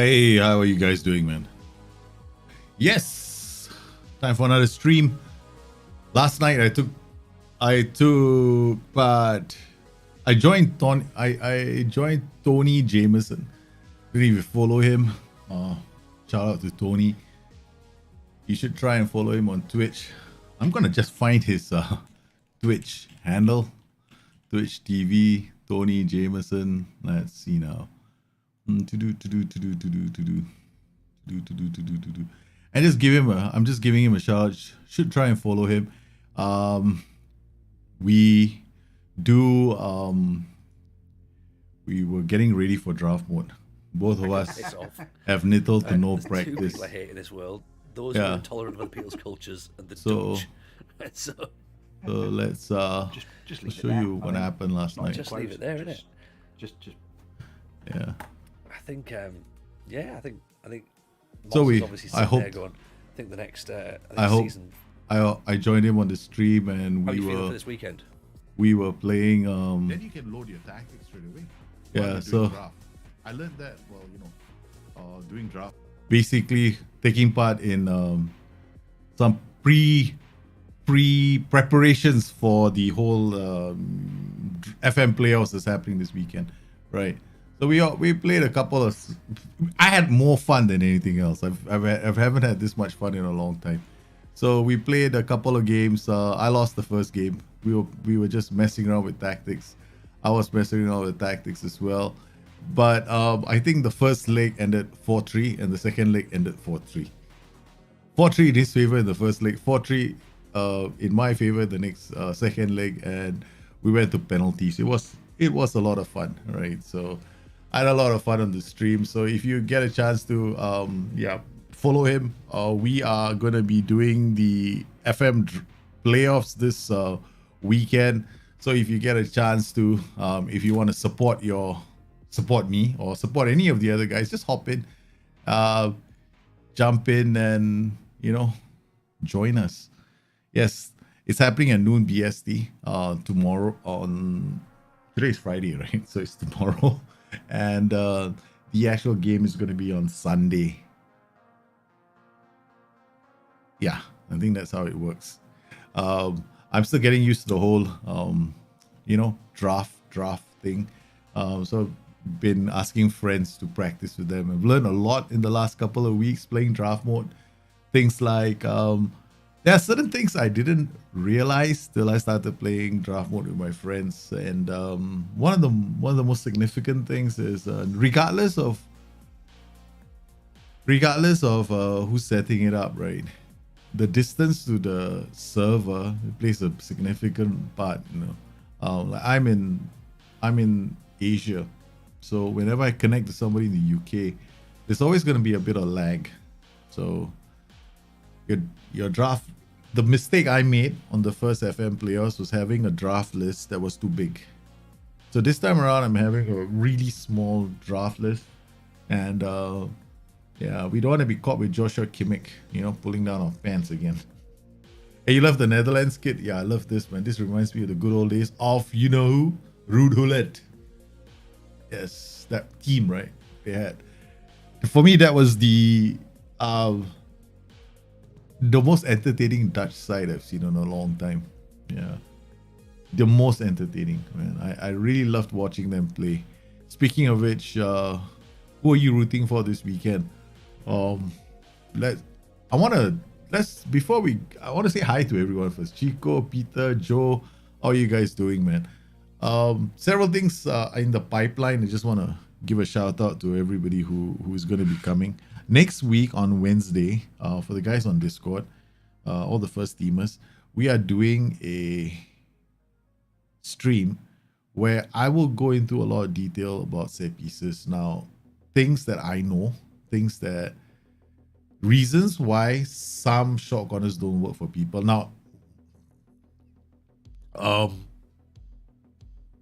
Hey, how are you guys doing, man? Yes, time for another stream. Last night but I joined I joined Tony Jameson. Didn't even follow him. Shout out to Tony. You should try and follow him on Twitch. I'm gonna just find his Twitch handle, Twitch TV, Tony Jameson. Let's see now. And just give him I'm just giving him a shout. Should try and follow him. We were getting ready for draft mode. Both of us have little to no practice. Two people I hate in this world: those who are intolerant of other people's cultures and the Dutch. So let's just leave show it there. you what happened last night. just leave it there, innit? Just Yeah. I think, I think. So Moss is obviously I sitting there hope. going, I think the next I hope. season. I joined him on the stream and How are you feeling for this weekend? we were playing. then you can load your tactics straight away. Yeah, While you're so- doing draft. I learned that doing draft. Basically taking part in some preparations for the whole FM playoffs that's happening this weekend, right? So we played a couple of. I had more fun than anything else. I haven't had this much fun in a long time. So we played a couple of games. I lost the first game. We were just messing around with tactics. I was messing around with tactics as well. But I think the first leg ended 4-3 and the second leg ended 4-3. 4-3 in his favor in the first leg, 4-3 in my favor the next second leg, and we went to penalties. It was a lot of fun, right? So I had a lot of fun on the stream. So if you get a chance to follow him, we are going to be doing the FM playoffs this weekend. So if you get a chance to, if you want to support me or support any of the other guys, just hop in, jump in and, join us. Yes, it's happening at noon BST tomorrow today's Friday, right? So it's tomorrow. And the actual game is going to be on Sunday. Yeah, I think that's how it works. I'm still getting used to the whole, draft thing. So been asking friends to practice with them. I've learned a lot in the last couple of weeks playing draft mode. Things like there are certain things I didn't realize till I started playing draft mode with my friends. And one of the most significant things is regardless of who's setting it up, right? The distance to the server plays a significant part. Like I'm in Asia. So whenever I connect to somebody in the UK, there's always going to be a bit of lag. So your draft, the mistake I made on the first FM playoffs was having a draft list that was too big. So this time around, I'm having a really small draft list. And we don't want to be caught with Joshua Kimmich, pulling down our pants again. Hey, you love the Netherlands kid? Yeah, I love this, man. This reminds me of the good old days of, who? Ruud Gullit. Yes, that team, right? They had. For me, that was the most entertaining Dutch side I've seen in a long time. Yeah, the most entertaining, man. I really loved watching them play. Speaking of which, who are you rooting for this weekend? I want to say hi to everyone first. Chico, Peter, Joe, how are you guys doing, man? Several things are in the pipeline. I just want to give a shout out to everybody who's going to be coming next week on Wednesday. For the guys on Discord, all the first teamers, we are doing a stream where I will go into a lot of detail about set pieces. Now, things that I know, reasons why some short corners don't work for people. Now,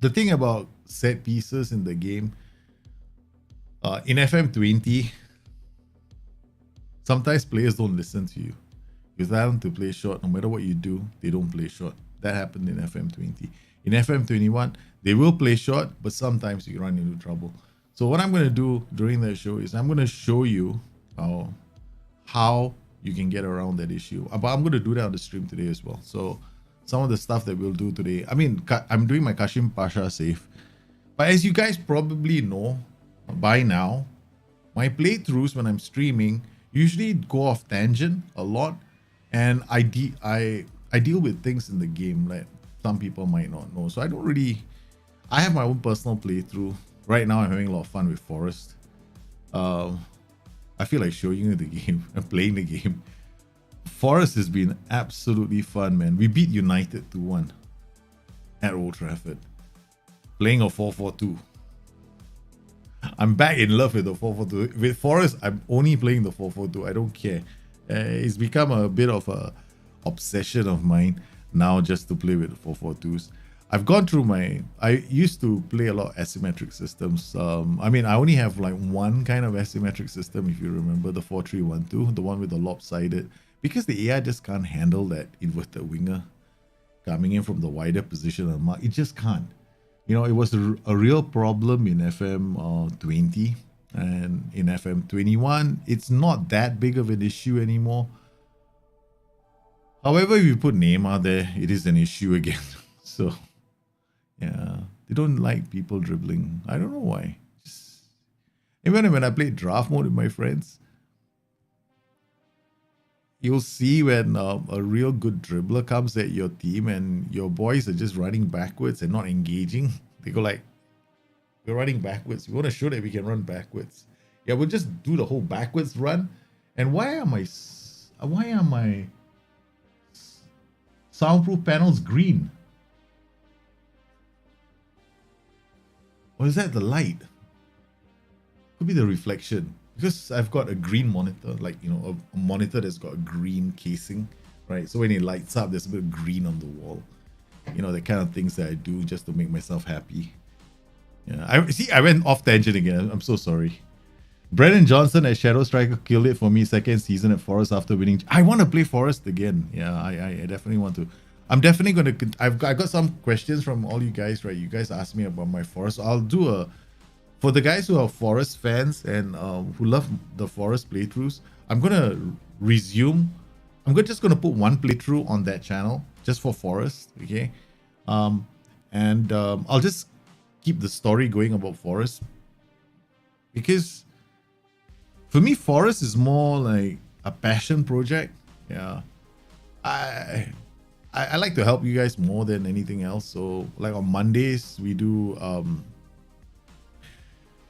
the thing about set pieces in the game, in FM20, sometimes players don't listen to you. You tell them to play short, no matter what you do, they don't play short. That happened in FM20. In FM21, they will play short, but sometimes you run into trouble. So what I'm going to do during the show is I'm going to show you how you can get around that issue. But I'm going to do that on the stream today as well. So some of the stuff that we'll do today, I mean, I'm doing my Kashim Pasha save. But as you guys probably know by now, my playthroughs when I'm streaming usually go off tangent a lot. And I deal with things in the game like some people might not know. So I don't really, I have my own personal playthrough. Right now I'm having a lot of fun with Forest. I feel like showing you the game and playing the game. Forest has been absolutely fun, man. We beat United 2-1 at Old Trafford. Playing a 4-4-2. I'm back in love with the 4-4-2. With Forest, I'm only playing the 4-4-2. I don't care. It's become a bit of a obsession of mine now just to play with the 4-4-2s. I've gone through I used to play a lot of asymmetric systems. I mean, I only have like one kind of asymmetric system, if you remember, the 4-3-1-2, the one with the lopsided, because the AI just can't handle that inverted winger coming in from the wider position on mark. It just can't. You know, it was a real problem in FM 20 and in FM 21. It's not that big of an issue anymore. However, if you put Neymar there, it is an issue again. So, yeah, they don't like people dribbling. I don't know why. Even when I play draft mode with my friends, you'll see when a real good dribbler comes at your team and your boys are just running backwards and not engaging. They go like, we're running backwards. We want to show that we can run backwards. Yeah, we'll just do the whole backwards run. And why are my soundproof panels green? Or is that the light? Could be the reflection. Because I've got a green monitor, like, you know, a monitor that's got a green casing, right? So when it lights up, there's a bit of green on the wall. You know, the kind of things that I do just to make myself happy. Yeah, I went off tangent again. I'm so sorry. Brennan Johnson as Shadow Striker killed it for me second season at Forest after winning. I want to play Forest again. Yeah, I definitely want to. I'm definitely going to. I got some questions from all you guys, right? You guys asked me about my Forest. I'll do for the guys who are Forest fans and who love the Forest playthroughs. I'm going to resume. Just going to put one playthrough on that channel just for Forest, okay? I'll just keep the story going about Forest because for me, Forest is more like a passion project. Yeah, I like to help you guys more than anything else. So like on Mondays, we do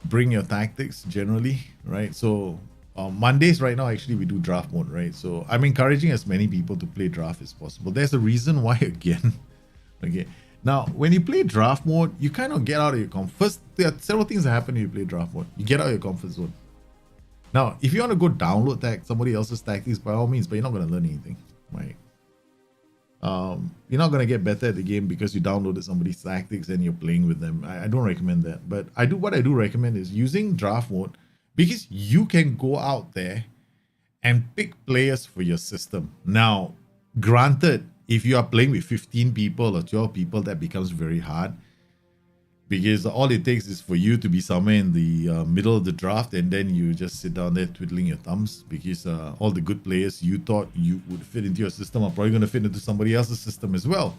bring your tactics generally, right? So Mondays right now, actually, we do draft mode, right? So I'm encouraging as many people to play draft as possible. There's a reason why again. Okay. Now, when you play draft mode, you kind of get out of your comfort. First, there are several things that happen when you play draft mode. You get out of your comfort zone. Now, if you want to go download somebody else's tactics, by all means, but you're not going to learn anything, right? You're not going to get better at the game because you downloaded somebody's tactics and you're playing with them. I don't recommend that. But what I do recommend is using draft mode because you can go out there and pick players for your system. Now, granted, if you are playing with 15 people or 12 people, that becomes very hard because all it takes is for you to be somewhere in the middle of the draft and then you just sit down there twiddling your thumbs because all the good players you thought you would fit into your system are probably going to fit into somebody else's system as well.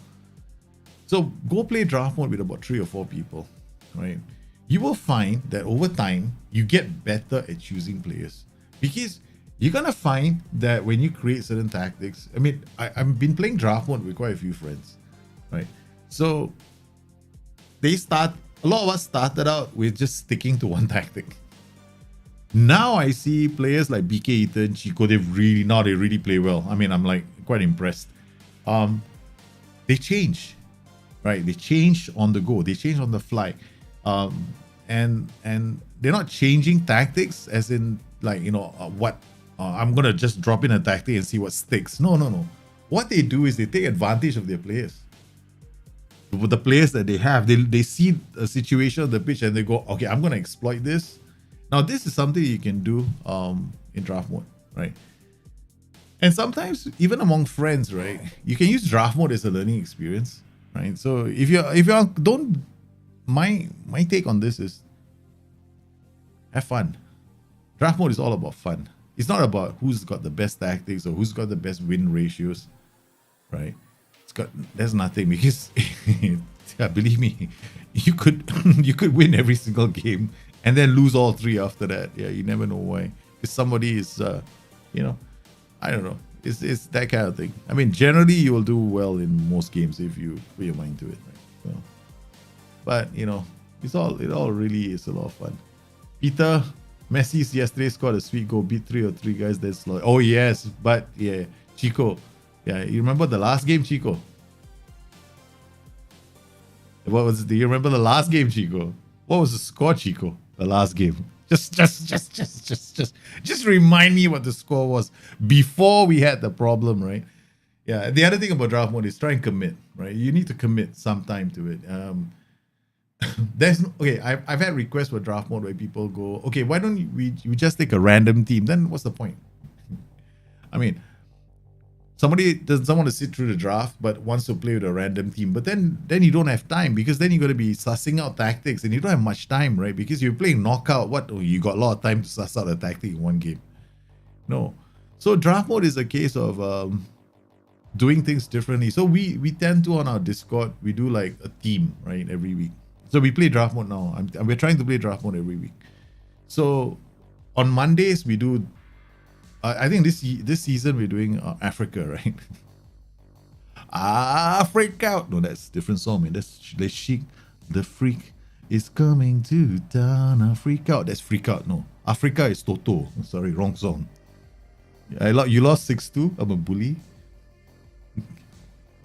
So go play draft mode with about 3 or 4 people, right? You will find that over time, you get better at choosing players because you're going to find that when you create certain tactics, I mean, I've been playing draft mode with quite a few friends, right? So a lot of us started out with just sticking to one tactic. Now I see players like BK Ethan, Chico, they really play well. I mean, I'm like quite impressed. They change, right? They change on the go. They change on the fly. And they're not changing tactics as in like, you know, I'm going to just drop in a tactic and see what sticks. No. What they do is they take advantage of their players. With the players that they have, they see a situation on the pitch and they go, okay, I'm going to exploit this. Now, this is something you can do in draft mode, right? And sometimes even among friends, right, you can use draft mode as a learning experience, right? So if you don't, my take on this is have fun. Draft mode is all about fun. It's not about who's got the best tactics or who's got the best win ratios, right? There's nothing, because yeah, believe me, you could you could win every single game and then lose all three after that. Yeah, you never know why. If somebody is, I don't know. It's that kind of thing. I mean, generally you will do well in most games if you put your mind to it. Right? So, but it all really is a lot of fun. Peter, Messi's yesterday scored a sweet goal, beat 3 or 3 guys. That's like, oh yes, but yeah, Chico, yeah, you remember the last game, Chico? What was it? Do you remember the last game, Chico? What was the score, Chico? The last game. Just remind me what the score was before we had the problem, right? Yeah. The other thing about draft mode is try and commit, right? You need to commit some time to it. I've had requests for draft mode where people go, okay, why don't we just take a random team? Then what's the point? I mean, somebody doesn't want to sit through the draft but wants to play with a random team, but then you don't have time, because then you're going to be sussing out tactics and you don't have much time, right? Because you're playing knockout. You got a lot of time to suss out a tactic in one game. No. So draft mode is a case of doing things differently. So we tend to, on our Discord, we do like a team, right, every week. So we play draft mode now. We're trying to play draft mode every week. So on Mondays we do, I think this season we're doing Africa, right? Africa. No, that's a different song, man. That's Chic. The freak is coming to town. Freak out. That's Freak Out. No, Africa is Toto. Sorry, wrong song. You lost 6-2. I'm a bully.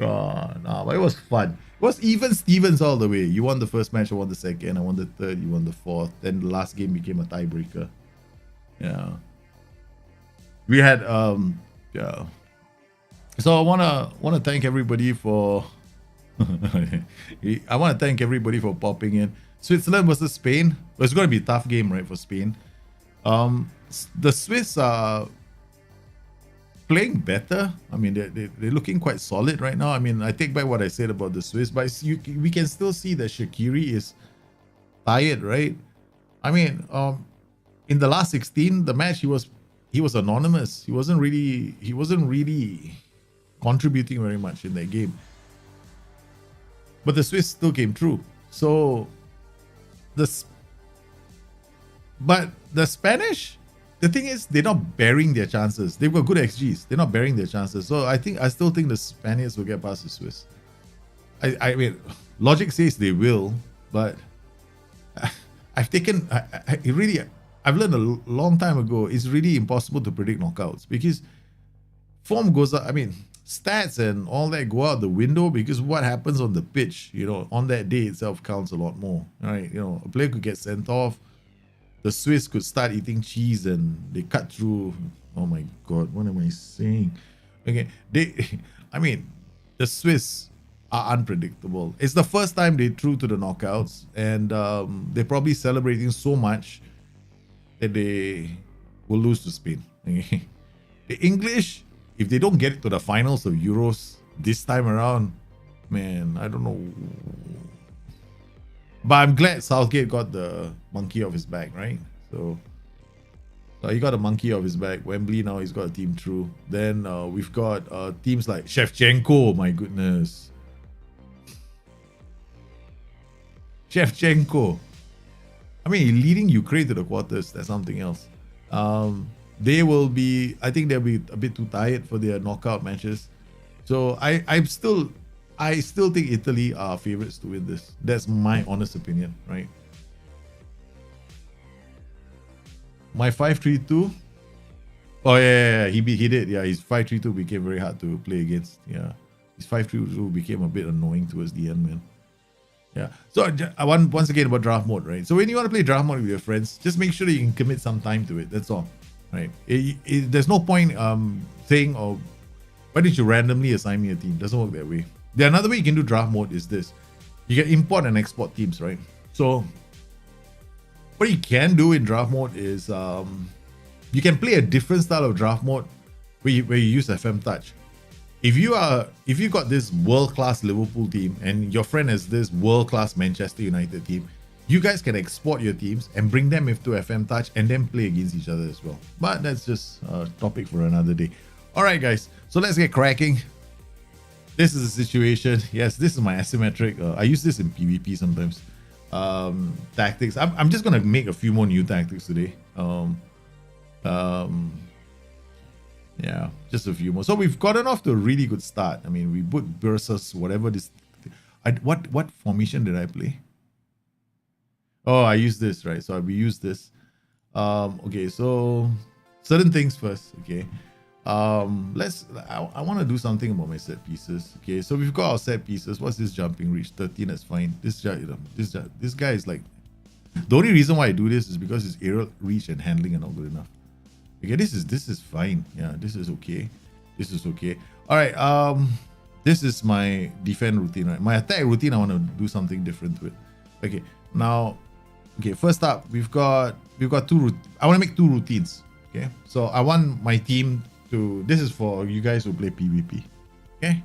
No, but it was fun. It was even Stevens all the way. You won the first match, I won the second, I won the third, you won the fourth. Then the last game became a tiebreaker. Yeah. We had yeah. So I wanna thank everybody for I want to thank everybody for popping in. Switzerland versus Spain. Well, it's going to be a tough game, right, for Spain. The Swiss are playing better. I mean, they're looking quite solid right now. I mean, I take back what I said about the Swiss, but we can still see that Shaqiri is tired, right? I mean, in the last 16, the match he was anonymous. He wasn't really contributing very much in that game. But the Swiss still came through. So but the Spanish, the thing is, they're not bearing their chances. They've got good XGs. They're not bearing their chances. So I still think the Spaniards will get past the Swiss. I mean, logic says they will, but I've learned a long time ago, it's really impossible to predict knockouts because form goes up. I mean, stats and all that go out the window because what happens on the pitch, on that day itself counts a lot more, right? A player could get sent off. The Swiss could start eating cheese and they cut through. Oh my God, what am I saying? Okay, the Swiss are unpredictable. It's the first time they threw to the knockouts, and they're probably celebrating so much that they will lose to Spain. Okay? The English, if they don't get it to the finals of Euros this time around, man, I don't know. But I'm glad Southgate got the monkey off his back, right? So he got a monkey off his back. Wembley now, he's got a team through. Then we've got teams like Shevchenko, my goodness. Shevchenko. I mean, leading Ukraine to the quarters, that's something else. They will be, I think they'll be a bit too tired for their knockout matches. So I still think Italy are favorites to win this. That's my honest opinion, right? My 5-3-2. Oh yeah, he did. Yeah, his 5-3-2 became very hard to play against. Yeah, his 5-3-2 became a bit annoying towards the end, man. Yeah. So once again about draft mode, right? So when you want to play draft mode with your friends, just make sure that you can commit some time to it. That's all, right? There's no point saying, "Oh, why did you randomly assign me a team?" Doesn't work that way. Another way you can do draft mode is this. You can import and export teams, right? So what you can do in draft mode is you can play a different style of draft mode where you use FM touch. If you got this world-class Liverpool team and your friend has this world-class Manchester United team, you guys can export your teams and bring them into FM Touch and then play against each other as well. But that's just a topic for another day. All right, guys. So let's get cracking. This is the situation. Yes, this is my asymmetric. I use this in PvP sometimes. Tactics. I'm just gonna make a few more new tactics today. Yeah, just a few more. So we've gotten off to a really good start. I mean, we put versus whatever this. What formation did I play? Oh, I use this, right? So we use this. Okay, so certain things first. Okay, I want to do something about my set pieces. Okay, so we've got our set pieces. What's this jumping reach? 13. That's fine. This guy is like. The only reason why I do this is because his aerial reach and handling are not good enough. Okay, this is fine. Yeah, this is okay. This is okay. All right. This is my defend routine, right? My attack routine, I want to do something different to it. Okay, now. Okay, first up, we've got two. I want to make two routines. Okay, so I want my team to. This is for you guys who play PvP. Okay,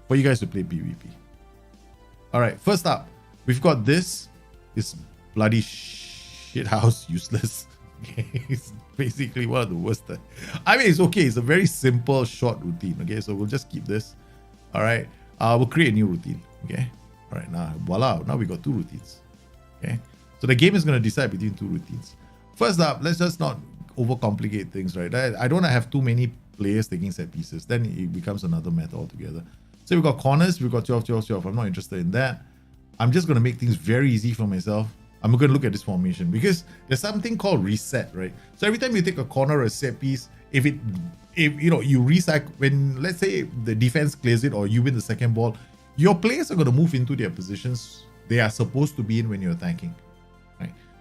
for you guys to play PvP. All right, first up, we've got this bloody shit house useless. Okay, it's basically one of the worst. I mean, it's okay. It's a very simple short routine. Okay, so we'll just keep this. All right, we'll create a new routine. Okay, all right, now voila, now we got two routines. Okay. So the game is going to decide between two routines. First up, let's just not overcomplicate things, right? I don't want to have too many players taking set pieces. Then it becomes another matter altogether. So we've got corners, we've got 12, 12, 12. I'm not interested in that. I'm just going to make things very easy for myself. I'm going to look at this formation because there's something called reset, right? So every time you take a corner or a set piece, if you know you recycle, when let's say the defense clears it or you win the second ball, your players are going to move into their positions they are supposed to be in when you're attacking.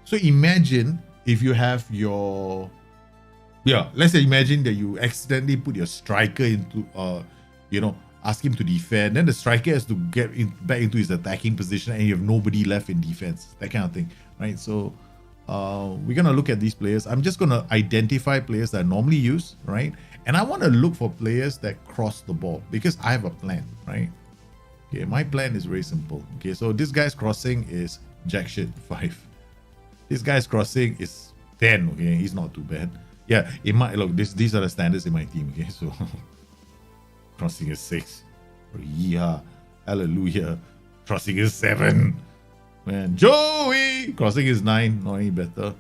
So imagine if you have your, let's say imagine that you accidentally put your striker into, ask him to defend. Then the striker has to get back into his attacking position and you have nobody left in defense. That kind of thing, right? So we're going to look at these players. I'm just going to identify players that I normally use, right? And I want to look for players that cross the ball because I have a plan, right? Okay, my plan is very simple. Okay, so this guy's crossing is jack shit 5. This guy's crossing is 10. Okay, he's not too bad. Yeah, it might look. These are the standards in my team. Okay, so crossing is 6. Yeah, hallelujah. Crossing is 7. Man, Joey crossing is 9. Not any better.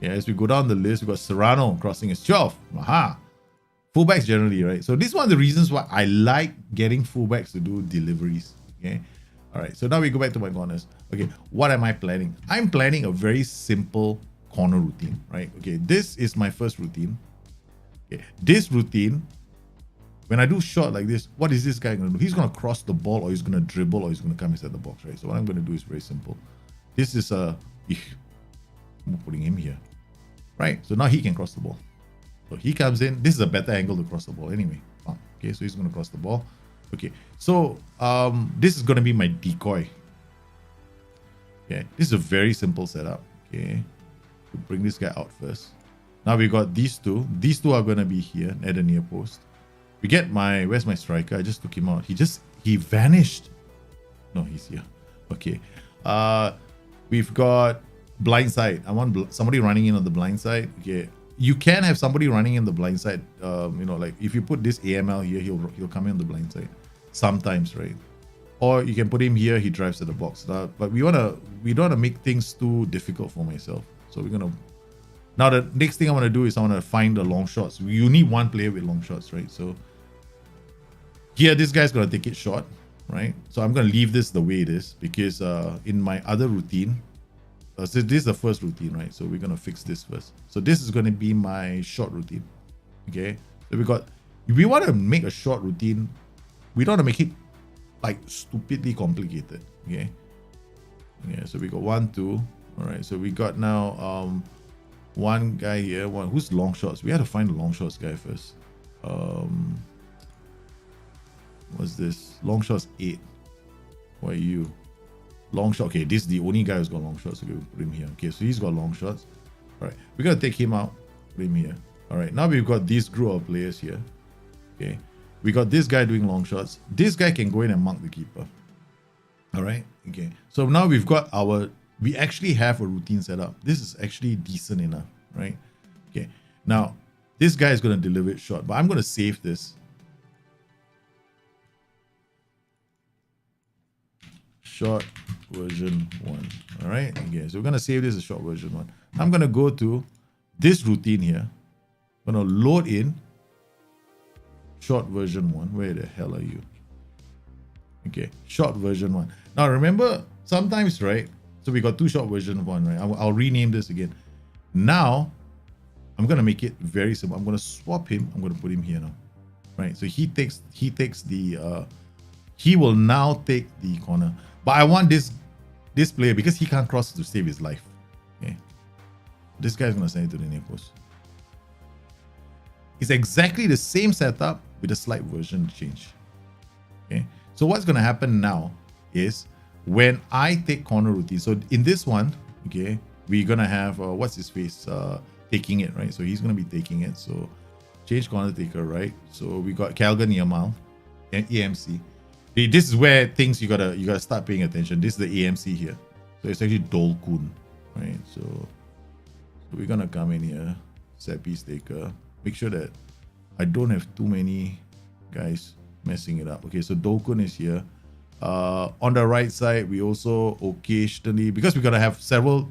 Yeah, as we go down the list, we got Serrano crossing is 12. Aha. Fullbacks generally, right? So this is one of the reasons why I like getting fullbacks to do deliveries. Okay. All right, so now we go back to my corners. Okay, what am I planning? I'm planning a very simple corner routine, right? Okay, this is my first routine. Okay, this routine, when I do shot like this, what is this guy going to do? He's going to cross the ball or he's going to dribble or he's going to come inside the box, right? So what I'm going to do is very simple. This is I'm putting him here, right? So now he can cross the ball. So he comes in. This is a better angle to cross the ball anyway. Okay, so he's going to cross the ball. Okay, so this is going to be my decoy. Okay, this is a very simple setup. Okay, to bring this guy out first. Now we got these two. These two are going to be here at the near post. We get where's my striker? I just took him out. He vanished. No, he's here. Okay, we've got blind side. I want somebody running in on the blind side. Okay, you can have somebody running in the blind side. Like if you put this AML here, he'll come in on the blind side. Sometimes, right? Or you can put him here, he drives to the box. But we don't want to make things too difficult for myself. So we're gonna. Now the next thing I want to do is I want to find the long shots. You need one player with long shots, right? So here this guy's gonna take it short, right? So I'm gonna leave this the way it is because in my other routine, so this is the first routine, right? So we're gonna fix this first. So this is gonna be my short routine. Okay. So we want to make a short routine. We don't want to make it like stupidly complicated. Okay. Yeah, so we got 1, 2. All right, so we got now one guy here. Who's long shots? We had to find the long shots guy first. What's this? Long shots 8. Why are you? Long shot. Okay, this is the only guy who's got long shots. Okay, we'll put him here. Okay, so he's got long shots. All right, we're gonna take him out. Put him here. All right, now we've got this group of players here. Okay. We got this guy doing long shots. This guy can go in and mark the keeper. All right. Okay. So now we've got our we actually have a routine set up. This is actually decent enough, right? Okay. Now, this guy is going to deliver it short, but I'm going to save this. Short version 1. All right. Okay. So we're going to save this as short version 1. I'm going to go to this routine here. I'm going to load in short version 1. Where the hell are you? Okay. Short version 1. Now remember, sometimes, right? So we got 2 short version 1, right? I'll rename this again. Now, I'm going to make it very simple. I'm going to swap him. I'm going to put him here now. Right? So he takes the, he will now take the corner. But I want this player, because he can't cross to save his life. Okay. This guy's going to send it to the near post. It's exactly the same setup with a slight version change. Okay. So what's going to happen now is when I take corner routine. So in this one, okay, we're going to have, what's his face? Taking it, right? So he's going to be taking it. So change corner taker, right? So we got Kalgan Yamal and AMC. This is where things you gotta start paying attention. This is the AMC here. So it's actually Dolkun, right? So we're gonna come in here, set piece taker. Make sure that I don't have too many guys messing it up. Okay, so Dolkun is here. On the right side, we also occasionally, because we're gonna have several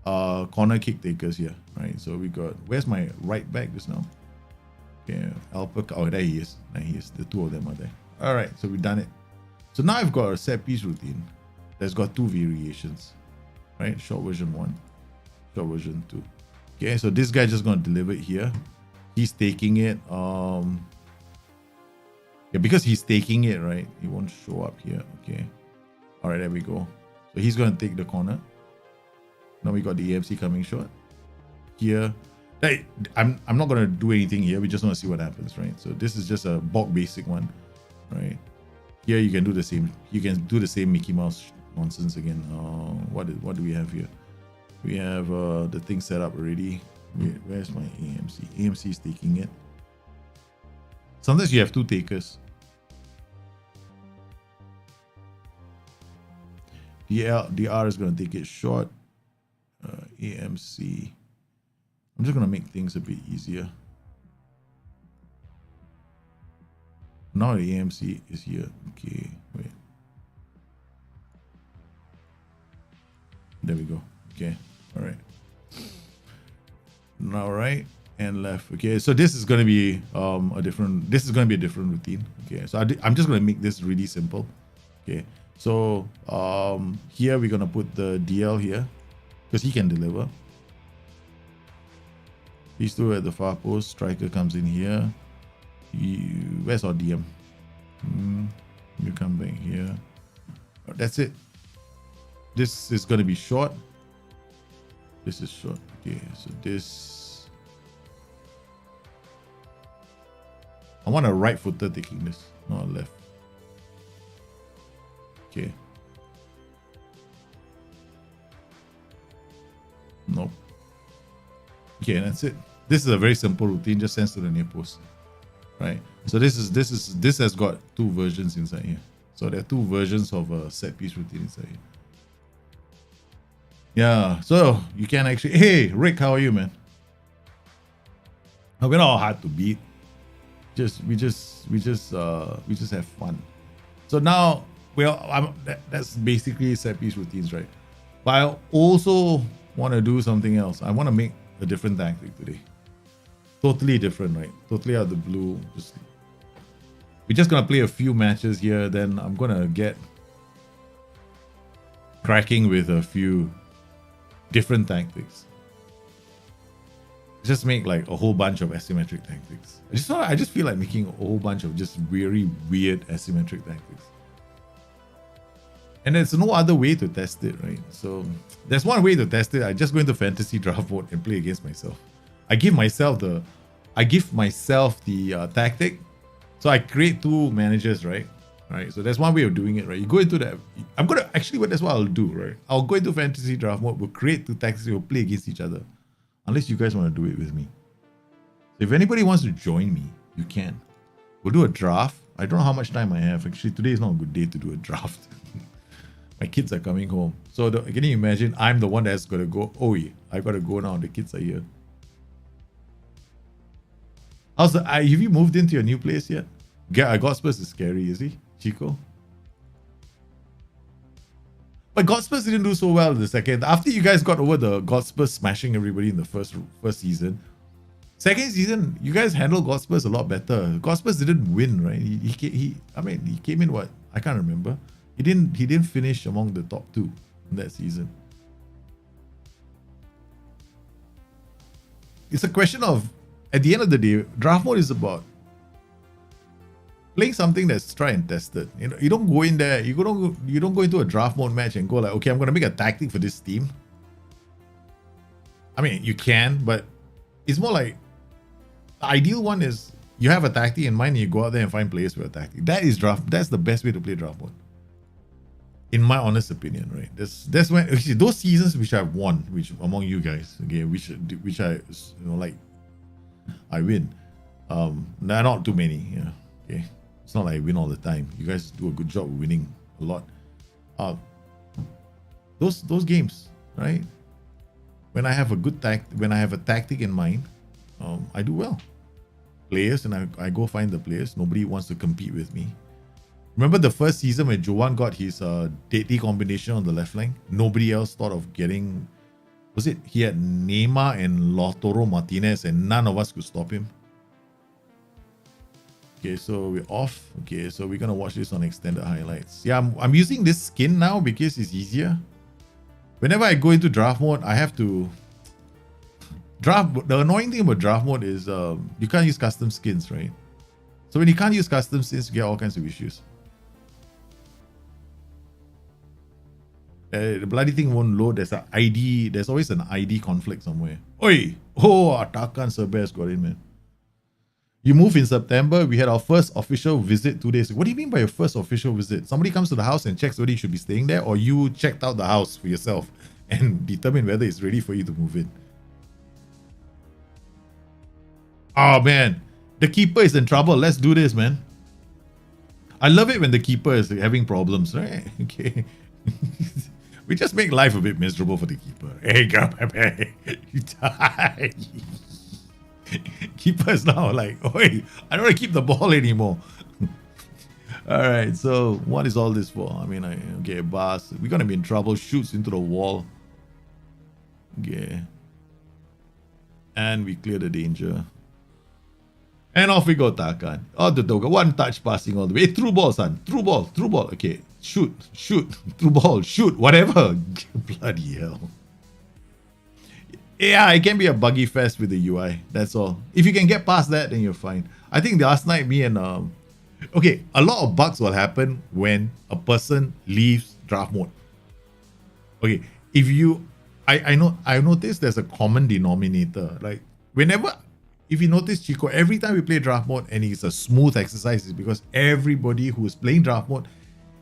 corner kick takers here, right? So we got, where's my right back just now? Okay, Alpaca. Oh, there he is. There he is. The 2 of them are there. All right, so we've done it. So now I've got a set piece routine that's got 2 variations, right? Short version 1, short version 2. Okay, so this guy just gonna deliver it here. He's taking it. Yeah, because he's taking it, right? He won't show up here. Okay. All right, there we go. So he's gonna take the corner. Now we got the AMC coming short. Here. Hey, I'm not gonna do anything here. We just want to see what happens, right? So this is just a bulk basic one, right? Here you can do the same. You can do the same Mickey Mouse nonsense again. What do we have here? We have the thing set up already. Where's my AMC? AMC is taking it. Sometimes you have 2 takers. DR is gonna take it short. AMC. I'm just gonna make things a bit easier. Now the AMC is here. Okay, wait. There we go. Okay, all right. Now right and left. Okay, so this is gonna be a different. This is gonna be a different routine. Okay, so I'm just gonna make this really simple. Okay, so here we're gonna put the DL here because he can deliver. These 2 at the far post. Striker comes in here. Where's our DM? You come back here. That's it. This is going to be short. This is short. Okay, so this. I want a right footer taking this, not a left. Okay. Nope. Okay, that's it. This is a very simple routine, just sends to the near post, right? So this has got 2 versions inside here. So there are 2 versions of a set piece routine inside here. Yeah, so you can actually, hey Rick, how are you, man? We're not all hard to beat. We just have fun. So now, well, that's basically set piece routines, right? But I also want to do something else. I want to make a different tactic today. Totally different, right? Totally out of the blue. We're just gonna play a few matches here, then I'm gonna get cracking with a few different tactics. Just make like a whole bunch of asymmetric tactics. I just feel like making a whole bunch of just very weird asymmetric tactics. And there's no other way to test it, right? So there's one way to test it. I just go into fantasy draft mode and play against myself. I give myself the tactic. So I create 2 managers, right? Right. So that's one way of doing it, right? You go into that. That's what I'll do, right? I'll go into fantasy draft mode. We'll create 2 tactics. We'll play against each other, unless you guys want to do it with me. So if anybody wants to join me, you can. We'll do a draft. I don't know how much time I have. Actually, today is not a good day to do a draft. My kids are coming home. So can you imagine? I'm the one that's got to go. Oh, I got to go now. The kids are here. Have you moved into your new place yet? Godspurs is scary, is he, Chico? But Godspurs didn't do so well in the second. After you guys got over the Godspurs smashing everybody in the first season, second season you guys handled Godspurs a lot better. Godspurs didn't win, right? He came in what? I can't remember. He didn't finish among the top 2 in that season. It's a question of, at the end of the day, draft mode is about playing something that's tried and tested. You know, you don't go in there, you don't go into a draft mode match and go like, okay, I'm gonna make a tactic for this team. I mean, you can, but it's more like the ideal one is you have a tactic in mind and you go out there and find players for a tactic. That's the best way to play draft mode. In my honest opinion, right? That's when actually, those seasons which I've won, which among you guys, okay, which I I win. There are not too many, yeah. Okay. It's not like I win all the time. You guys do a good job of winning a lot. Those games, right? When I have a tactic in mind, I do well. Players, and I go find the players. Nobody wants to compete with me. Remember the first season when Jovan got his deadly combination on the left flank? Nobody else thought of getting. Was it? He had Neymar and Lautaro Martinez, and none of us could stop him. Okay, so we're off. Okay, so we're gonna watch this on extended highlights. Yeah, I'm using this skin now because it's easier. Whenever I go into draft mode, I have to the annoying thing about draft mode is you can't use custom skins, right? So when you can't use custom skins, you get all kinds of issues. The bloody thing won't load. There's an ID. There's always an ID conflict somewhere. Oi! Oh, Atakan Serbest got in, man. You moved in September. We had our first official visit 2 days ago. What do you mean by your first official visit? Somebody comes to the house and checks whether you should be staying there, or you checked out the house for yourself and determine whether it's ready for you to move in. Oh man, the keeper is in trouble. Let's do this, man. I love it when the keeper is having problems, right? Okay. We just make life a bit miserable for the keeper. Hey, go, Pepe. You die. Keeper's now like, oi, I don't want to keep the ball anymore. All right, so what is all this for? I mean, okay, Bas, we're going to be in trouble. Shoots into the wall. Okay. And we clear the danger. And off we go, Takan. Oh, the Doga. One touch passing all the way. Through ball, son. Through ball. Through ball. Okay. Shoot. Shoot. Through ball. Shoot. Whatever. Bloody hell. Yeah, it can be a buggy fest with the UI. That's all. If you can get past that, then you're fine. I think last night, me and... okay, a lot of bugs will happen when a person leaves draft mode. Okay, if you... I noticed there's a common denominator. Like, whenever... If you notice, Chico, every time we play draft mode and it's a smooth exercise, it's because everybody who is playing draft mode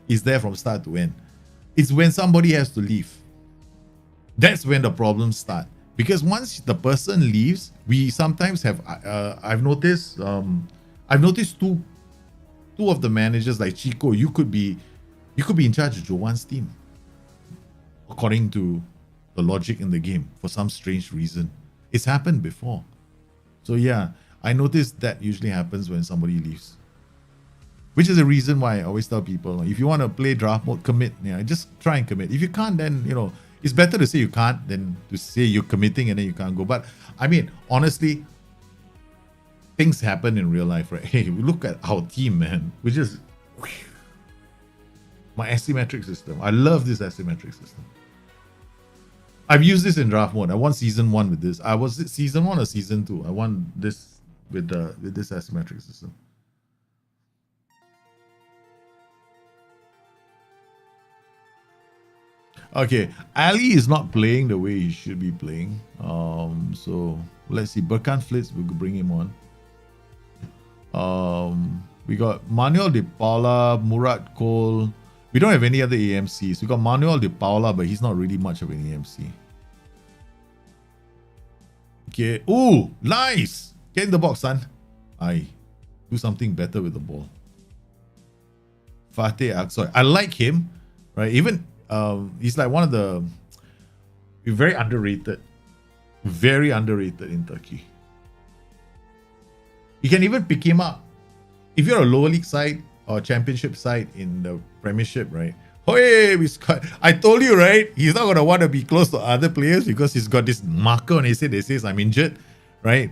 is there from start to end. It's when somebody has to leave. That's when the problems start. Because once the person leaves, we sometimes have. I've noticed two of the managers, like Chico. You could be in charge of Joan's team, according to the logic in the game, for some strange reason. It's happened before. So yeah, I noticed that usually happens when somebody leaves. Which is the reason why I always tell people, if you want to play draft mode, commit. Yeah, just try and commit. If you can't, then, it's better to say you can't than to say you're committing and then you can't go. But I mean, honestly, things happen in real life, right? Hey, look at our team, man. We just... My asymmetric system. I love this asymmetric system. I've used this in draft mode. I won season 1 with this. Was it season 1 or season 2? I won this with this asymmetric system. Okay, Ali is not playing the way he should be playing. So let's see. Berkan Flitz, we could bring him on. We got Manuel De Paula, Murat Cole. We don't have any other AMCs. We got Manuel De Paula, but he's not really much of an AMC. Okay. Ooh, nice. Get in the box, son. Do something better with the ball. Fateh Aksoy. I like him, right? Even he's like one of the very underrated in Turkey. You can even pick him up if you're a lower league side or championship side in the Premiership, right? Hey, I told you, right? He's not gonna want to be close to other players because he's got this marker on his head that says I'm injured, right?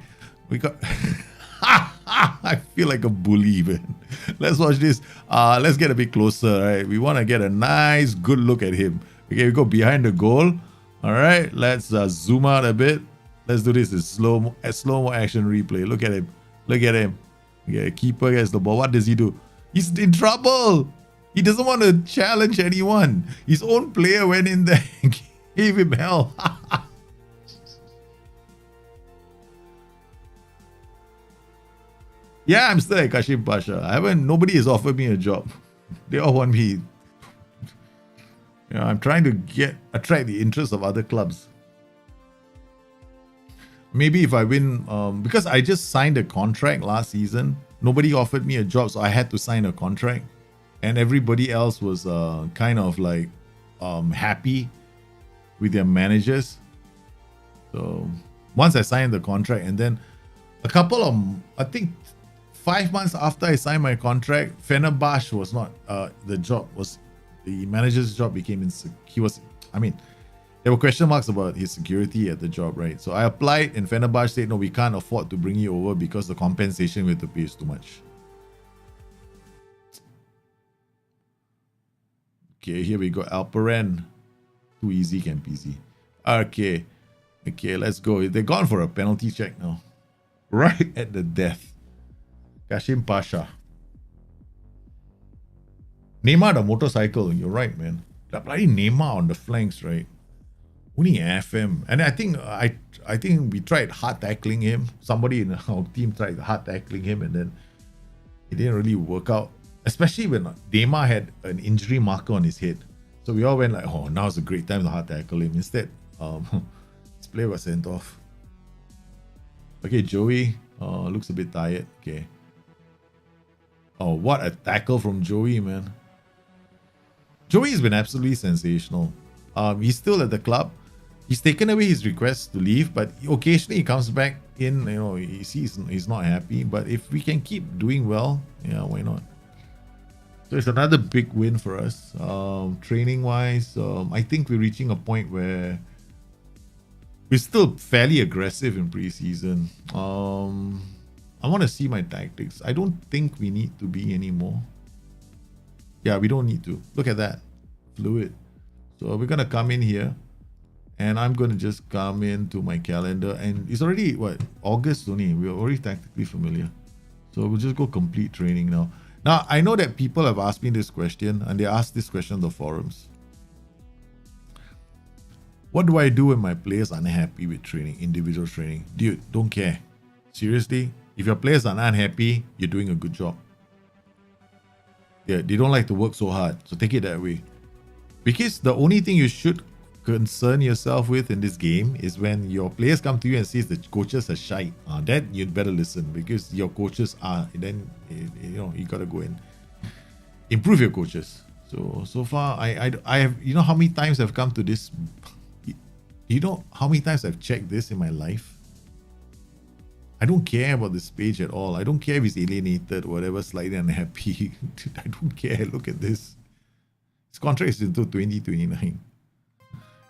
We got. I feel like a bully, man. Let's watch this. Let's get a bit closer, right? We want to get a nice, good look at him. Okay, we go behind the goal. All right, let's zoom out a bit. Let's do this in slow mo action replay. Look at him. Look at him. Okay, keeper gets the ball. What does he do? He's in trouble. He doesn't want to challenge anyone. His own player went in there and gave him hell. Yeah, I'm still at Kashim Pasha. Nobody has offered me a job. They all want me. I'm trying to attract the interest of other clubs. Maybe if I win, because I just signed a contract last season, nobody offered me a job, so I had to sign a contract. And everybody else was kind of like happy with their managers. So once I signed the contract, and then a couple of, I think 5 months after I signed my contract, Fenerbahce was not the manager's job became there were question marks about his security at the job, right? So I applied and Fenerbahce said, no, we can't afford to bring you over because the compensation we have to pay is too much. Okay, here we go. Alperen. Too easy, Campisi. Okay, let's go. They're gone for a penalty check now. Right at the death. Kashim Pasha. Neymar the motorcycle. You're right, man. That bloody Neymar on the flanks, right? Only FM. And I think we tried hard tackling him. Somebody in our team tried hard tackling him and then it didn't really work out. Especially when Neymar had an injury marker on his head. So we all went like, oh, now's a great time to hard tackle him. Instead, his player was sent off. Okay, Joey looks a bit tired. Okay. Oh, what a tackle from Joey, man. Joey's been absolutely sensational. He's still at the club. He's taken away his request to leave, but occasionally he comes back in, he sees he's not happy. But if we can keep doing well, yeah, why not? So it's another big win for us. Training wise, I think we're reaching a point where we're still fairly aggressive in preseason. I want to see my tactics. I don't think we need to be anymore. Yeah, we don't need to. Look at that. Fluid. So we're going to come in here and I'm going to just come into my calendar and it's already, August only. We're already tactically familiar. So we'll just go complete training now. Now, I know that people have asked me this question and they asked this question on the forums. What do I do when my players are unhappy with training, individual training? Dude, don't care. Seriously, if your players are unhappy, you're doing a good job. Yeah, they don't like to work so hard. So take it that way. Because the only thing you should concern yourself with in this game is when your players come to you and says the coaches are shite. Then you'd better listen because your coaches are. Then you gotta go and improve your coaches. So far I have, how many times I've come to this. You know how many times I've checked this in my life. I don't care about this page at all. I don't care if he's alienated or whatever, slightly unhappy. I don't care. Look at this. His contract is until 2029.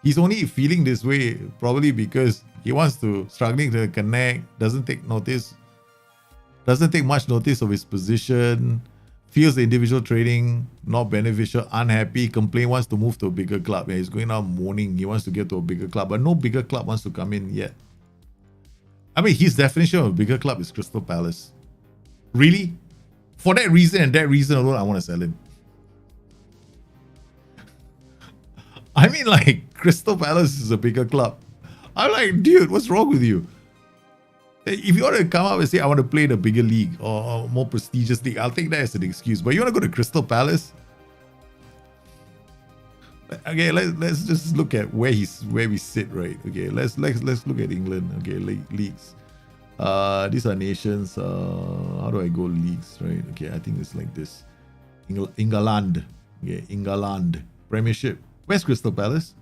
He's only feeling this way probably because he wants to struggling to connect, doesn't take much notice of his position, feels the individual trading not beneficial, unhappy, complain, wants to move to a bigger club. Yeah, he's going out mourning. He wants to get to a bigger club, but no bigger club wants to come in yet. I mean, his definition of a bigger club is Crystal Palace. Really? For that reason and that reason alone, I want to sell him. I mean, like, Crystal Palace is a bigger club. I'm like, dude, what's wrong with you? If you want to come up and say, I want to play in a bigger league or more prestigious league, I'll take that as an excuse. But you want to go to Crystal Palace? Okay, let's just look at where we sit, right? Okay, let's look at England. Okay, leagues. These are nations. How do I go leagues, right? Okay, I think it's like this. England. Okay, England. Premiership. Where's Crystal Palace?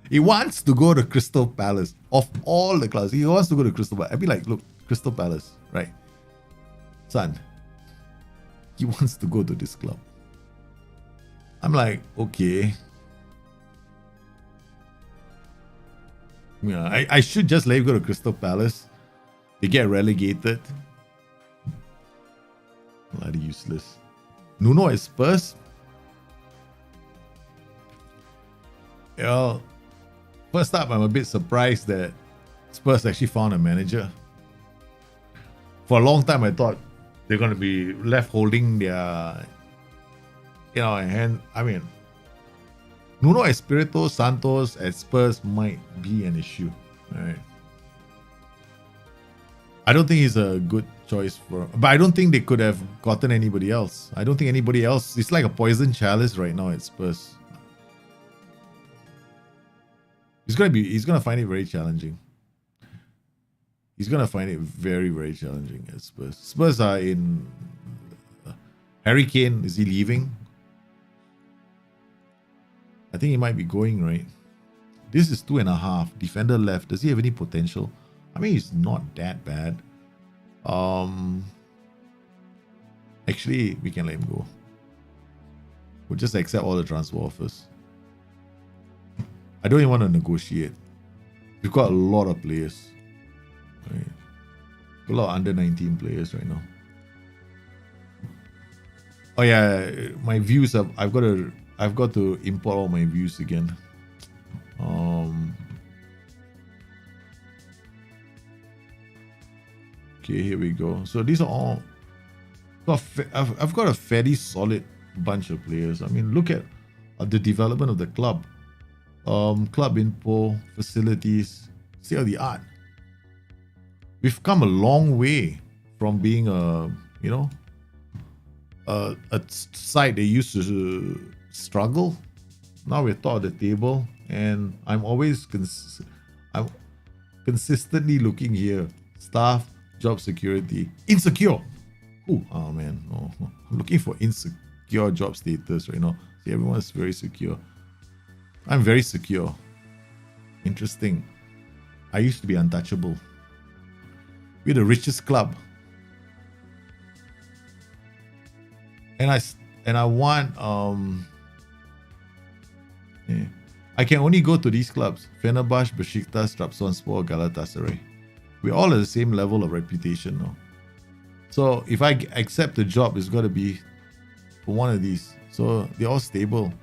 He wants to go to Crystal Palace. Of all the clubs, he wants to go to Crystal Palace. I'd be like, look, Crystal Palace, right? Son, he wants to go to this club. I'm like, okay. Yeah, I should just let him go to Crystal Palace. They get relegated. Bloody useless. Nuno at Spurs. Well, first up, I'm a bit surprised that Spurs actually found a manager. For a long time, I thought they're going to be left holding their, hand. I mean, Nuno Espirito Santos at Spurs might be an issue. Right? I don't think he's a good choice but I don't think they could have gotten anybody else. I don't think anybody else. It's like a poison chalice right now at Spurs. He's gonna find it very challenging. He's gonna find it very, very challenging at Spurs. Spurs are in. Harry Kane, is he leaving? I think he might be going, right? This is 2.5. Defender left. Does he have any potential? I mean, he's not that bad. Actually, we can let him go. We'll just accept all the transfer offers. I don't even want to negotiate. We've got a lot of players. Right? A lot of under 19 players right now. Oh yeah, my views have. I've got to import all my views again. Okay, here we go. So these are all. I've got a fairly solid bunch of players. I mean, look at the development of the club. Club info, facilities, state of the art. We've come a long way from being a side they used to struggle. Now we're top of the table, and I'm always I'm consistently looking here. Staff, job security, insecure. Ooh, oh man, no. I'm looking for insecure job status right now. See, everyone's very secure. I'm very secure. Interesting. I used to be untouchable. We're the richest club. And I want I can only go to these clubs: Fenerbahce, Besiktas, Trabzonspor, Galatasaray. We're all at the same level of reputation now. So if I accept the job, it's got to be for one of these. So they're all stable.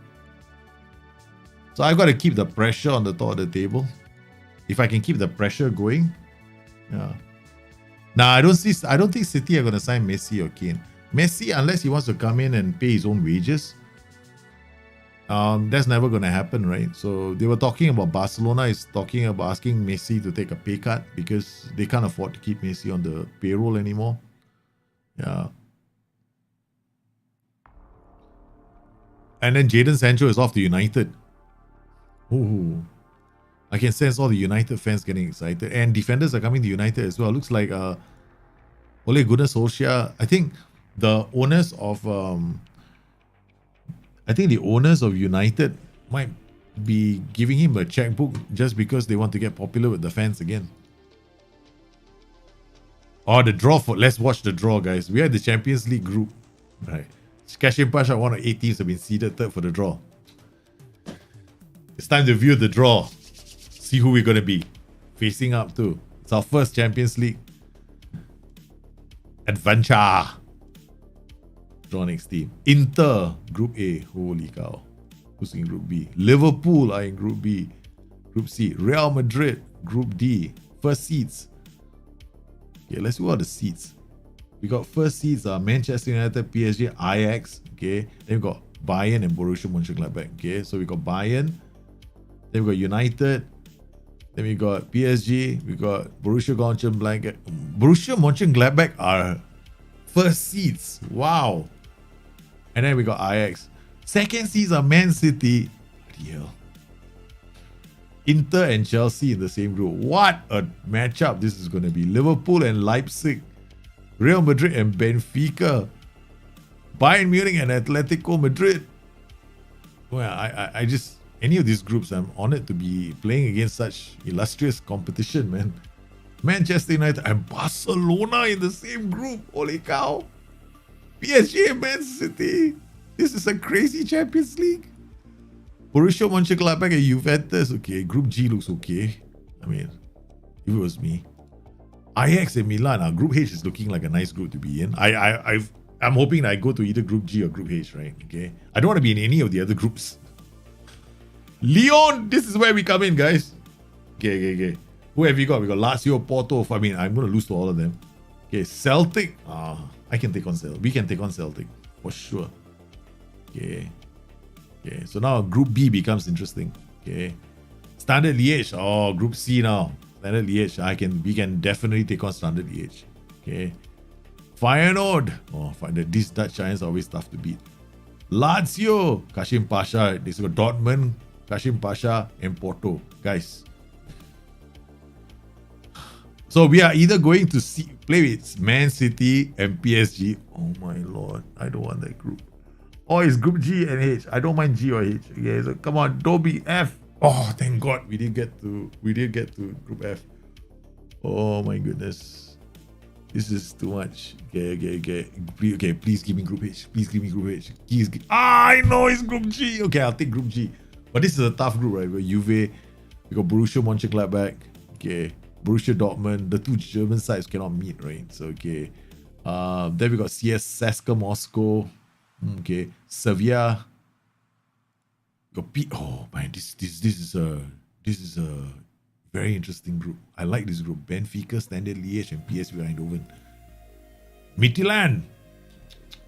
So I've got to keep the pressure on the top of the table. If I can keep the pressure going, yeah. Now I don't think City are going to sign Messi or Kane. Messi, unless he wants to come in and pay his own wages, that's never going to happen, right? So they were talking about Barcelona is talking about asking Messi to take a pay cut because they can't afford to keep Messi on the payroll anymore. Yeah. And then Jadon Sancho is off to United. Ooh. I can sense all the United fans getting excited. And defenders are coming to United as well. Looks like Ole Gunnar Solskjaer. I think the owners of United might be giving him a checkbook just because they want to get popular with the fans again. Oh, the draw let's watch the draw, guys. We are the Champions League group. Right. Kashim Pasha, one of 8 teams have been seeded third for the draw. It's time to view the draw. See who we're going to be facing up to. It's our first Champions League adventure. Draw next team. Inter, Group A. Holy cow. Who's in Group B? Liverpool are in Group B. Group C. Real Madrid, Group D. First seeds. Okay, let's do all the seeds. We got first seeds are Manchester United, PSG, Ajax. Okay, then we got Bayern and Borussia Mönchengladbach. Okay, so we got Bayern. Then we got United. Then we got PSG. We got Borussia Mönchengladbach. Borussia Mönchengladbach are first seeds. Wow. And then we got Ajax. Second seeds are Man City. Bloody hell. Inter and Chelsea in the same group. What a matchup this is going to be. Liverpool and Leipzig. Real Madrid and Benfica. Bayern Munich and Atletico Madrid. Well, I just, any of these groups, I'm honored to be playing against such illustrious competition, man. Manchester United and Barcelona in the same group. Holy cow. PSG and Man City. This is a crazy Champions League. Borussia Mönchengladbach and Juventus. Okay, Group G looks okay. I mean, if it was me. Ajax and Milan. Group H is looking like a nice group to be in. I'm hoping I go to either Group G or Group H, right? Okay. I don't want to be in any of the other groups. Lyon, this is where we come in, guys. Okay. Who have we got? We got Lazio, Porto. I mean, I'm going to lose to all of them. Okay, Celtic. I can take on Celtic. We can take on Celtic for sure. Okay. So now Group B becomes interesting. Okay. Standard Liège. Oh, Group C now. Standard Liège. We can definitely take on Standard Liège. Okay. Feyenoord. These Dutch giants are always tough to beat. Lazio. Kashim Pasha. This is Dortmund, Kashim Pasha, and Porto. Guys. So we are either going to play with Man City and PSG. Oh my lord. I don't want that group. Or it's Group G and H. I don't mind G or H. Okay, so come on, don't be F. Oh, thank God we did get to Group F. Oh my goodness. This is too much. Okay. Please give me Group H. I know it's Group G. Okay, I'll take Group G. But this is a tough group, right? We got Juve, we got Borussia Mönchengladbach. Okay. Borussia Dortmund. The two German sides cannot meet, right? So okay. Then we got CSKA Moscow. Okay. Sevilla. Oh man, this is a very interesting group. I like this group. Benfica, Standard Liège, and PSV Eindhoven. Midtjylland,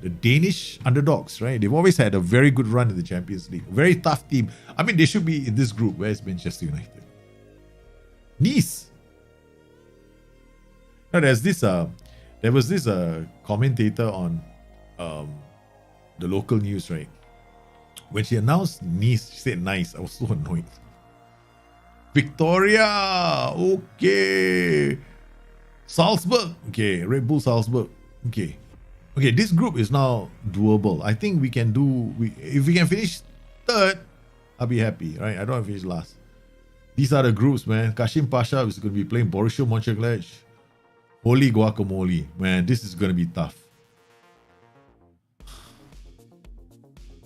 the Danish underdogs, right? They've always had a very good run in the Champions League. Very tough team. I mean, they should be in this group. Where's Manchester United? Nice. Now there was this commentator on the local news, right? When she announced Nice, she said nice. I was so annoyed. Victoria, okay. Salzburg, okay. Red Bull Salzburg, okay. Okay, this group is now doable. I think we can do. If we can finish third, I'll be happy, right? I don't want to finish last. These are the groups, man. Kashim Pasha is going to be playing Borussia Mönchengladbach. Holy guacamole, man! This is going to be tough.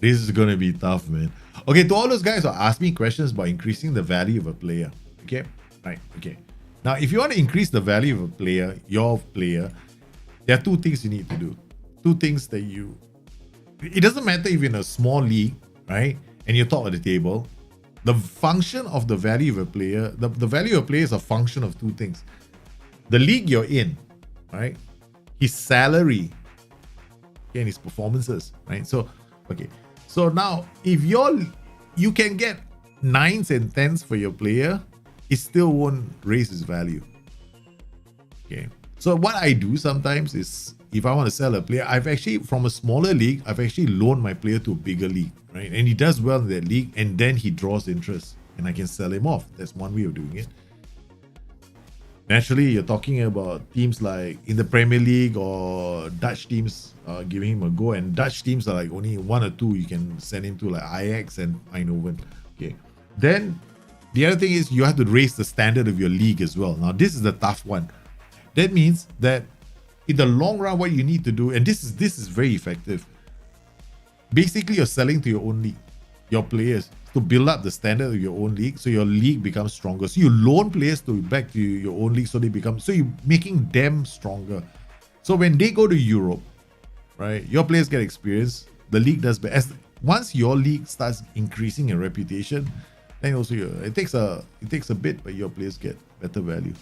This is going to be tough, man. Okay, to all those guys who ask me questions about increasing the value of a player. Okay, right, okay. Now, if you want to increase the value of a player, your player, there are two things you need to do. Two things that it doesn't matter if you're in a small league, right? And you're top of the table. The function of the value of a player, the value of a player is a function of two things. The league you're in, right? His salary and his performances, right? So, okay. So now, if you can get 9s and 10s for your player, it still won't raise his value. Okay. So what I do sometimes is, if I want to sell a player, from a smaller league, I've actually loaned my player to a bigger league, right? And he does well in that league, and then he draws interest, and I can sell him off. That's one way of doing it. Naturally, you're talking about teams like in the Premier League or Dutch teams giving him a go, and Dutch teams are like only one or two you can send him to, like Ajax and Eindhoven. Okay. Then the other thing is you have to raise the standard of your league as well. Now, this is the tough one. That means that in the long run, what you need to do, and this is very effective. Basically, you're selling to your own league, your players, to build up the standard of your own league, so your league becomes stronger. So you loan players back to your own league, so you're making them stronger. So when they go to Europe, right, your players get experience. The league does better. Once your league starts increasing in reputation, then also it takes a bit, but your players get better value.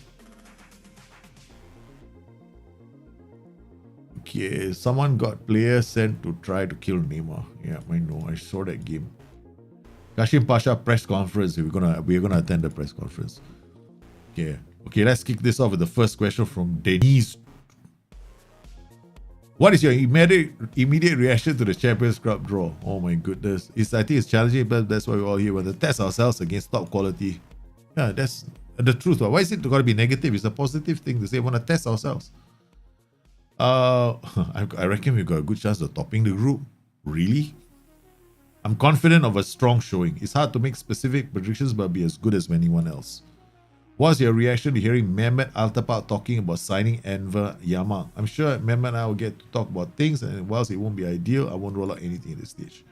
Okay, someone got players sent to try to kill Neymar. Yeah, I know. I saw that game. Kashim Pasha press conference. We're gonna attend the press conference. Okay. Let's kick this off with the first question from Denise. What is your immediate reaction to the Champions Cup draw? Oh my goodness! I think it's challenging, but that's why we're all here. We want to test ourselves against top quality. Yeah, that's the truth. Why is it got to be negative? It's a positive thing to say. We want to test ourselves. I reckon we've got a good chance of topping the group. Really? I'm confident of a strong showing. It's hard to make specific predictions, but be as good as anyone else. What's your reaction to hearing Mehmet Altepak talking about signing Enver Yama? I'm sure Mehmet and I will get to talk about things, and whilst it won't be ideal, I won't roll out anything at this stage.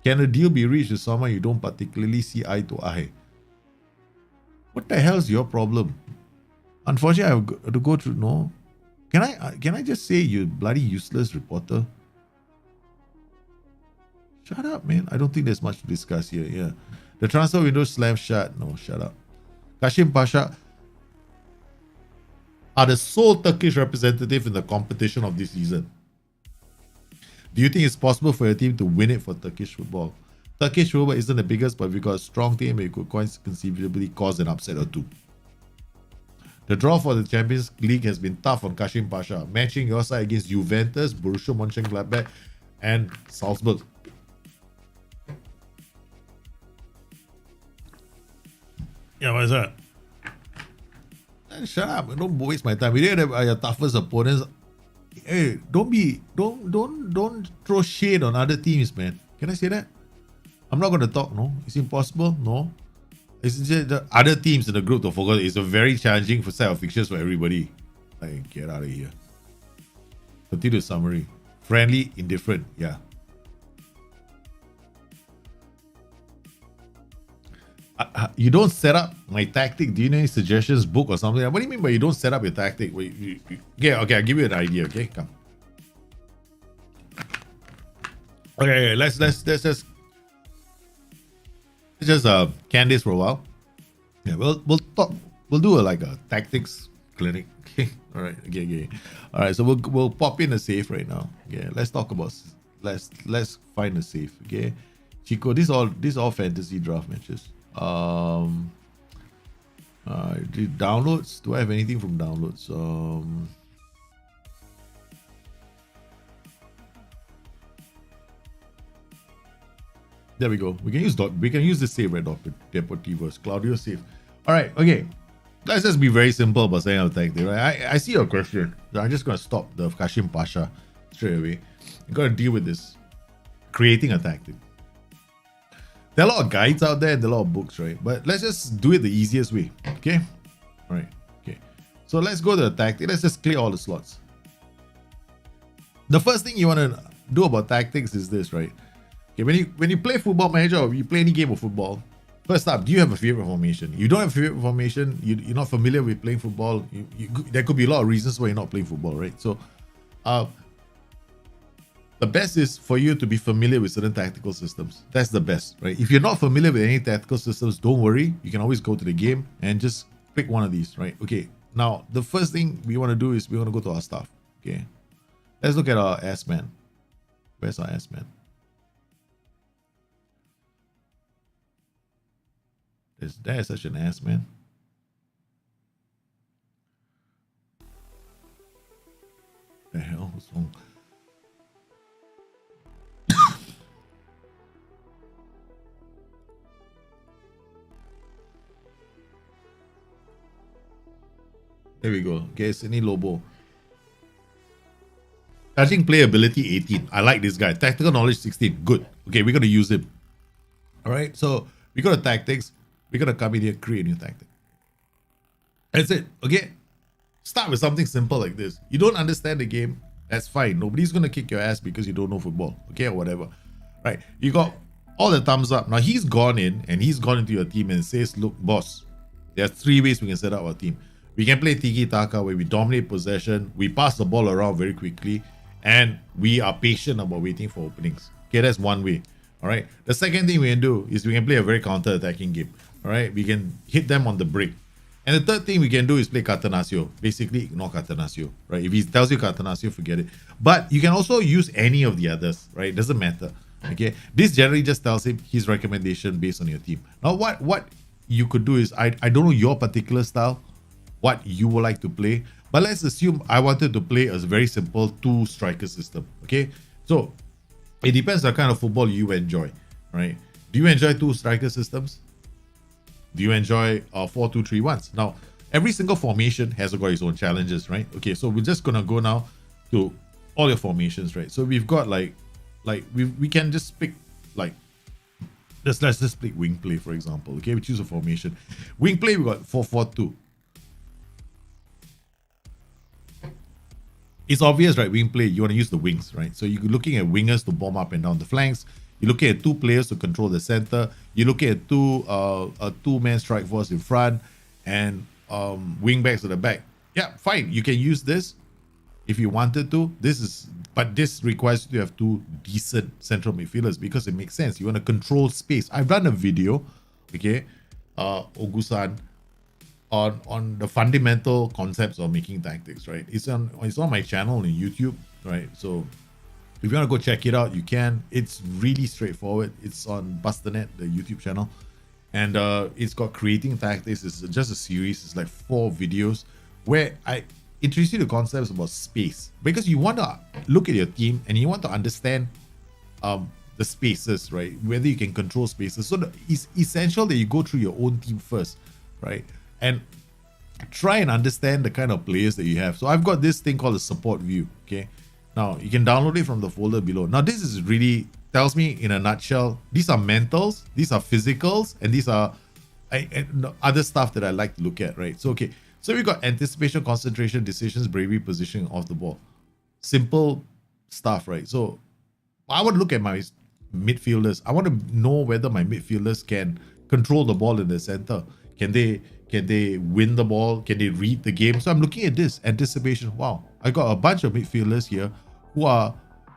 Can a deal be reached with someone you don't particularly see eye to eye? What the hell is your problem? Unfortunately, I have to go through. No, can I just say you bloody useless reporter? Shut up, man. I don't think there's much to discuss here. Yeah, the transfer window slammed shut. No, shut up. Kashim Pasha are the sole Turkish representative in the competition of this season. Do you think it's possible for your team to win it for Turkish football? Turkish football isn't the biggest, but we've got a strong team and it could quite conceivably cause an upset or two. The draw for the Champions League has been tough on Kashim Pasha, matching your side against Juventus, Borussia Mönchengladbach, and Salzburg. Yeah, what is that? Man, shut up! Don't waste my time. We didn't have your toughest opponents. Hey, don't throw shade on other teams, man. Can I say that? I'm not gonna talk. No, it's impossible. No, it's just the other teams in the group to focus. It's a very challenging set of fixtures for everybody. Like, get out of here. Continue the summary. Friendly, indifferent. Yeah. You don't set up my tactic. Do you know any suggestions, book or something? What do you mean by you don't set up your tactic? Yeah, okay, I'll give you an idea. Okay, come. Okay, let's just can this for a while. Yeah, we'll talk. We'll do like a tactics clinic. Okay, all right. Okay. All right. So we'll pop in a safe right now. Yeah, let's talk about let's find a safe. Okay, Chico, these all fantasy draft matches. The downloads. Do I have anything from downloads? There we go. We can use the save, right? Deportivos, Claudio save. All right. Okay. Let's just be very simple about saying our tactic, right? I see your question. I'm just gonna stop the Kashim Pasha straight away. You gotta deal with this. Creating a tactic. There are a lot of guides out there and there are a lot of books, right? But let's just do it the easiest way. Okay? All right. Okay. So let's go to the tactic. Let's just clear all the slots. The first thing you want to do about tactics is this, right? Okay, when you play Football Manager or you play any game of football, first up, do you have a favorite formation? You don't have a favorite formation, you're not familiar with playing football, there could be a lot of reasons why you're not playing football, right? So the best is for you to be familiar with certain tactical systems. That's the best, right? If you're not familiar with any tactical systems, don't worry. You can always go to the game and just pick one of these, right? Okay, now the first thing we want to do is we want to go to our stuff, okay? Let's look at our S-Man. Where's our S-Man? Is there such an ass, man? The hell was wrong? There we go. Okay, Sydney Lobo. Touching playability 18. I like this guy. Tactical knowledge 16. Good. Okay, we're gonna use him. All right. So we got a tactics. We're gonna come in here, create a new tactic. That's it. Okay. Start with something simple like this. You don't understand the game. That's fine. Nobody's gonna kick your ass because you don't know football. Okay, or whatever. Right. You got all the thumbs up. Now he's gone in and he's gone into your team and says, look, boss, there's 3 ways we can set up our team. We can play tiki-taka where we dominate possession, we pass the ball around very quickly, and we are patient about waiting for openings. Okay, that's one way. All right. The second thing we can do is we can play a very counter-attacking game. All right. We can hit them on the break. And the third thing we can do is play Catenaccio. Basically, ignore Catenaccio. Right. If he tells you Catenaccio, forget it. But you can also use any of the others. Right. It doesn't matter. Okay. This generally just tells him his recommendation based on your team. Now, what you could do is, I don't know your particular style, what you would like to play. But let's assume I wanted to play a very simple 2-striker system. Okay. So it depends on the kind of football you enjoy, right? Do you enjoy 2-striker systems? Do you enjoy 4-2-3-1s? Now, every single formation has got its own challenges, right? Okay, so we're just gonna go now to all your formations, right? So we've got like we can just pick like let's just pick wing play, for example. Okay, we choose a formation. Wing play, we got 4-4-2. It's obvious, right? Wing play, you want to use the wings, right? So you're looking at wingers to bomb up and down the flanks. You're looking at two players to control the center. You're looking at a two-man strike force in front and wing backs at the back. Yeah, fine. You can use this if you wanted to. But this requires you to have two decent central midfielders because it makes sense. You want to control space. I've done a video, okay, Ogusan, on the fundamental concepts of making tactics, right? It's on my channel on YouTube, right? So if you want to go check it out, you can. It's really straightforward. It's on Busternet, the YouTube channel, and it's got creating tactics. It's just a series. It's like 4 videos where I introduce you to concepts about space, because you want to look at your team and you want to understand the spaces, right? Whether you can control spaces. So it's essential that you go through your own team first, right? And try and understand the kind of players that you have. So I've got this thing called a support view. Okay, now you can download it from the folder below. Now this is really tells me in a nutshell, these are mentals, these are physicals, and these are other stuff that I like to look at, right? So okay, so we've got anticipation, concentration, decisions, bravery, positioning of the ball. Simple stuff, right? So I want to look at my midfielders. I want to know whether my midfielders can control the ball in the center. Can they win the ball? Can they read the game? So I'm looking at this anticipation. Wow, I got a bunch of midfielders here who are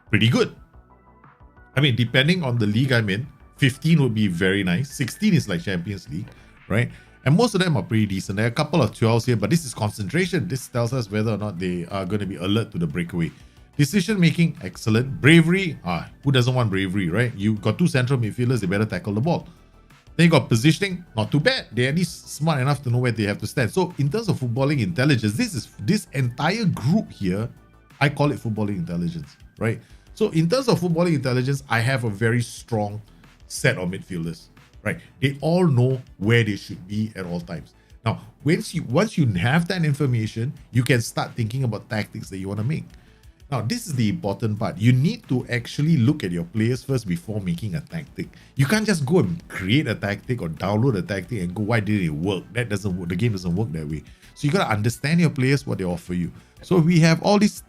pretty good. I mean, depending on the league I'm in, 15 would be very nice. 16 is like Champions League, right? And most of them are pretty decent. There are a couple of 12s here, but this is concentration. This tells us whether or not they are going to be alert to the breakaway. Decision making, excellent. Bravery, who doesn't want bravery, right? You got 2 central midfielders, they better tackle the ball. Then you got positioning, not too bad. They're at least smart enough to know where they have to stand. So in terms of footballing intelligence, this entire group here, I call it footballing intelligence, right? So in terms of footballing intelligence, I have a very strong set of midfielders, right? They all know where they should be at all times. Now, once you have that information, you can start thinking about tactics that you want to make. Now, this is the important part. You need to actually look at your players first before making a tactic. You can't just go and create a tactic or download a tactic and go, why did it work? That doesn't work. The game doesn't work that way. So you got to understand your players, what they offer you. So we have all this.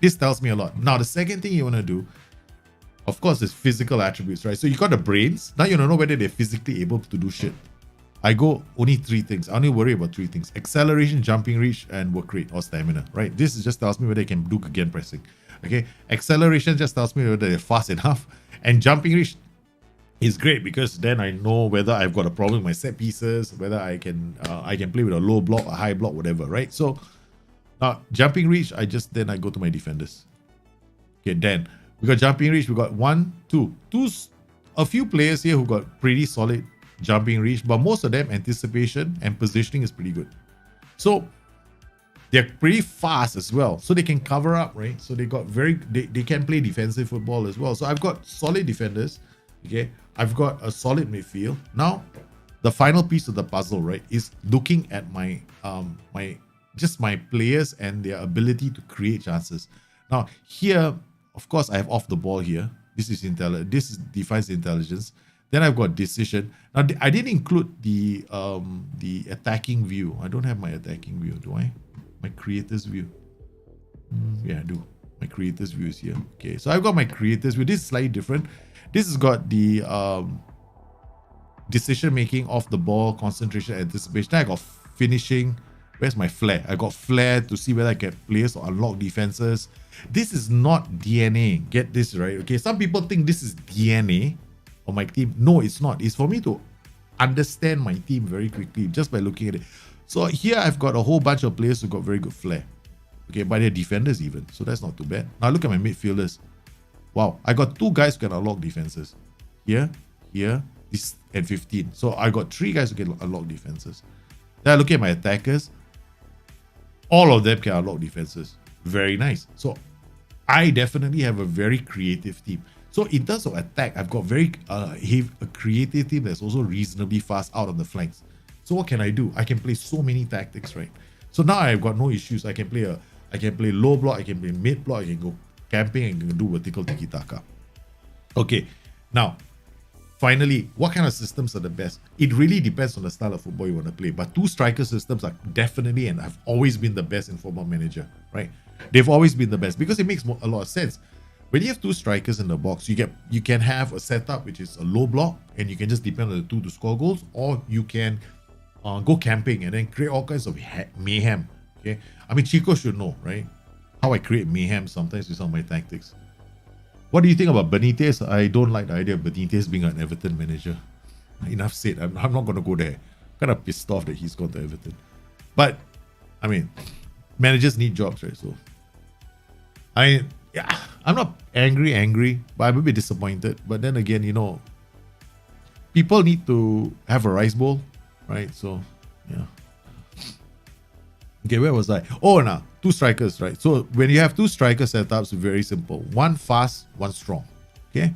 This tells me a lot. Now, the second thing you want to do, of course, is physical attributes, right? So you got the brains. Now you don't know whether they're physically able to do shit. I go only 3 things. I only worry about 3 things: acceleration, jumping reach, and work rate or stamina, right? This just tells me whether they can do again pressing. Okay, acceleration just tells me whether they're fast enough, and jumping reach is great because then I know whether I've got a problem with my set pieces, whether I can play with a low block, a high block, whatever, right? So jumping reach, I go to my defenders. Okay, then we got jumping reach. We got a few players here who got pretty solid jumping reach, but most of them anticipation and positioning is pretty good. So they're pretty fast as well, so they can cover up, right? So they can play defensive football as well. So I've got solid defenders. Okay, I've got a solid midfield. Now the final piece of the puzzle, right, is looking at my my players and their ability to create chances. Now here, of course, I have off the ball here. This defines intelligence. Then I've got decision. Now I didn't include the attacking view. I don't have my attacking view, do I? My creators view. Yeah, I do. My creators view is here. Okay, so I've got my creators view. This is slightly different. This has got the decision making, off the ball, concentration, anticipation. Then I got finishing. Where's my flair? I got flair to see whether I get players or unlock defenses. This is not DNA. Get this right. Okay, some people think this is DNA of my team. No, it's not. It's for me to understand my team very quickly just by looking at it. So here I've got a whole bunch of players who got very good flair. Okay, by their defenders even. So that's not too bad. Now look at my midfielders. Wow, I got 2 guys who can unlock defenses. Here, this, and 15. So I got 3 guys who can unlock defenses. Then I look at my attackers. All of them can unlock defenses. Very nice. So I definitely have a very creative team. So in terms of attack, I've got a creative team that's also reasonably fast out on the flanks. So what can I do? I can play so many tactics, right? So now I've got no issues. I can play I can play low block, I can play mid block, I can go camping, and can do vertical tiki-taka. Okay, now, finally, what kind of systems are the best? It really depends on the style of football you want to play. But 2 striker systems are definitely and have always been the best in Football Manager, right? They've always been the best because it makes a lot of sense. When you have 2 strikers in the box, you can have a setup which is a low block, and you can just depend on the 2 to score goals, or you can go camping and then create all kinds of mayhem. Okay, I mean, Chico should know, right? How I create mayhem sometimes with some of my tactics. What do you think about Benitez? I don't like the idea of Benitez being an Everton manager. Enough said. I'm not going to go there. Kind of pissed off that he's gone to Everton. But, I mean, managers need jobs, right? So, I'm not angry, but I'm a bit disappointed. But then again, you know, people need to have a rice bowl, right? So, yeah. Okay, where was I? Oh, now 2 strikers, right? So when you have 2 striker setups, very simple. 1 fast, 1 strong. Okay,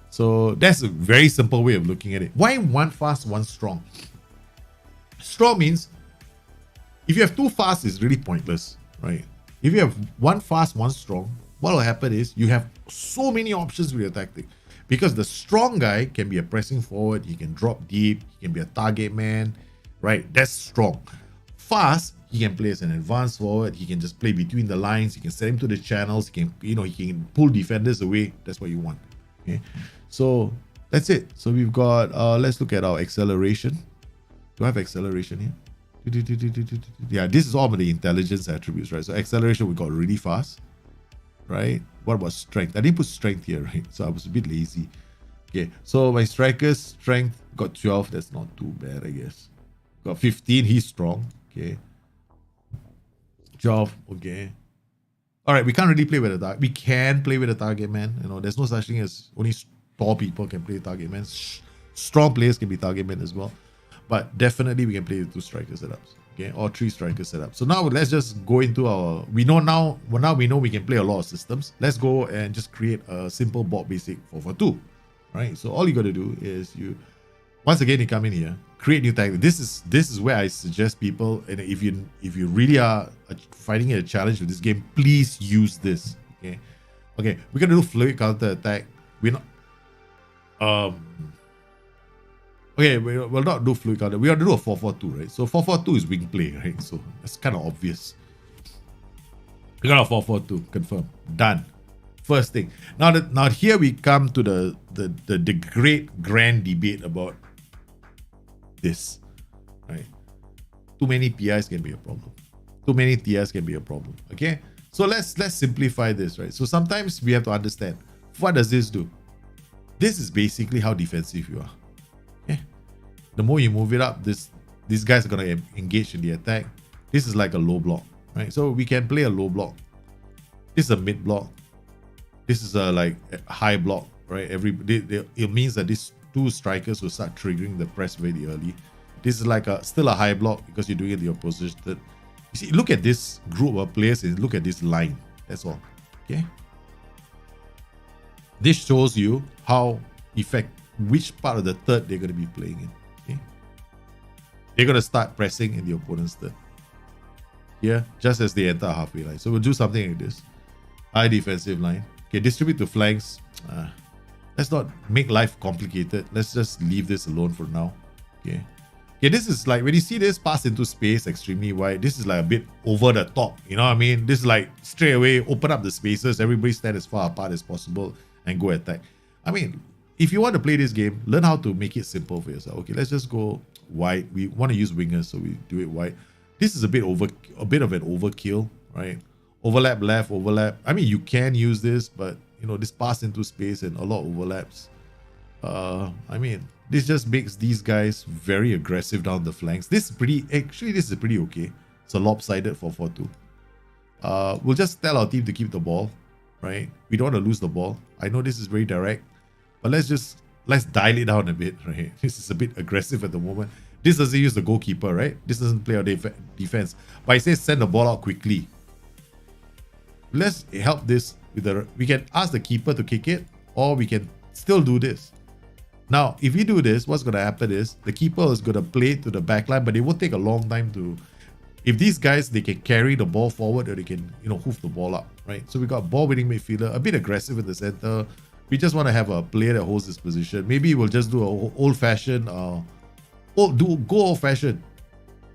so that's a very simple way of looking at it. Why 1 fast, 1 strong? Strong means if you have 2 fast, it's really pointless, right? If you have 1 fast, 1 strong, what will happen is you have so many options with your tactic, because the strong guy can be a pressing forward, he can drop deep, he can be a target man, right? That's strong. Fast, he can play as an advanced forward. He can just play between the lines. He can send him to the channels. He can, he can pull defenders away. That's what you want. Okay, so that's it. So we've got. Let's look at our acceleration. Do I have acceleration here? Yeah, this is all of the intelligence attributes, right? So acceleration, we got really fast, right? What about strength? I didn't put strength here, right? So I was a bit lazy. Okay, so my striker's strength got 12. That's not too bad, I guess. Got 15. He's strong. Okay. 12, okay. All right, we can't really play with a target. We can play with a target man. There's no such thing as only tall people can play target man. Strong players can be target men as well. But definitely we can play with 2 striker setups, okay, or 3 striker setups. So now let's just go into our. We know now. Well, now we know we can play a lot of systems. Let's go and just create a simple board basic 4-4-2, right? So all you got to do is once again, you come in here, create new tactic. This is where I suggest people, and if you really are finding a challenge with this game, please use this. Okay, we're gonna do fluid counter attack. We're not. Okay, we'll not do fluid counter. We are to do a 4-4-2, right? So 4-4-2 is wing play, right? So that's kind of obvious. We got a 4-4-2, confirm, done. First thing. Now here we come to the great grand debate about this, right? Too many PIs can be a problem. Too many TIs can be a problem. Okay, so let's simplify this, right? So sometimes we have to understand, what does this do? This is basically how defensive you are. Okay, the more you move it up, these guys are gonna engage in the attack. This is like a low block, right? So we can play a low block. This is a mid block. This is a like a high block, right? It means that these 2 strikers will start triggering the press very early. This is like still a high block because you're doing it in your position. You see, look at this group of players and look at this line. That's all. Okay. This shows you which part of the third they're going to be playing in. Okay. They're going to start pressing in the opponent's third. Here, just as they enter halfway line. So we'll do something like this. High defensive line. Okay, distribute to flanks. Let's not make life complicated. Let's just leave this alone for now. Okay. This is like, when you see this pass into space extremely wide, this is like a bit over the top. You know what I mean? This is like straight away, open up the spaces. Everybody stand as far apart as possible and go attack. I mean, if you want to play this game, learn how to make it simple for yourself. Okay, let's just go wide. We want to use wingers, so we do it wide. This is a bit of an overkill, right? Overlap left, overlap. I mean, you can use this, but this pass into space and a lot of overlaps. I mean, this just makes these guys very aggressive down the flanks. This is pretty okay. It's a lopsided 4-4-2. We'll just tell our team to keep the ball, right? We don't want to lose the ball. I know this is very direct, but let's dial it down a bit, right? This is a bit aggressive at the moment. This doesn't use the goalkeeper, right? This doesn't play our defense. But it says send the ball out quickly. Let's help this with we can ask the keeper to kick it, or we can still do this. Now, if we do this, what's going to happen is the keeper is going to play to the back line, but it won't take a long time to If these guys, they can carry the ball forward or they can, hoof the ball up, right? So we got ball winning midfielder, a bit aggressive in the center. We just want to have a player that holds this position. Maybe we'll just do a old-fashioned, go old-fashioned.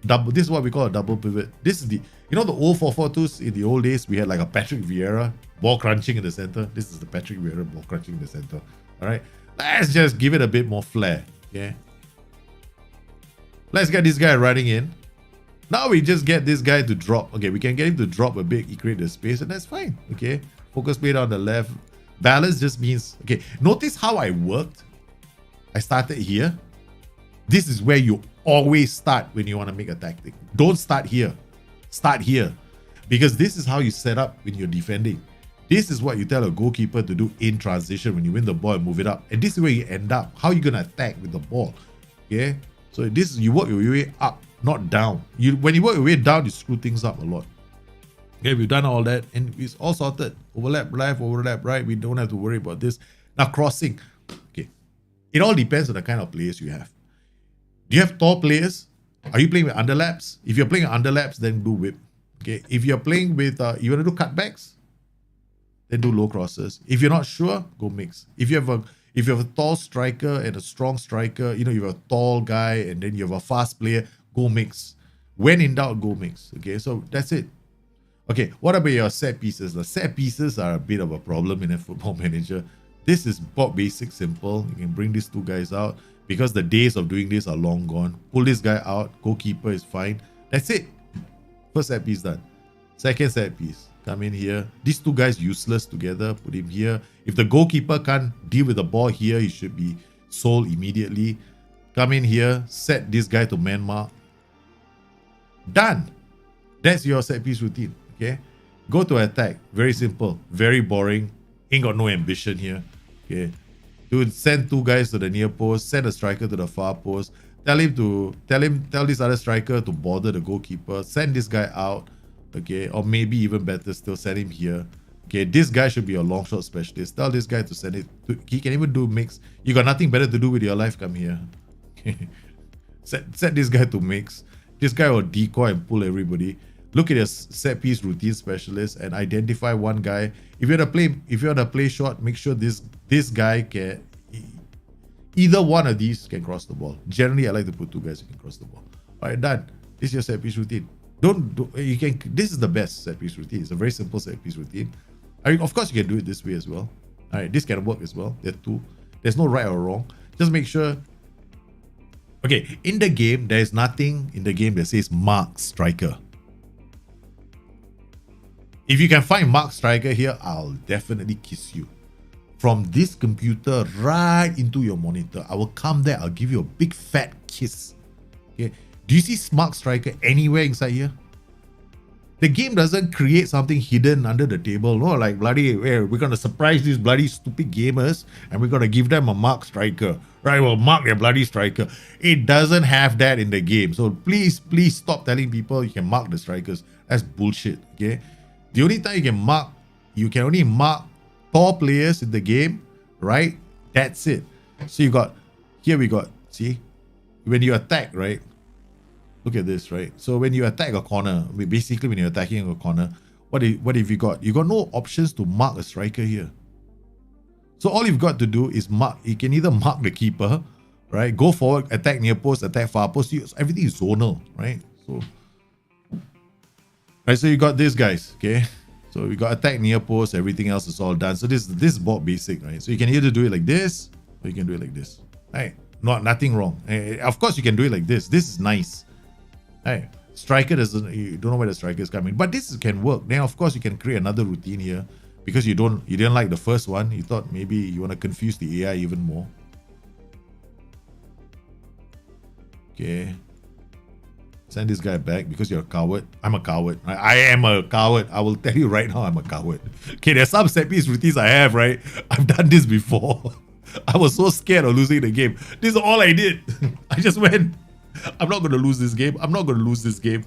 Double. This is what we call a double pivot. This is the, the old 4-4-2s in the old days. We had like a Patrick Vieira ball crunching in the center. This is the Patrick Vieira ball crunching in the center. All right, let's just give it a bit more flair. Okay, let's get this guy running in. Now we just get this guy to drop. Okay, we can get him to drop a bit. He create the space, and that's fine. Okay, focus play on the left. Balance just means, okay, notice how I worked. I started here. This is where you always start when you want to make a tactic. Don't start here. Start here. Because this is how you set up when you're defending. This is what you tell a goalkeeper to do in transition when you win the ball and move it up. And this is where you end up. How are you going to attack with the ball? Okay? So this is, you work your way up, not down. When you work your way down, you screw things up a lot. Okay, we've done all that and it's all sorted. Overlap left, overlap right. We don't have to worry about this. Now crossing. Okay. It all depends on the kind of players you have. Do you have tall players? Are you playing with underlaps? If you're playing with underlaps, then do whip. Okay. If you're playing with, you want to do cutbacks, then do low crosses. If you're not sure, go mix. If you have a tall striker and a strong striker, you have a tall guy and then you have a fast player, go mix. When in doubt, go mix. Okay. So that's it. Okay. What about your set pieces? The set pieces are a bit of a problem in a football manager. This is basic, simple. You can bring these two guys out. Because the days of doing this are long gone. Pull this guy out. Goalkeeper is fine. That's it. First set piece done. Second set piece. Come in here. These two guys useless together. Put him here. If the goalkeeper can't deal with the ball here, he should be sold immediately. Come in here. Set this guy to man mark. Done. That's your set piece routine. Okay. Go to attack. Very simple. Very boring. Ain't got no ambition here. Okay. Dude, send two guys to the near post, send a striker to the far post, tell this other striker to bother the goalkeeper, send this guy out, okay, or maybe even better still, send him here. Okay, this guy should be a long shot specialist. Tell this guy to send it. He can even do mix. You got nothing better to do with your life, come here. Okay. Set this guy to mix. This guy will decoy and pull everybody. Look at your set piece routine specialist and identify one guy. If you're to play short, make sure this guy can, either one of these can cross the ball. Generally, I like to put two guys who can cross the ball. All right, done. This is your set piece routine. This is the best set piece routine. It's a very simple set piece routine. Of course, you can do it this way as well. All right, this can work as well. There's no right or wrong. Just make sure. Okay, in the game, there is nothing in the game that says mark striker. If you can find mark striker here, I'll definitely kiss you. From this computer right into your monitor, I will come there, I'll give you a big fat kiss. Okay. Do you see mark striker anywhere inside here? The game doesn't create something hidden under the table. No, like bloody, we're gonna surprise these bloody stupid gamers and we're gonna give them a mark striker. Right, we'll mark their bloody striker. It doesn't have that in the game. So please stop telling people you can mark the strikers. That's bullshit. Okay. The only time you can only mark tall players in the game, right? That's it. So we got, see, when you attack, right? Look at this, right? So when you attack a corner, basically when you're attacking a corner, what have you got? You got no options to mark a striker here. So all you've got to do is mark. You can either mark the keeper, right? Go forward, attack near post, attack far post. Everything is zonal, right? So you got these guys, okay? So we got attack near post, everything else is all done. So this is ball basic, right? So you can either do it like this, or you can do it like this, right? Nothing wrong. Of course you can do it like this. This is nice, right? Striker you don't know where the striker is coming, but this can work. Then of course you can create another routine here because you didn't like the first one. You thought maybe you want to confuse the AI even more. Okay. Send this guy back because you're a coward. I'm a coward. I am a coward. I will tell you right now, I'm a coward. Okay, there's some set piece routines I have, right? I've done this before. I was so scared of losing the game. This is all I did. I just went, I'm not going to lose this game. I'm not going to lose this game.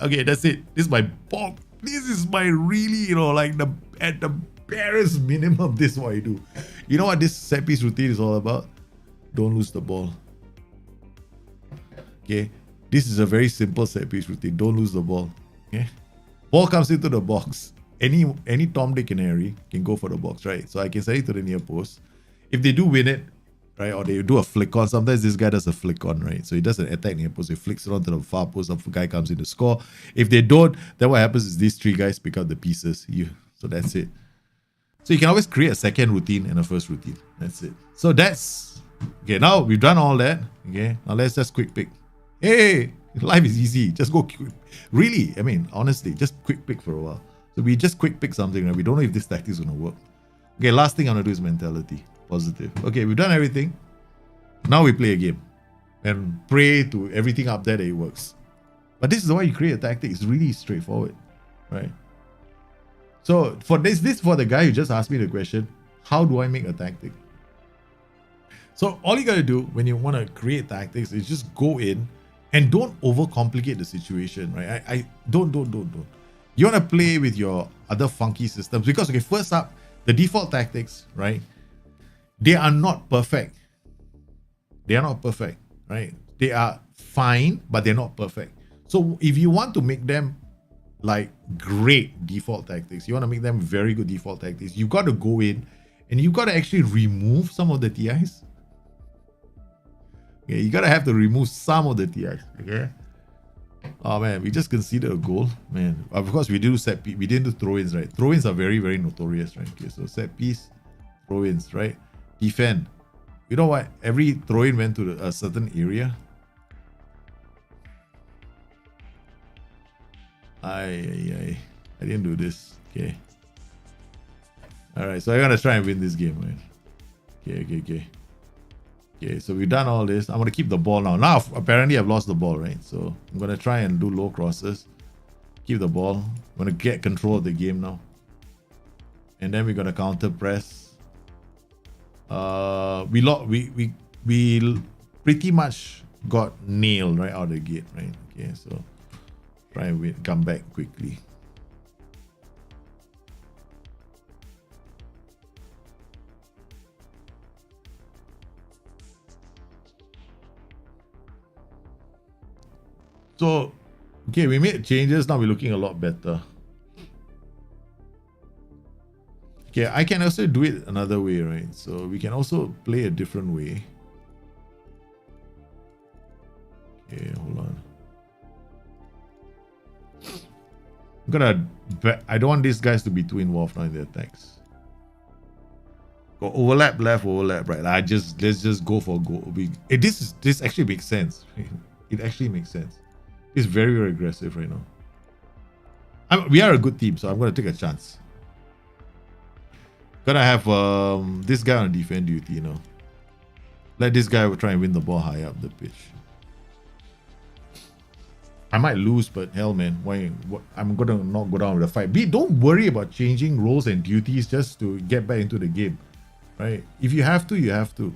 Okay, that's it. This is my bulk. This is my really, at the barest minimum, this is what I do. You know what this set piece routine is all about? Don't lose the ball. Okay. This is a very simple set piece routine. Don't lose the ball. Okay. Ball comes into the box. Any Tom, Dick, and Harry can go for the box, right? So I can send it to the near post. If they do win it, right, or they do a flick on, sometimes this guy does a flick on, right? So he does an attack near post, he flicks it onto the far post, some guy comes in to score. If they don't, then what happens is these three guys pick up the pieces. So that's it. So you can always create a second routine and a first routine. That's it. So that's okay. Now we've done all that. Okay, now let's just quick pick. Hey, life is easy. Just go quick. Really, I mean, honestly, just quick pick for a while. So we just quick pick something, right? We don't know if this tactic is gonna work. Okay, last thing I'm gonna do is mentality. Positive. Okay, we've done everything. Now we play a game and pray to everything up there that it works. But this is why you create a tactic. It's really straightforward, right? So for this for the guy who just asked me the question, how do I make a tactic? So all you gotta do when you want to create tactics is just go in and don't overcomplicate the situation, right? I don't. You want to play with your other funky systems because, okay, first up, the default tactics, right? They are not perfect. They are not perfect, right? They are fine, but they're not perfect. So if you want to make them like great default tactics, you want to make them very good default tactics, you've got to go in and you've got to actually remove some of the TIs. Okay, you got to have to remove some of the TIs, okay? Oh man, we just conceded a goal, man. Of course, we didn't do throw-ins, right? Throw-ins are very, very notorious, right? Okay, so set piece, throw-ins, right? Defend. You know what? Every throw-in went to a certain area. I didn't do this. Okay. Alright, so I'm gonna try and win this game, right? Okay, so we've done all this. I'm gonna keep the ball now. Now apparently I've lost the ball, right? So I'm gonna try and do low crosses. Keep the ball. I'm gonna get control of the game now. And then we're gonna counter press. We pretty much got nailed right out of the gate, right? Okay, so try and come back quickly. So, okay, we made changes. Now we're looking a lot better. Okay, I can also do it another way, right? So we can also play a different way. Okay, hold on. I don't want these guys to be too involved now in their attacks. Go overlap left, overlap right. Let's just go for goal. This actually makes sense. It actually makes sense. It's very, very aggressive right now. We are a good team, so I'm gonna take a chance. Gonna have this guy on defend duty, you know. Let this guy try and win the ball high up the pitch. I might lose, but hell, man, I'm gonna not go down with a fight. Don't worry about changing roles and duties just to get back into the game, right? If you have to, you have to.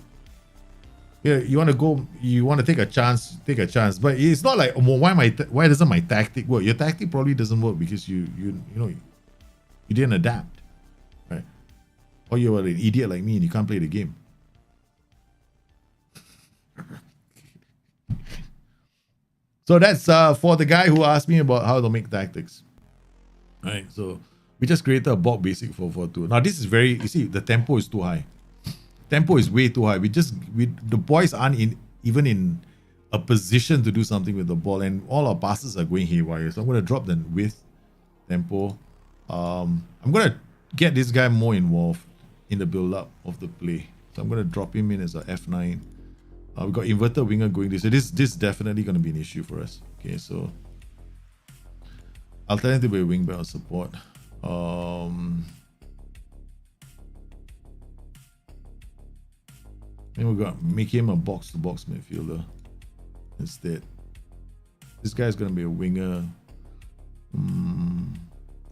Yeah, you want to go, you want to take a chance, take a chance. But it's not like, well, why doesn't my tactic work? Your tactic probably doesn't work because you didn't adapt, right? Or you're an idiot like me and you can't play the game. So that's for the guy who asked me about how to make tactics. Right, so we just created a bot basic 442. Now this is you see, the tempo is too high. Tempo is way too high. The boys aren't even in a position to do something with the ball, and all our passes are going haywire. So I'm going to drop the width, tempo. I'm going to get this guy more involved in the build-up of the play. So I'm going to drop him in as a F9. We got inverted winger going this. So this is definitely going to be an issue for us. Okay, so alternative with wingback or support. Then we're gonna make him a box-to-box midfielder instead. This guy's gonna be a winger.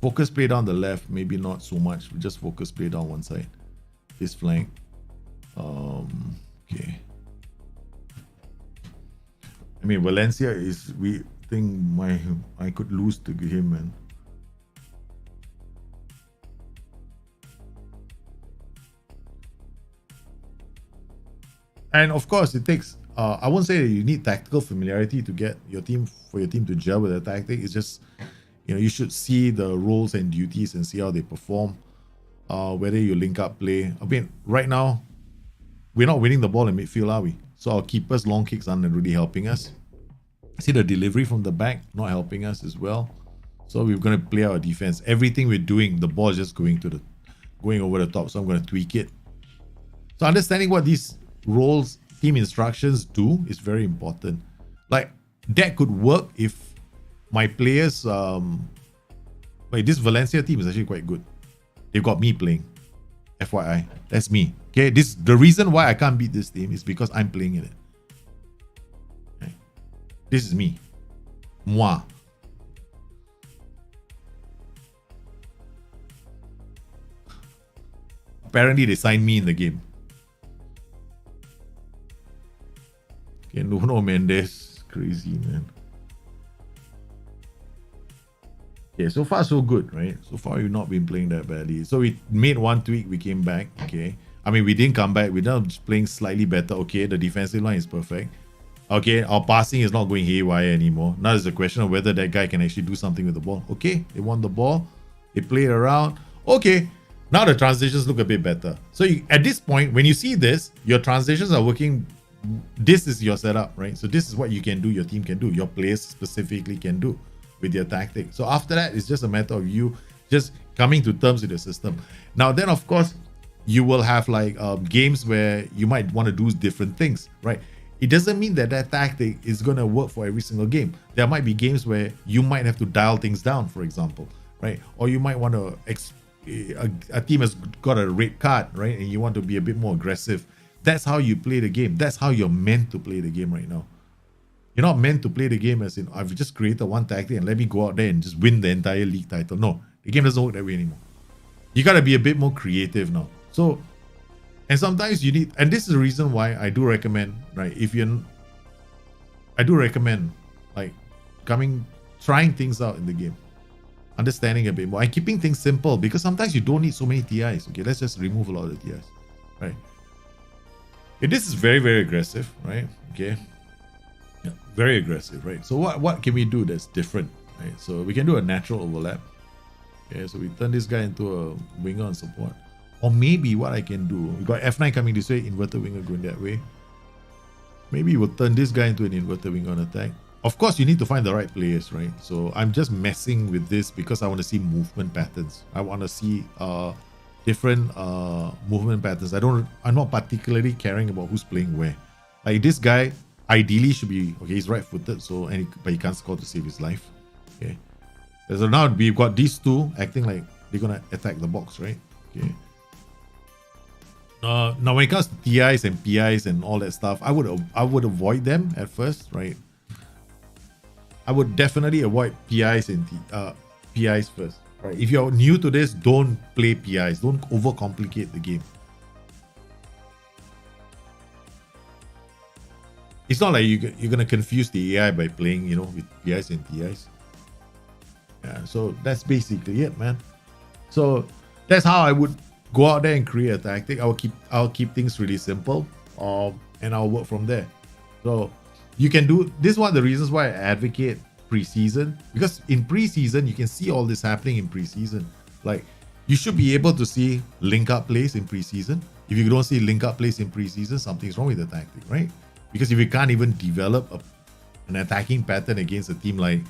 Focus play down the left, maybe not so much. We just focus play down one side. This flank. Okay. I mean, Valencia is. We think I could lose to him, man. And of course, it takes I won't say that you need tactical familiarity to get your team to gel with a tactic. It's just, you should see the roles and duties and see how they perform. Whether you link up play. I mean, right now, we're not winning the ball in midfield, are we? So our keepers' long kicks aren't really helping us. See the delivery from the back not helping us as well. So we're going to play our defense. Everything we're doing, the ball is just going over the top. So I'm going to tweak it. So understanding what these roles, team instructions do is very important. Like that could work if my players, like this Valencia team is actually quite good. They've got me playing. FYI, that's me. Okay, the reason why I can't beat this team is because I'm playing in it. Okay. This is me. Moi. Apparently, they signed me in the game. Okay, Nuno Mendes. Crazy, man. Okay, so far so good, right? So far we've not been playing that badly. So we made one tweak, we came back, okay? I mean, we didn't come back, we're now just playing slightly better. Okay, the defensive line is perfect. Okay, our passing is not going haywire anymore. Now it's a question of whether that guy can actually do something with the ball. Okay, they won the ball. They played around. Okay, now the transitions look a bit better. So at this point, when you see this, your transitions are working. This is your setup, right? So this is what you can do, your team can do, your players specifically can do with your tactic. So after that, it's just a matter of you just coming to terms with the system. Now then, of course, you will have like games where you might want to do different things, right? It doesn't mean that tactic is going to work for every single game. There might be games where you might have to dial things down, for example, right? Or you might want to, a team has got a red card, right? And you want to be a bit more aggressive. That's how you play the game. That's how you're meant to play the game right now. You're not meant to play the game as in, I've just created one tactic and let me go out there and just win the entire league title. No, the game doesn't work that way anymore. You got to be a bit more creative now. So, and sometimes you need, and this is the reason why I do recommend, right? I do recommend like trying things out in the game, understanding a bit more and keeping things simple, because sometimes you don't need so many TIs. Okay, let's just remove a lot of the TIs, right? Okay, this is very, very aggressive, right? Okay. Yeah, very aggressive, right? So what can we do that's different, right? So we can do a natural overlap. Okay, so we turn this guy into a winger on support. Or maybe what I can do, we got F9 coming this way, inverted winger going that way. Maybe we'll turn this guy into an inverted winger on attack. Of course, you need to find the right players, right? So I'm just messing with this because I want to see movement patterns. I want to see different movement patterns. I'm not particularly caring about who's playing where. Like this guy ideally should be okay. He's right-footed, so but he can't score to save his life. Okay. So now we've got these two acting like they're gonna attack the box, right? Okay. Now when it comes to TIs and PIs and all that stuff, I would avoid them at first, right? I would definitely avoid PIs and PIs first, right? If you're new to this, don't play PIs. Don't overcomplicate the game. It's not like you're gonna confuse the AI by playing, with PIs and TIs. Yeah, so that's basically it, man. So that's how I would go out there and create a tactic. I'll keep things really simple, and I'll work from there. So you can do this. One of the reasons why I advocate preseason, because in preseason you can see all this happening in preseason. Like you should be able to see link up plays in preseason. If you don't see link up plays in preseason, something's wrong with the tactic, right? Because if you can't even develop an attacking pattern against a team like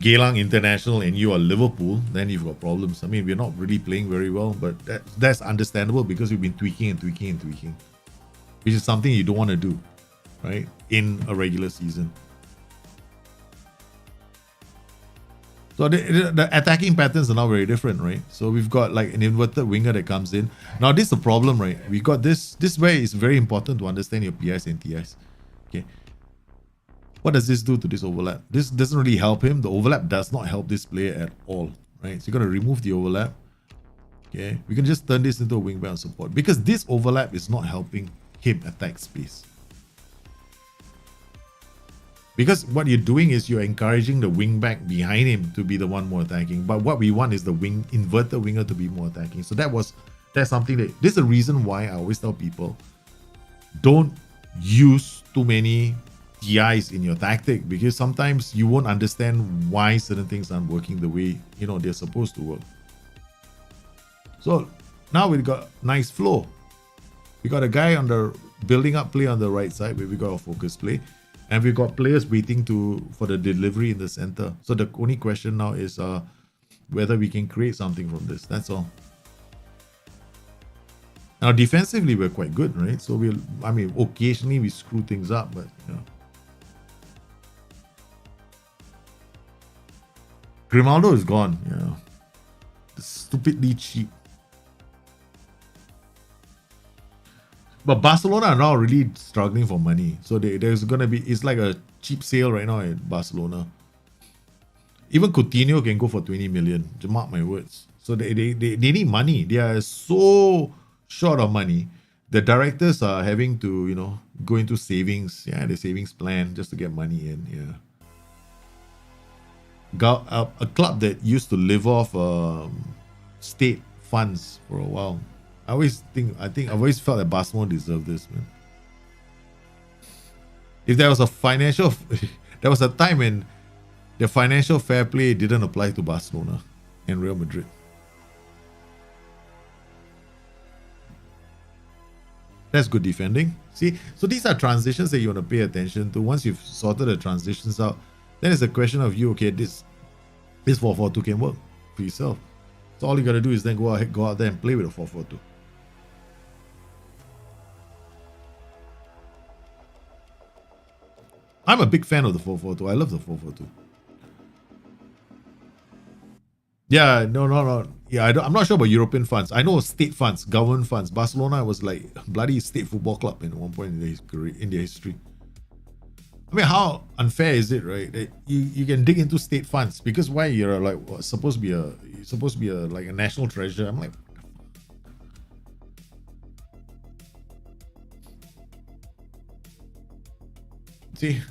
Geylang International and you are Liverpool, then you've got problems. I mean, we're not really playing very well, but that's understandable because we've been tweaking, which is something you don't want to do, right? In a regular season. So the attacking patterns are now very different, right? So we've got like an inverted winger that comes in. Now this is the problem, right? We got this way is very important to understand your PIs and TIs. Okay. What does this do to this overlap? This doesn't really help him. The overlap does not help this player at all, right? So you're going to remove the overlap. Okay. We can just turn this into a wingback on support because this overlap is not helping him attack space. Because what you're doing is you're encouraging the wingback behind him to be the one more attacking. But what we want is the inverted winger to be more attacking. So that's something this is the reason why I always tell people, don't use too many TIs in your tactic, because sometimes you won't understand why certain things aren't working the way they're supposed to work. So now we've got nice flow. We got a guy on the building up play on the right side where we got a focus play, and we got players waiting for the delivery in the center. So the only question now is whether we can create something from this. That's all. Now defensively we're quite good, right? So occasionally we screw things up, but Grimaldo is gone. Stupidly cheap. But Barcelona are now really struggling for money. So there's going to be, it's like a cheap sale right now at Barcelona. Even Coutinho can go for 20 million. To mark my words. So they need money. They are so short of money. The directors are having to, go into savings. The savings plan just to get money in. A club that used to live off state funds for a while. I think I've always felt that Barcelona deserved this, man. If there was there was a time when the financial fair play didn't apply to Barcelona and Real Madrid. That's good defending. See, so these are transitions that you want to pay attention to. Once you've sorted the transitions out, then it's a question of okay, this 4-4-2 can work for yourself. So all you gotta do is then go out there and play with a 4-4-2. I'm a big fan of the 4-4-2. I love the 4-4-2. Yeah, no. Yeah, I'm not sure about European funds. I know state funds, government funds. Barcelona was like bloody state football club in one point in their history. I mean, how unfair is it, right? That you can dig into state funds because why you're like supposed to be like a national treasure. I'm like, see.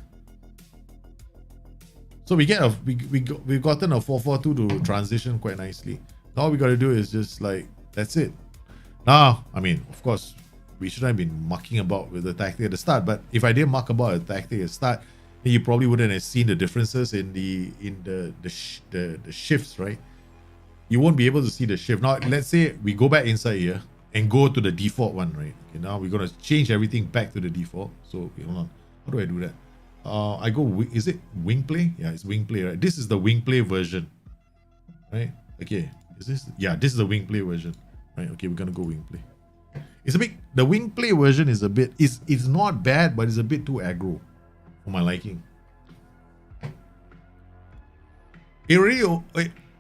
So we've gotten a 4-4-2 to transition quite nicely. Now all we got to do is just like that's it. Now, I mean, of course, we shouldn't have been mucking about with the tactic at the start. But if I did muck about the tactic at the start, then you probably wouldn't have seen the differences in the shifts, right? You won't be able to see the shift. Now, let's say we go back inside here and go to the default one, right? Okay, now we're gonna change everything back to the default. So hold on, how do I do that? I go. Is it wing play? Yeah, it's wing play, right? This is the wing play version, right? Okay, is this? Yeah, this is the wing play version, right? Okay, we're gonna go wing play. It's a bit. The wing play version is a bit. It's not bad, but it's a bit too aggro for my liking. It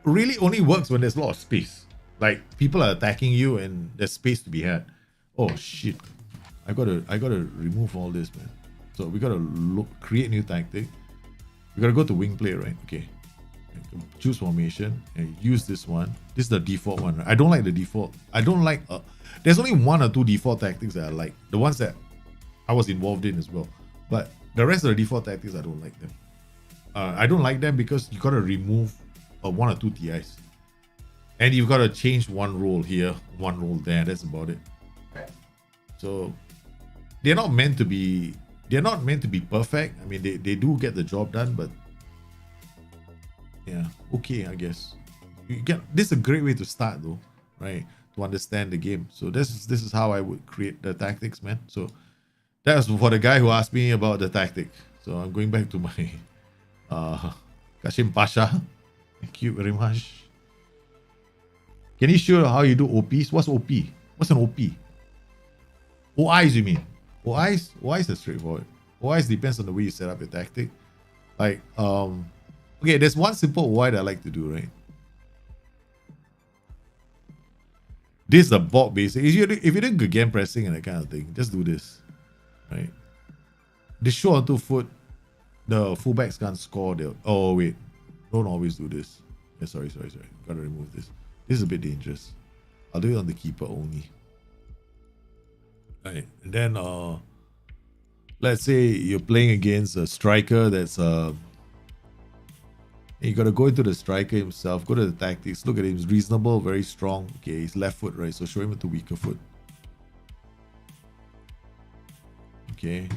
really only works when there's a lot of space. Like people are attacking you and there's space to be had. Oh shit! I gotta remove all this, man. So we gotta create new tactic. We gotta go to wing play, right? Okay. Choose formation and use this one. This is the default one, right? I don't like the default. I don't like. There's only one or two default tactics that I like. The ones that I was involved in as well. But the rest of the default tactics, I don't like them. I don't like them because you gotta remove one or two TIs, and you've got to change one role here, one role there. That's about it. So they're not meant to be. They're not meant to be perfect. I mean, they do get the job done, but yeah, okay, I guess. This is a great way to start though, right? To understand the game. So this is how I would create the tactics, man. So that was for the guy who asked me about the tactic. So I'm going back to my Kashim Pasha. Thank you very much. Can you show how you do OPs? What's OP? What's an OP? OIs you mean? OIs is straightforward. OIs depends on the way you set up your tactic. Like, okay, there's one simple OI that I like to do, right? This is the bulk basic. If you're doing again pressing and that kind of thing, just do this, right? The show onto foot, the fullbacks can't score. Oh wait, don't always do this. Yeah, sorry. Gotta remove this. This is a bit dangerous. I'll do it on the keeper only. Right, and then let's say you're playing against a striker that's you gotta go into the striker himself, go to the tactics, look at him, he's reasonable, very strong. Okay, he's left foot, right? So show him with the weaker foot. Okay.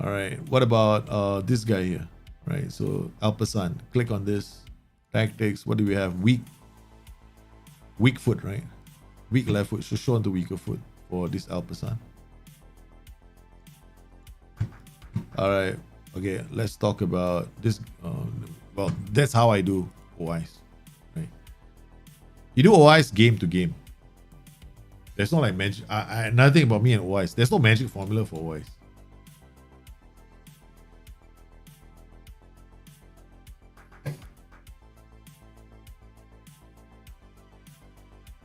All right. What about this guy here? Right. So Alpasan. Click on this. Tactics. What do we have? Weak foot, right? Weak left foot. So show on the weaker foot for this Alpasan. All right. Okay. Let's talk about this. Well, that's how I do OIs. Right. You do OIs game to game. There's no like magic. Another thing about me and OIs. There's no magic formula for OIs.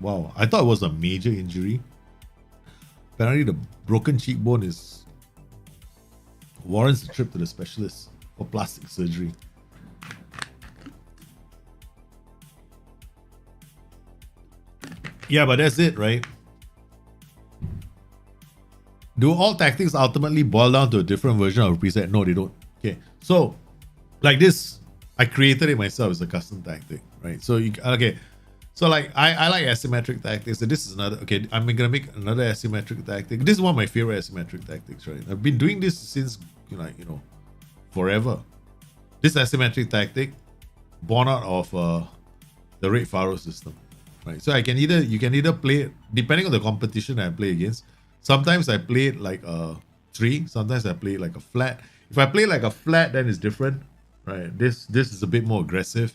Wow, I thought it was a major injury. Apparently, the broken cheekbone warrants a trip to the specialist for plastic surgery. Yeah, but that's it, right? Do all tactics ultimately boil down to a different version of a preset? No, they don't. Okay, so like this, I created it myself as a custom tactic, right? So so like I like asymmetric tactics. So this is another. Okay, I'm gonna make another asymmetric tactic. This is one of my favorite asymmetric tactics, right? I've been doing this since forever. This asymmetric tactic, born out of the Red Pharaoh system, right? So you can either play it depending on the competition I play against. Sometimes I play it like a 3. Sometimes I play it like a flat. If I play like a flat, then it's different, right? This is a bit more aggressive.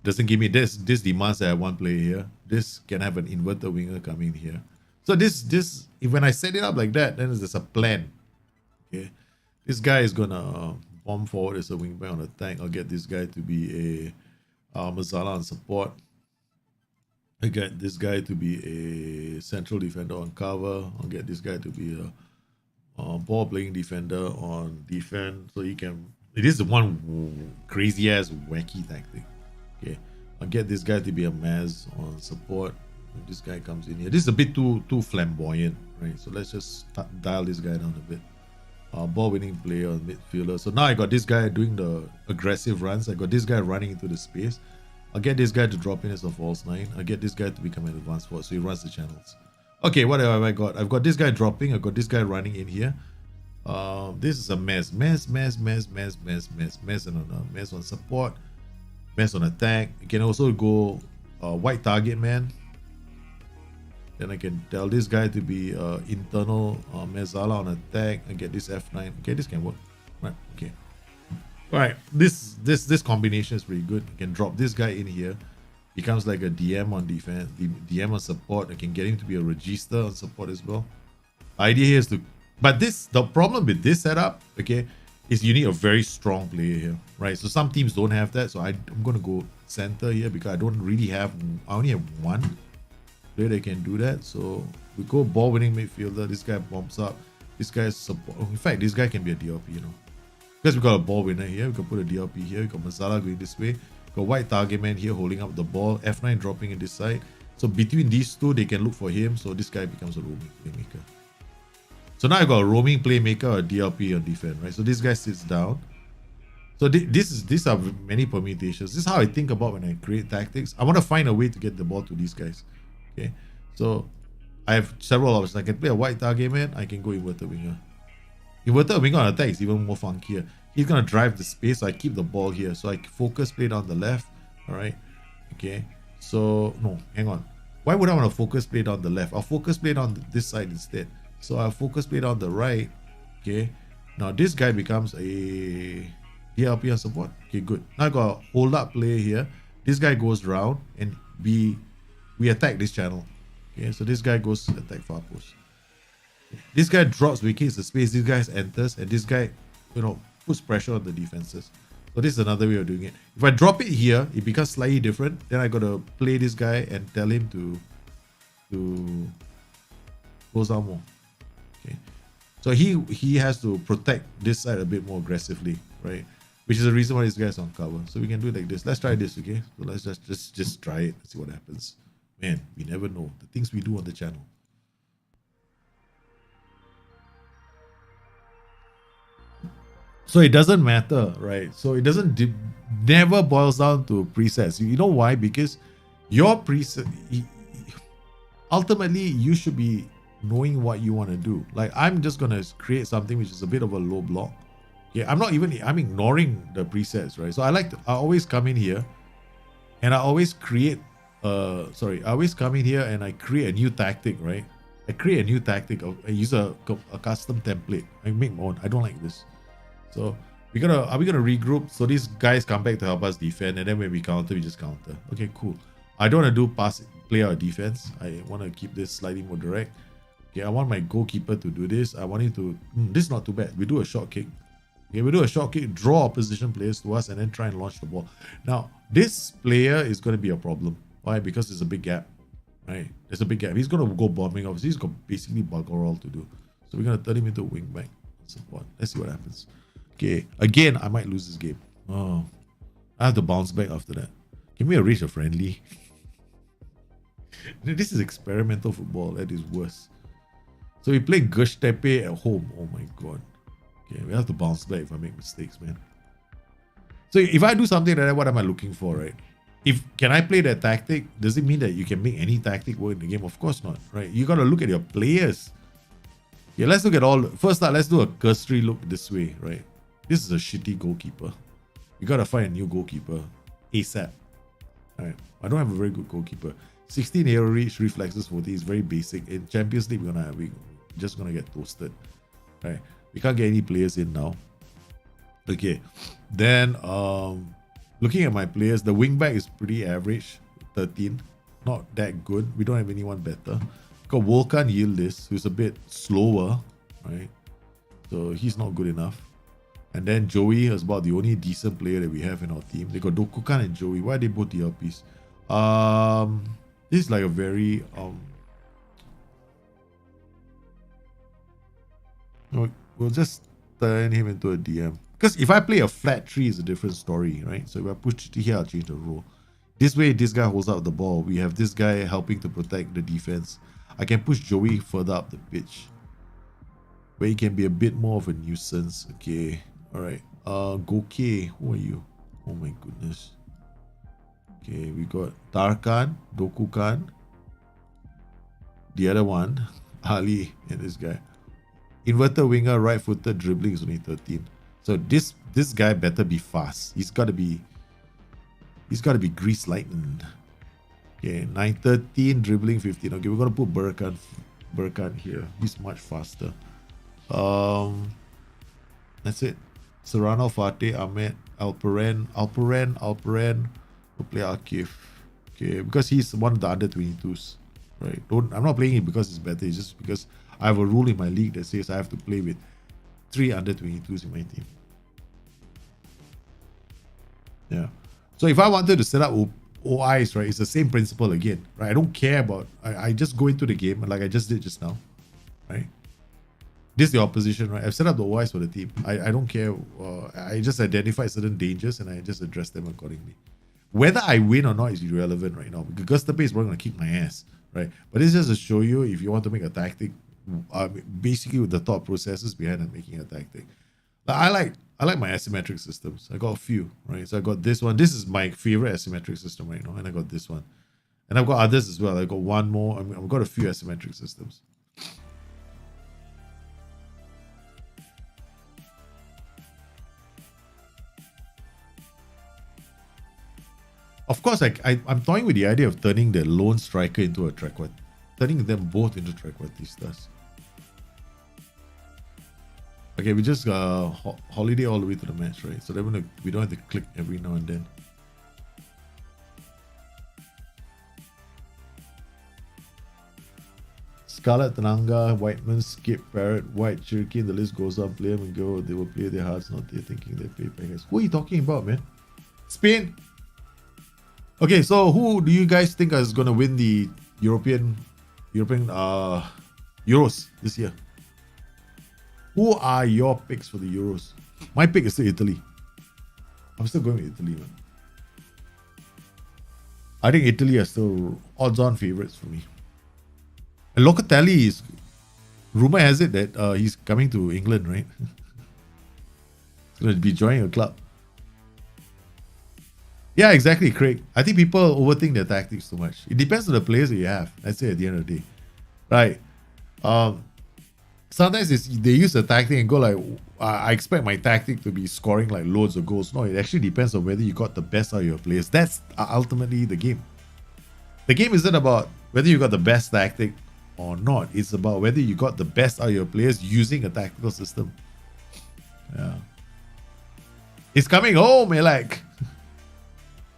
Doesn't give me this demands that I have one player here. This can have an inverted winger coming here. So this when I set it up like that, then there's a plan. Okay, this guy is gonna bomb forward as a wingback on attack. I'll get this guy to be a Mazala on support. I get this guy to be a central defender on cover. I'll get this guy to be a ball playing defender on defense. So it is the one crazy ass wacky tactic. Okay, I'll get this guy to be a Maz on support. This guy comes in here. This is a bit too flamboyant, right? So let's just dial this guy down a bit. Ball winning player on midfielder. So now I got this guy doing the aggressive runs. I got this guy running into the space. I'll get this guy to drop in as a false 9. I'll get this guy to become an advanced forward, so he runs the channels. Okay, what have I got? I've got this guy dropping. I've got this guy running in here. This is a mess on support, mess on attack. You can also go white target man. Then I can tell this guy to be internal Mezala on attack. I get this F9. Okay, this can work. Right, okay. Alright, this combination is pretty good. You can drop this guy in here. Becomes like a DM on defense, DM on support. I can get him to be a register on support as well. Idea here is to, but the problem with this setup, okay, is you need a very strong player here, right? So some teams don't have that. So I'm gonna go center here because I only have one player that can do that. So we go ball winning midfielder. This guy bombs up. This guy is support. In fact, this guy can be a DLP, because we got a ball winner here. We can put a DLP here. We got Masala going this way. Got white target man here holding up the ball. F9 dropping in this side. So between these two, they can look for him. So this guy becomes a roaming playmaker. So now I got a roaming playmaker or a DLP on defense, right? So this guy sits down. So these are many permutations. This is how I think about when I create tactics. I want to find a way to get the ball to these guys. Okay, so I have several options. I can play a white target man. I can go inverted winger. Inverted winger on attack is even more funkier. He's gonna drive the space, so I keep the ball here. So I focus play down the left. All right. Okay. So no, hang on. Why would I want to focus play down the left? I'll focus play down this side instead. So I'll focus play down the right. Okay. Now this guy becomes a DLP on support. Okay, good. Now I got a hold up player here. This guy goes round and we attack this channel. Okay, so this guy goes attack far post. This guy drops, vacates the space. This guy enters, and this guy, puts pressure on the defenses. So this is another way of doing it. If I drop it here, it becomes slightly different. Then I gotta play this guy and tell him to close down more. Okay, so he has to protect this side a bit more aggressively, right? Which is the reason why this guy's on cover. So we can do it like this. Let's try this, okay? So let's just try it. See what happens. Man, we never know the things we do on the channel. So it doesn't matter, right? So it never boils down to presets. You know why? Because your preset, ultimately, you should be knowing what you want to do. Like I'm just gonna create something which is a bit of a low block. Okay, I'm ignoring the presets, right? So I always come in here and I always create I always come in here and I create a new tactic, right? I create a new tactic. I use a custom template. I make my own. I don't like this. So are we gonna regroup? So these guys come back to help us defend, and then when we counter, we just counter. Okay, cool. I don't want to do play our defense. I want to keep this slightly more direct. Okay, I want my goalkeeper to do this. I want him to. This is not too bad. We do a short kick. Okay, we do a short kick, draw opposition players to us, and then try and launch the ball. Now, this player is going to be a problem. Why? Because there's a big gap. Right? There's a big gap. He's going to go bombing. Obviously, he's got basically bugger all to do. So we're going to turn him into a wing back. Support. Let's see what happens. Okay, again, I might lose this game. Oh, I have to bounce back after that. Give me a reach of friendly. This is experimental football. That is worse. So we play Göztepe at home. Oh my god. Okay, we have to bounce back if I make mistakes, man. So if I do something like that, what am I looking for, right? Can I play that tactic? Does it mean that you can make any tactic work in the game? Of course not, right? You got to look at your players. Yeah, let's look at first up, let's do a cursory look this way, right? This is a shitty goalkeeper. You got to find a new goalkeeper ASAP. All right, I don't have a very good goalkeeper. 16 aerial reach, reflexes 40 is very basic. In Champions League, we're just gonna get toasted. Right? We can't get any players in now. Okay. Then looking at my players, the wingback is pretty average, 13. Not that good. We don't have anyone better. Got Volkan Yildiz, who's a bit slower, right? So he's not good enough. And then Joey is about the only decent player that we have in our team. They got Dokukan and Joey. Why are they both DLPs? This is like a very we'll just turn him into a DM. Because if I play a flat tree, it's a different story, right? So if I push it here, I'll change the role. This way, this guy holds out the ball. We have this guy helping to protect the defense. I can push Joey further up the pitch, where he can be a bit more of a nuisance. Okay, all right. Goke, who are you? Oh my goodness. Okay, we got Tarkan, Dokukan, the other one, Ali, and this guy. Inverted winger, right-footed, dribbling is only 13. So this guy better be fast. He's gotta be grease lightning. Okay, 9-13, dribbling 15. Okay, we're gonna put Berkan here. He's much faster. That's it. Serrano, Fateh, Ahmed, Alperen. We'll play Akif. Okay, because he's one of the under 22s. Right. I'm not playing it because it's better. It's just because I have a rule in my league that says I have to play with 3 under 22s in my team. Yeah. So if I wanted to set up OIs, right, it's the same principle again, right? I don't care about, I just go into the game like I just did just now, right? This is the opposition, right? I've set up the OIs for the team. I don't care. I just identify certain dangers and I just address them accordingly. Whether I win or not is irrelevant right now because the base is probably going to kick my ass, right? But it's just to show you if you want to make a tactic, basically with the thought processes behind making a tactic. I like my asymmetric systems. I got a few, right? So I got this one. This is my favorite asymmetric system right now, and I got this one, and I've got others as well. I got one more. I've got a few asymmetric systems. Of course, I'm toying with the idea of turning the lone striker into a trequart, turning them both into trequartistas. Okay, we just holiday all the way to the match, right? So we don't have to click every now and then. Scarlet, Tananga, Whiteman, Skip, Parrot, White, Cherokee, the list goes on. Play them and go. They will play their hearts, not their thinking they play packers. Who are you talking about, man? Spain? Okay, so who do you guys think is going to win the European Euros this year? Who are your picks for the Euros? My pick is still Italy. I'm still going with Italy, man. I think Italy are still odds-on favorites for me. And Locatelli is, rumor has it that he's coming to England, right? He's going to be joining a club. Yeah, exactly, Craig. I think people overthink their tactics too much. It depends on the players that you have. That's it at the end of the day. Right. Sometimes they use the tactic and go like, I expect my tactic to be scoring like loads of goals. No, it actually depends on whether you got the best out of your players. That's ultimately the game. The game isn't about whether you got the best tactic or not. It's about whether you got the best out of your players using a tactical system. Yeah. It's coming home, like.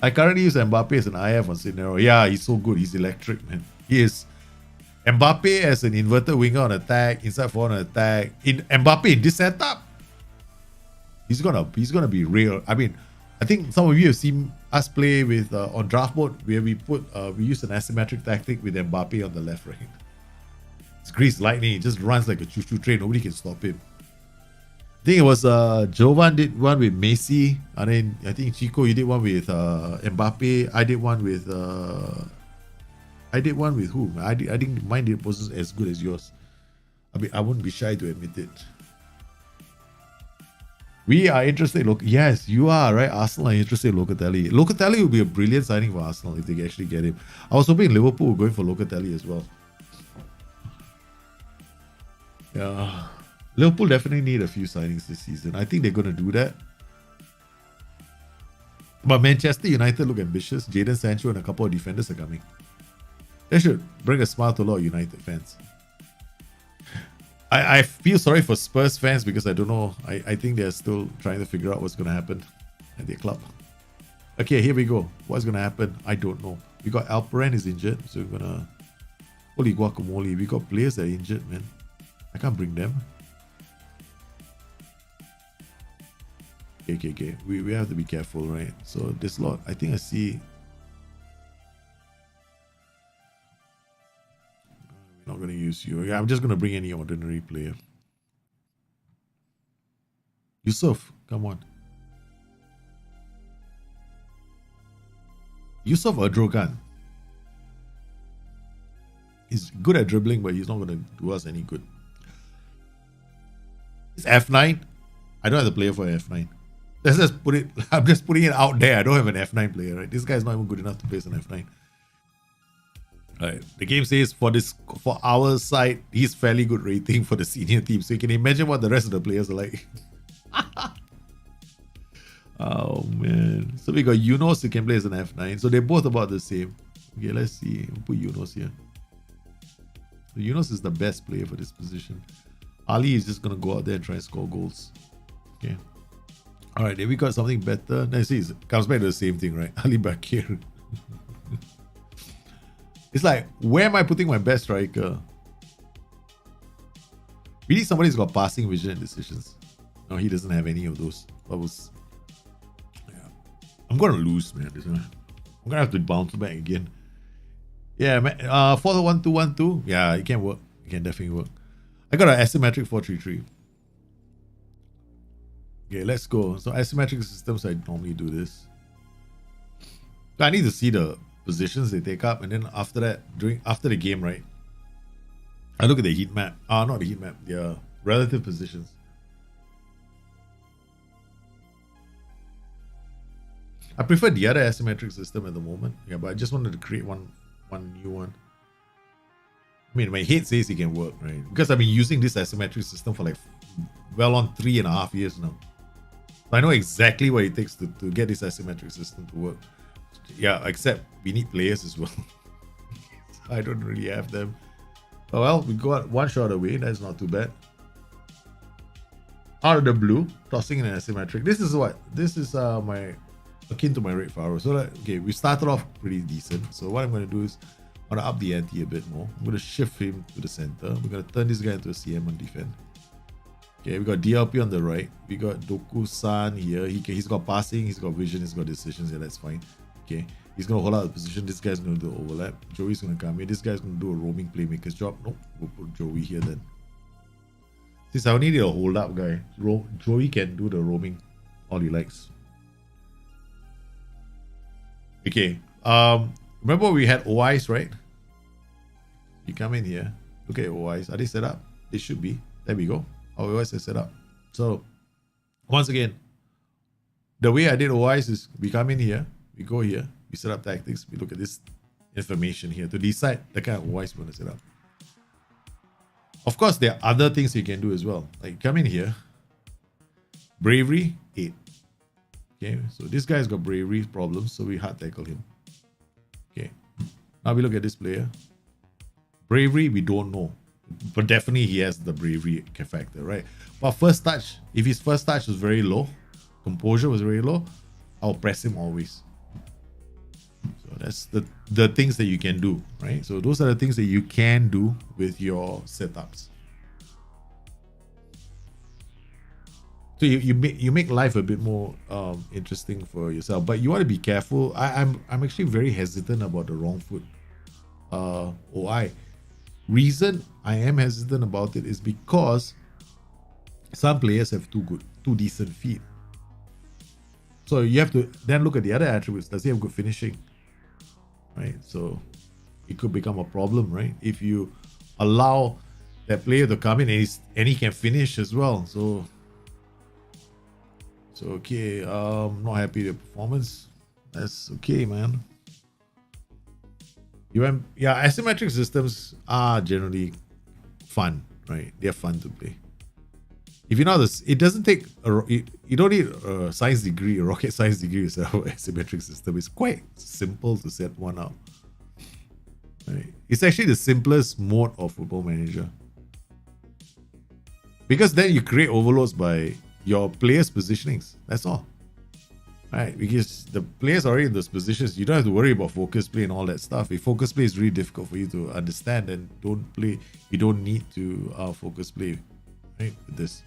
I currently use Mbappe as an IF on Cinero. Yeah, he's so good. He's electric, man. He is. Mbappe as an inverted winger on attack, inside forward on attack. In Mbappe in this setup, he's gonna be real. I mean, I think some of you have seen us play with on draft mode where we use an asymmetric tactic with Mbappe on the left, right. It's greased lightning. He just runs like a choo-choo train. Nobody can stop him. I think it was Jovan did one with Messi, and then I think Chico, you did one with Mbappe. I did one with who? I think mine wasn't as good as yours. I mean, I wouldn't be shy to admit it. We are interested. Yes, you are, right? Arsenal are interested in Locatelli. Locatelli would be a brilliant signing for Arsenal if they actually get him. I was hoping Liverpool were going for Locatelli as well. Yeah. Liverpool definitely need a few signings this season. I think they're going to do that. But Manchester United look ambitious. Jadon Sancho and a couple of defenders are coming. They should bring a smile to a lot of United fans. I feel sorry for Spurs fans because I don't know. I think they're still trying to figure out what's going to happen at their club. Okay, here we go. What's going to happen? I don't know. We got Alperen is injured. So we're going to... Holy guacamole. We got players that are injured, man. I can't bring them. Okay. We have to be careful, right? So this lot, I think I see. We're not going to use you. Yeah, I'm just going to bring any ordinary player. Yusuf, come on. Yusuf Adrogan. He's good at dribbling, but he's not going to do us any good. It's F9. I don't have the player for F9. Let's just put it. I'm just putting it out there. I don't have an F9 player, right? This guy's not even good enough to play as an F9. Right. The game says for our side, he's fairly good rating for the senior team. So you can imagine what the rest of the players are like. Oh man. So we got Yunus who can play as an F9. So they're both about the same. Okay, let's see. We'll put Yunus here. So Yunus is the best player for this position. Ali is just gonna go out there and try and score goals. Okay. Alright, then we got something better. Now see, it comes back to the same thing, right? Ali Bakir. It's like, where am I putting my best striker? We need somebody who's got passing vision and decisions. No, he doesn't have any of those. Yeah. I'm gonna lose, man. I'm gonna have to bounce back again. Yeah, man. 4-1-2-1-2. Yeah, it can work. It can definitely work. I got an asymmetric 4-3-3. Okay, let's go. So asymmetric systems, I normally do this. I need to see the positions they take up, and then after that, after the game, right? I look at the heat map. Not the heat map. Their relative positions. I prefer the other asymmetric system at the moment. Yeah, but I just wanted to create one new one. I mean, my head says it can work, right? Because I've been using this asymmetric system for like well on 3.5 years now. So I know exactly what it takes to get this asymmetric system to work. Yeah, except we need players as well. I don't really have them. Oh well, we got one shot away. That's not too bad. Out of the blue, tossing in an asymmetric. This is what? This is my akin to my Red Pharaoh. So okay, we started off pretty decent. So what I'm going to do is I'm going to up the ante a bit more. I'm going to shift him to the center. We're going to turn this guy into a CM on defense. Okay, we got DLP on the right. We got Doku-san here. He's got passing, he's got vision, he's got decisions. Yeah, that's fine. Okay, he's going to hold out the position. This guy's going to do overlap. Joey's going to come here. This guy's going to do a roaming playmaker's job. Nope, we'll put Joey here then. Since I only need a hold up guy, Joey can do the roaming all he likes. Okay, remember we had OIs, right? You come in here, look at OIs. Are they set up? They should be. There we go. Our OIs are set up. So, once again, the way I did OIs is we come in here, we go here, we set up tactics, we look at this information here to decide the kind of OIs we want to set up. Of course, there are other things you can do as well. Like come in here. Bravery, 8. Okay, so this guy's got bravery problems, so we hard tackle him. Okay, now we look at this player. Bravery, we don't know. But definitely he has the bravery factor, right? But first touch, if his first touch was very low, composure was very low, I'll press him always. So that's the things that you can do, right? So those are the things that you can do with your setups. So you make life a bit more interesting for yourself, but you want to be careful. I'm actually very hesitant about the wrong foot OI. Reason I am hesitant about it is because some players have two decent feet. So you have to then look at the other attributes. Does he have good finishing? Right. So it could become a problem, right? If you allow that player to come in and he can finish as well. So okay, not happy with the performance. That's okay, man. Asymmetric systems are generally fun, right? They're fun to play. If you know this, it doesn't take you don't need a science degree, a rocket science degree to set up an asymmetric system. It's quite simple to set one up. Right? It's actually the simplest mode of Football Manager. Because then you create overloads by your players' positionings. That's all. Right? Because the players are already in those positions, you don't have to worry about focus play and all that stuff. If focus play is really difficult for you to understand, then don't play. You don't need to focus play, right? With this.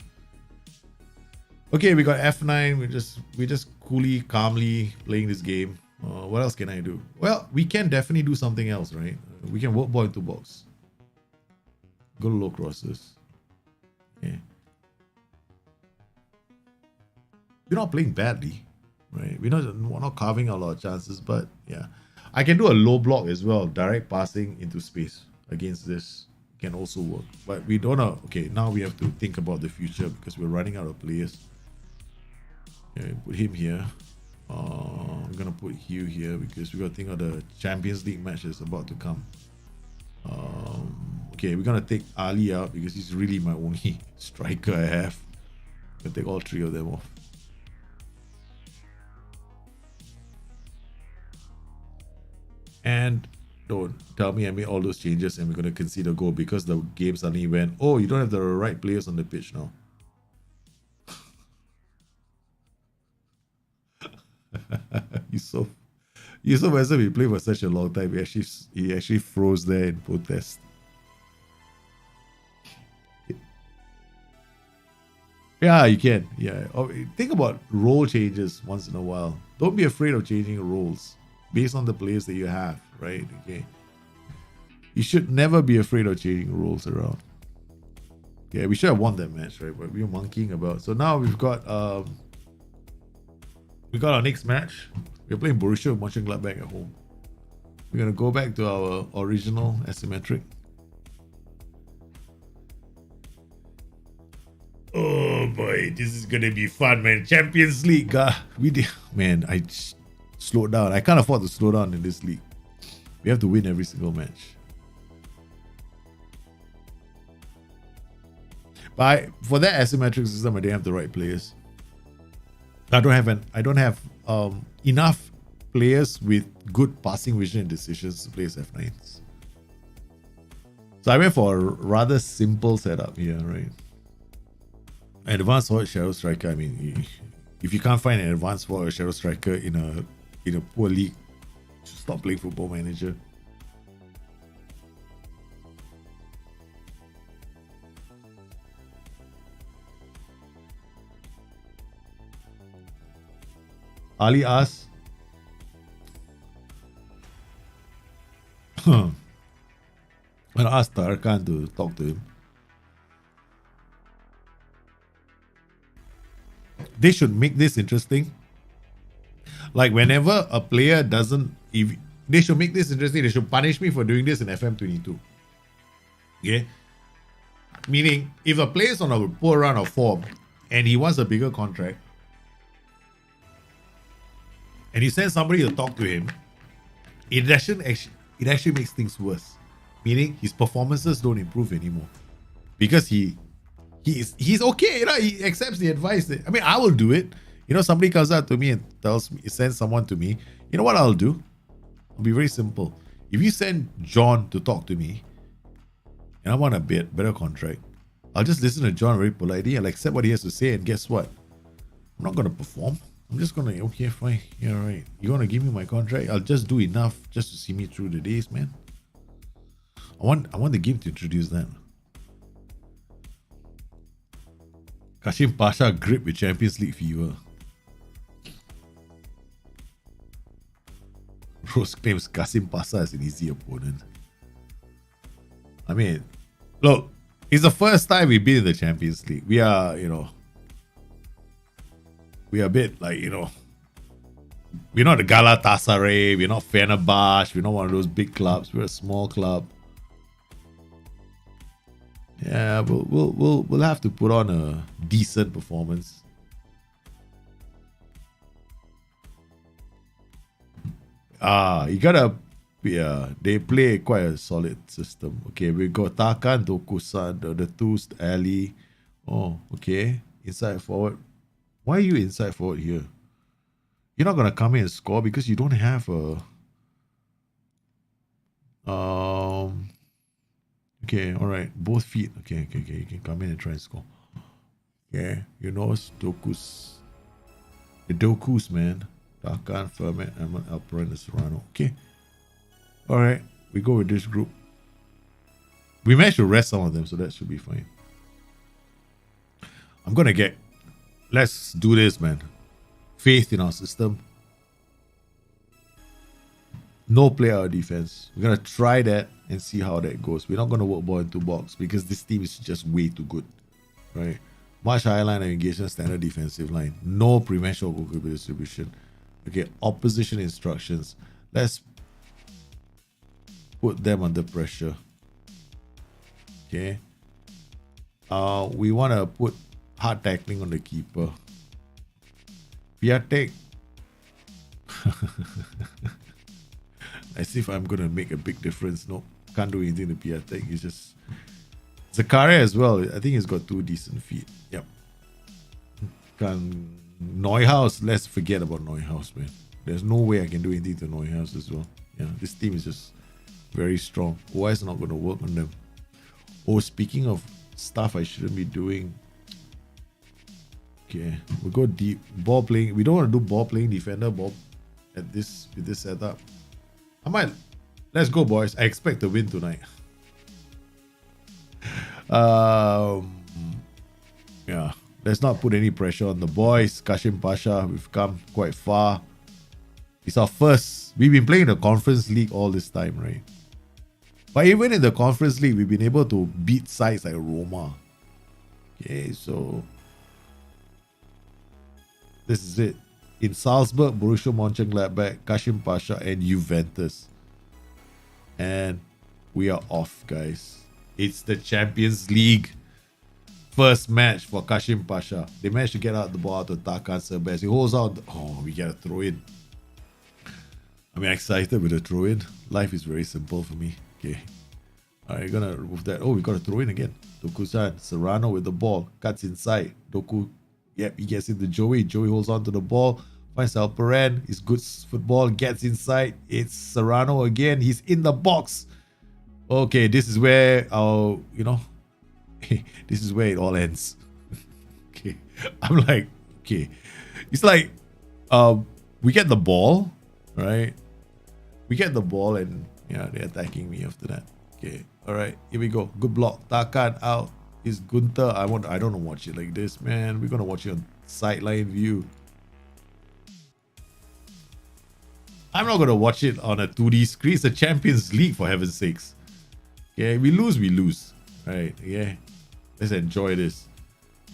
Okay, we got F9. We're just coolly, calmly playing this game. What else can I do? Well, we can definitely do something else, right? We can work ball into box. Go to low crosses. Yeah. We're not playing badly, right? We're not carving out a lot of chances, but yeah. I can do a low block as well. Direct passing into space against this can also work. But we don't know. Okay, now we have to think about the future because we're running out of players. Okay, put him here. I'm gonna put Hugh here because we gotta think of the Champions League match that's about to come. Okay, we're gonna take Ali out because he's really my only striker I have. I'm gonna take all three of them off. And don't tell me I made all those changes and we're gonna concede a goal because the game suddenly went, oh, you don't have the right players on the pitch now. You so as we played for such a long time. He actually froze there in protest. Yeah, you can. Yeah, think about role changes once in a while. Don't be afraid of changing roles based on the players that you have, right? Okay, you should never be afraid of changing roles around. Yeah, we should have won that match, right? But we were monkeying about. So now we've got our next match. We're playing Borussia Mönchengladbach at home. We're gonna go back to our original asymmetric. Oh boy, this is gonna be fun, man. Champions League, man. I slowed down. I can't afford to slow down in this league. We have to win every single match. But for that asymmetric system, I didn't have the right players. I don't have enough players with good passing vision and decisions to play as F9s. So I went for a rather simple setup here, right? Advanced forward shadow striker. I mean, if you can't find an advanced forward shadow striker in a poor league, stop playing Football Manager. Ali asks, I'm gonna ask Tarkan to talk to him. They should make this interesting. Like whenever a player doesn't, if they should make this interesting, they should punish me for doing this in FM22. Okay? Meaning, if a player is on a poor run of form and he wants a bigger contract, and you send somebody to talk to him, it actually makes things worse. Meaning his performances don't improve anymore. because he's okay, you know, he accepts the advice. I mean, I will do it. You know, somebody comes out to me and sends someone to me. You know what I'll do? It'll be very simple. If you send John to talk to me, and I want a better contract, I'll just listen to John very politely. I'll accept what he has to say, and guess what? I'm not gonna perform. I'm just gonna, okay, fine, yeah, right. You're gonna give me my contract? I'll just do enough just to see me through the days, man. I want the game to introduce that. Kashim Pasha grip with Champions League fever. Rose claims Kasim Pasha is an easy opponent. I mean, look, it's the first time we've been in the Champions League. We are, you know, we are a bit like, you know, we're not the Galatasaray, we're not Fenerbahce, we're not one of those big clubs. We're a small club. Yeah, we'll have to put on a decent performance. You gotta, yeah, they play quite a solid system. Okay, we got Takan, Dokusan, the Toost, Ali. Oh, okay. Inside forward. Why are you inside forward here? You're not gonna come in and score because you don't have a okay, all right. Both feet. Okay. You can come in and try and score. Yeah, you know it's Dokus. The Dokus, man. Takan, Fermat, Ahmad, Alperin, and Serrano. Okay. All right. We go with this group. We managed to rest some of them, so that should be fine. I'm gonna get. Let's do this, man. Faith in our system. No player defense. We're gonna try that and see how that goes. We're not gonna work ball into box because this team is just way too good, right? Much higher line of engagement, standard defensive line. No prevention or goalkeeper distribution. Okay, opposition instructions. Let's put them under pressure. Okay. We wanna put hard tackling on the keeper. Piatek. As if I'm gonna make a big difference. No, can't do anything to Piatek. He's just Zakaria as well. I think he's got 2 decent feet. Yep. Neuhaus. Let's forget about Neuhaus, man. There's no way I can do anything to Neuhaus as well. Yeah, this team is just very strong. Why is not gonna work on them? Oh, speaking of stuff I shouldn't be doing. Okay, we'll go deep. Ball playing. We don't want to do ball playing defender ball at this with this setup. I might. Let's go, boys. I expect to win tonight. Yeah. Let's not put any pressure on the boys. Kashim Pasha, we've come quite far. It's our first. We've been playing the Conference League all this time, right? But even in the Conference League, we've been able to beat sides like Roma. Okay, so this is it. In Salzburg, Borussia Mönchengladbach, Kashim Pasha, and Juventus. And we are off, guys. It's the Champions League first match for Kashim Pasha. They managed to get out the ball to Takan Serbest. He holds out. Oh, we get a throw in. I'm excited with the throw in. Life is very simple for me. Okay. Alright, gonna remove that. Oh, we got a throw in again. Doku-san, Serrano with the ball. Cuts inside. Doku, yep, he gets into Joey. Joey holds on to the ball. Finds Alperin. It's good football. Gets inside. It's Serrano again. He's in the box. Okay, this is where our, this is where it all ends. Okay. I'm like, okay. It's like, we get the ball, right? We get the ball and, yeah, they're attacking me after that. Okay. All right, here we go. Good block. Takan out. Is Gunther. I don't want to watch it like this, man. We're gonna watch it on sideline view. I'm not gonna watch it on a 2D screen. It's the Champions League, for heaven's sakes. Okay, we lose, we lose. Right, yeah. Let's enjoy this.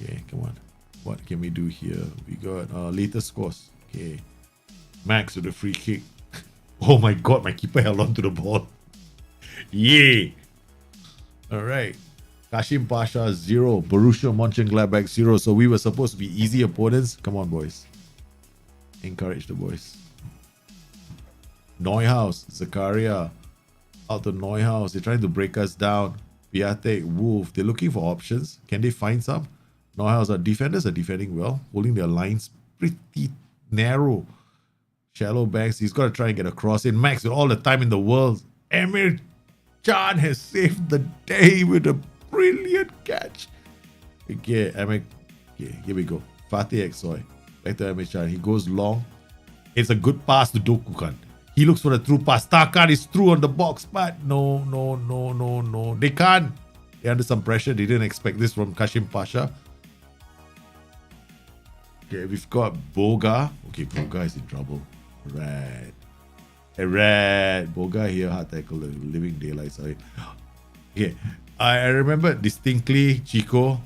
Okay, come on. What can we do here? We got latest scores. Okay. Max with a free kick. Oh my god, my keeper held on to the ball. Yay! Alright. Kashim Pasha 0. Borussia Mönchengladbach 0. So we were supposed to be easy opponents. Come on, boys. Encourage the boys. Neuhaus, Zakaria. Out to Neuhaus. They're trying to break us down. Piatek, Wolf, they're looking for options. Can they find some? Neuhaus, our defenders are defending well, holding their lines pretty narrow. Shallow banks, he's got to try and get across in. Max with all the time in the world. Emir Can has saved the day with a brilliant catch. Okay, here we go. Fatih Eksoy. Back to Emir Can. He goes long. It's a good pass to Dokukan. He looks for a through pass. Tarkan is through on the box, but no. They can't. They're under some pressure. They didn't expect this from Kashim Pasha. Okay, we've got Boga. Okay, Boga is in trouble. Right. Boga here, hard tackle, living daylight. Sorry. Okay, I remember distinctly, Chico,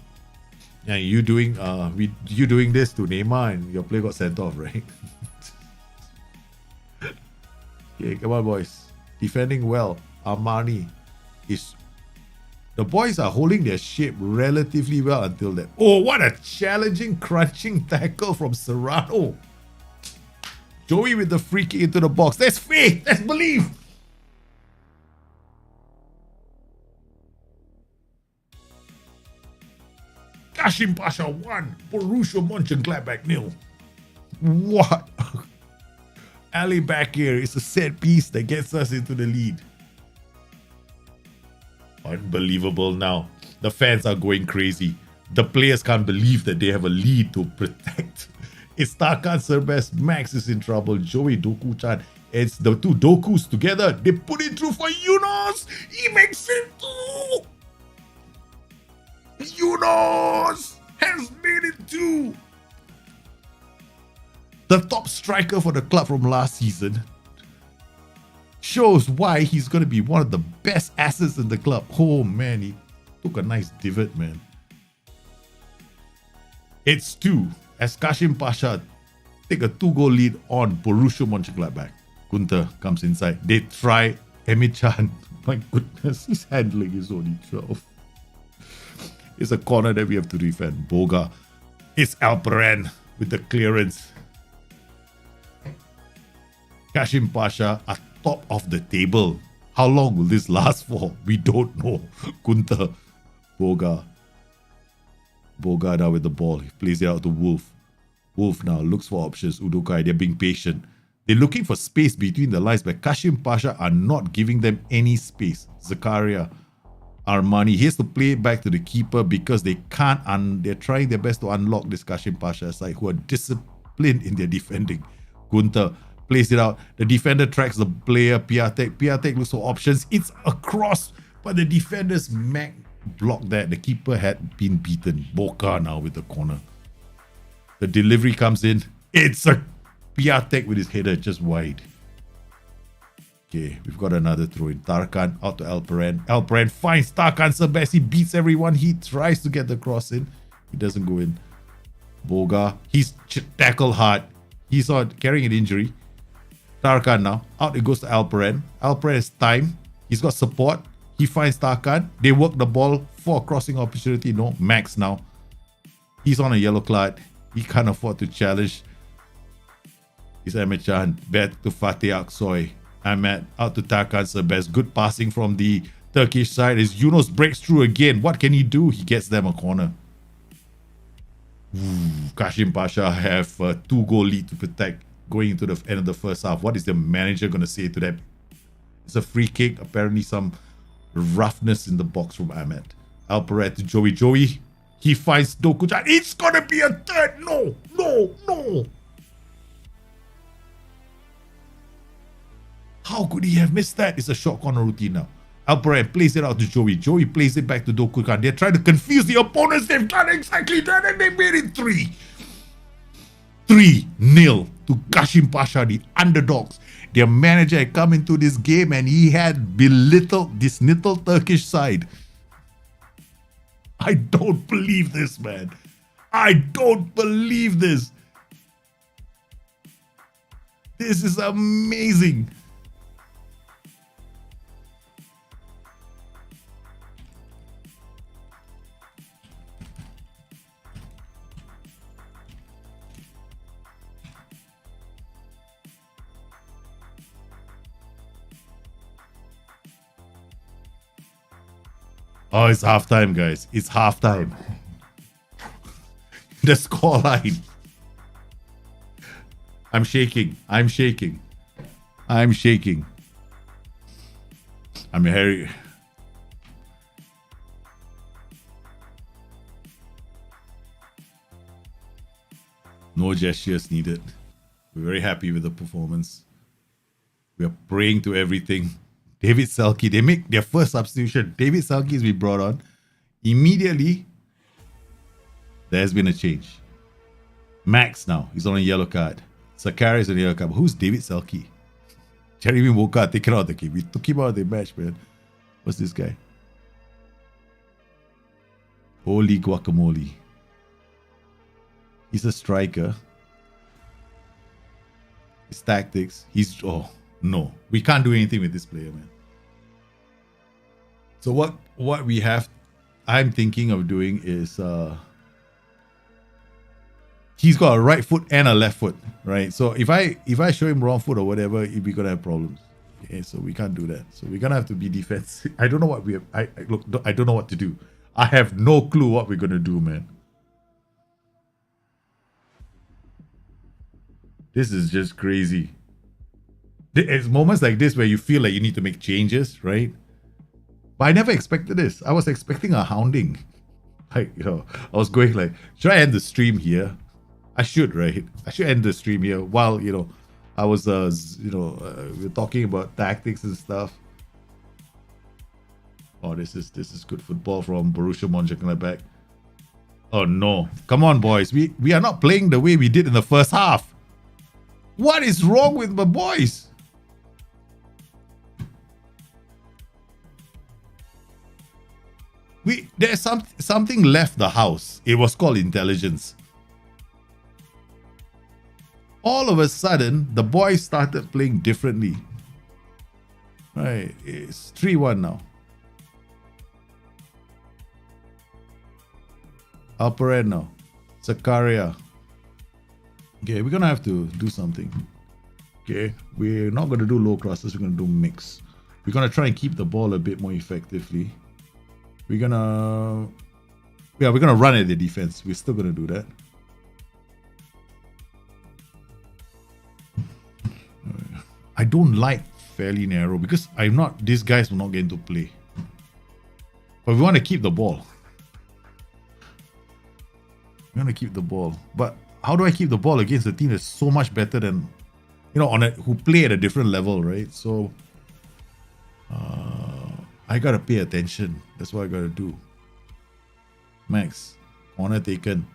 and you doing this to Neymar, and your player got sent off, right? Okay, come on, boys. Defending well. Armani is. The boys are holding their shape relatively well until that. Oh, what a challenging, crunching tackle from Serrano. Joey with the free kick into the box. That's faith. That's belief. Kashim Pasha 1. Borussia Mönchengladbach 0. What? Ali back here is a set piece that gets us into the lead. Unbelievable now. The fans are going crazy. The players can't believe that they have a lead to protect. It's Tarkan Serbest. Max is in trouble. Joey Doku-chan. It's the two Dokus together. They put it through for Yunus. He makes it too. Yunus has made it too. The top striker for the club from last season. Shows why he's going to be one of the best assets in the club. Oh man, he took a nice divot, man. It's 2 as Kashim Pasha take a 2-goal lead on Borussia Mönchengladbach. Gunther comes inside. They try Emi-chan. My goodness, his handling is only 12. It's a corner that we have to defend. Boga. It's Alperen with the clearance. Kashim Pasha are top of the table. How long will this last for? We don't know. Gunther. Boga now with the ball. He plays it out to Wolf. Wolf now looks for options. Udokai, they're being patient. They're looking for space between the lines, but Kashim Pasha are not giving them any space. Zakaria, Armani, he has to play it back to the keeper because they can't. They're trying their best to unlock this Kashim Pasha side who are disciplined in their defending. Gunther plays it out. The defender tracks the player, Piatek. Piatek looks for options. It's a cross, but the defenders blocked that. The keeper had been beaten. Boca now with the corner. The delivery comes in. It's a Piatek with his header just wide. Okay, we've got another throw in. Tarkan out to Alperen. Alperen finds Tarkan Serbest. He beats everyone. He tries to get the cross in. He doesn't go in. Boga, he's tackled hard. He's carrying an injury. Tarkan now. Out it goes to Alperen. Alperen has time. He's got support. He finds Tarkan. They work the ball for a crossing opportunity. No, Max now. He's on a yellow card. He can't afford to challenge. It's Emre-chan. Back to Fatih Aksoy. Ahmed out to Tarkan Serbest. Good passing from the Turkish side as Yunus breaks through again. What can he do? He gets them a corner. Kashim Pasha have a 2-goal lead to protect going into the end of the first half. What is the manager going to say to them? It's a free kick. Apparently some roughness in the box from Ahmed. Alperet to Joey. Joey, he finds Doku-chan. It's going to be a third. No. How could he have missed that? It's a short corner routine now. Alperen plays it out to Joey. Joey plays it back to Doku-chan. They're trying to confuse the opponents. They've done exactly that and they made it 3-0 to Kashim Pasha, the underdogs. Their manager had come into this game and he had belittled this little Turkish side. I don't believe this, man. I don't believe this. This is amazing. Oh, it's halftime, guys. It's halftime. The scoreline. I'm shaking. I'm shaking. I'm shaking. I'm Harry. No gestures needed. We're very happy with the performance. We are praying to everything. David Selke, they make their first substitution. David Selke is being brought on. Immediately, there's been a change. Max now, he's on a yellow card. Sakari is on a yellow card. But who's David Selke? Journeyman woke up, taken out of the game. We took him out of the match, man. What's this guy? Holy guacamole. He's a striker. His tactics. Oh no. We can't do anything with this player, man. So what we have, I'm thinking of doing is he's got a right foot and a left foot, right? So if I show him wrong foot or whatever, we're gonna have problems. Okay, so we can't do that. So we're gonna have to be defensive. I don't know what we have. Look, I don't know what to do. I have no clue what we're gonna do, man. This is just crazy. It's moments like this where you feel like you need to make changes, right? But I never expected this. I was expecting a hounding. Like, I was going like, should I end the stream here? I should, right? I should end the stream here while, I was, we're talking about tactics and stuff. Oh, this is good football from Borussia Mönchengladbach. Oh no! Come on, boys. We are not playing the way we did in the first half. What is wrong with my boys? There's something left the house. It was called intelligence. All of a sudden, the boys started playing differently. Right, it's 3-1 now. Upper end now. Zakaria. Okay, we're gonna have to do something. Okay, we're not gonna do low crosses, we're gonna do mix. We're gonna try and keep the ball a bit more effectively. We're gonna run at the defense. We're still gonna do that. I don't like fairly narrow because these guys will not get into play. But we want to keep the ball. We want to keep the ball. But how do I keep the ball against a team that's so much better than, who play at a different level, right? So, I gotta pay attention. That's what I gotta do. Max, corner taken.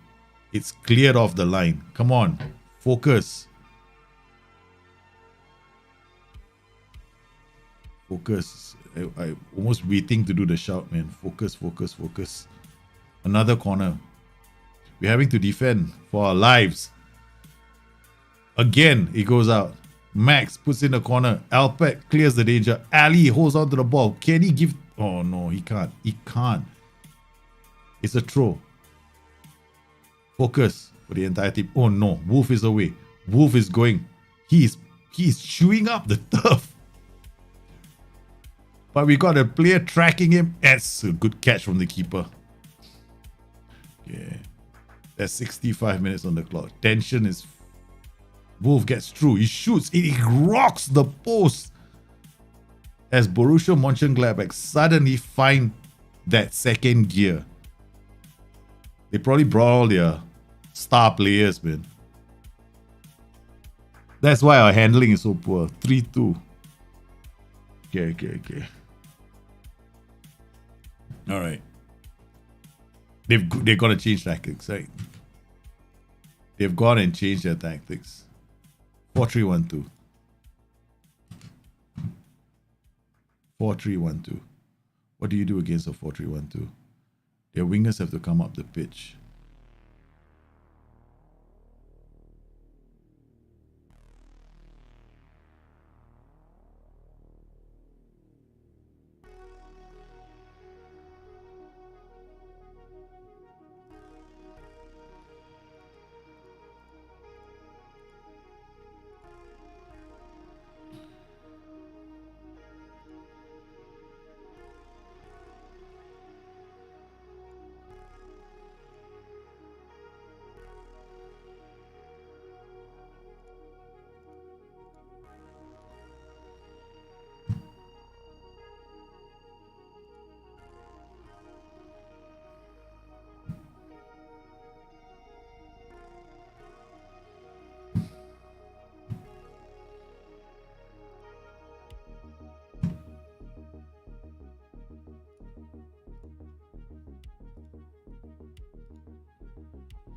It's cleared off the line. Come on, focus. Focus. I'm almost waiting to do the shout, man. Focus, focus, focus. Another corner. We're having to defend for our lives. Again, it goes out. Max puts in the corner. Alpec clears the danger. Ali holds on to the ball. Can he give... Oh, no, he can't. He can't. It's a throw. Focus for the entire team. Oh, no. Wolf is away. Wolf is going. He's chewing up the turf. But we got a player tracking him. That's a good catch from the keeper. Yeah. There's 65 minutes on the clock. Tension is... Wolf gets through. He shoots. It rocks the post. As Borussia Mönchengladbach suddenly find that second gear. They probably brought all their star players, man. That's why our handling is so poor. 3-2. Okay. All right. They've got to change tactics, right? They've gone and changed their tactics. 4-3-1-2. 4-3-1-2. What do you do against a 4-3-1-2? Their wingers have to come up the pitch.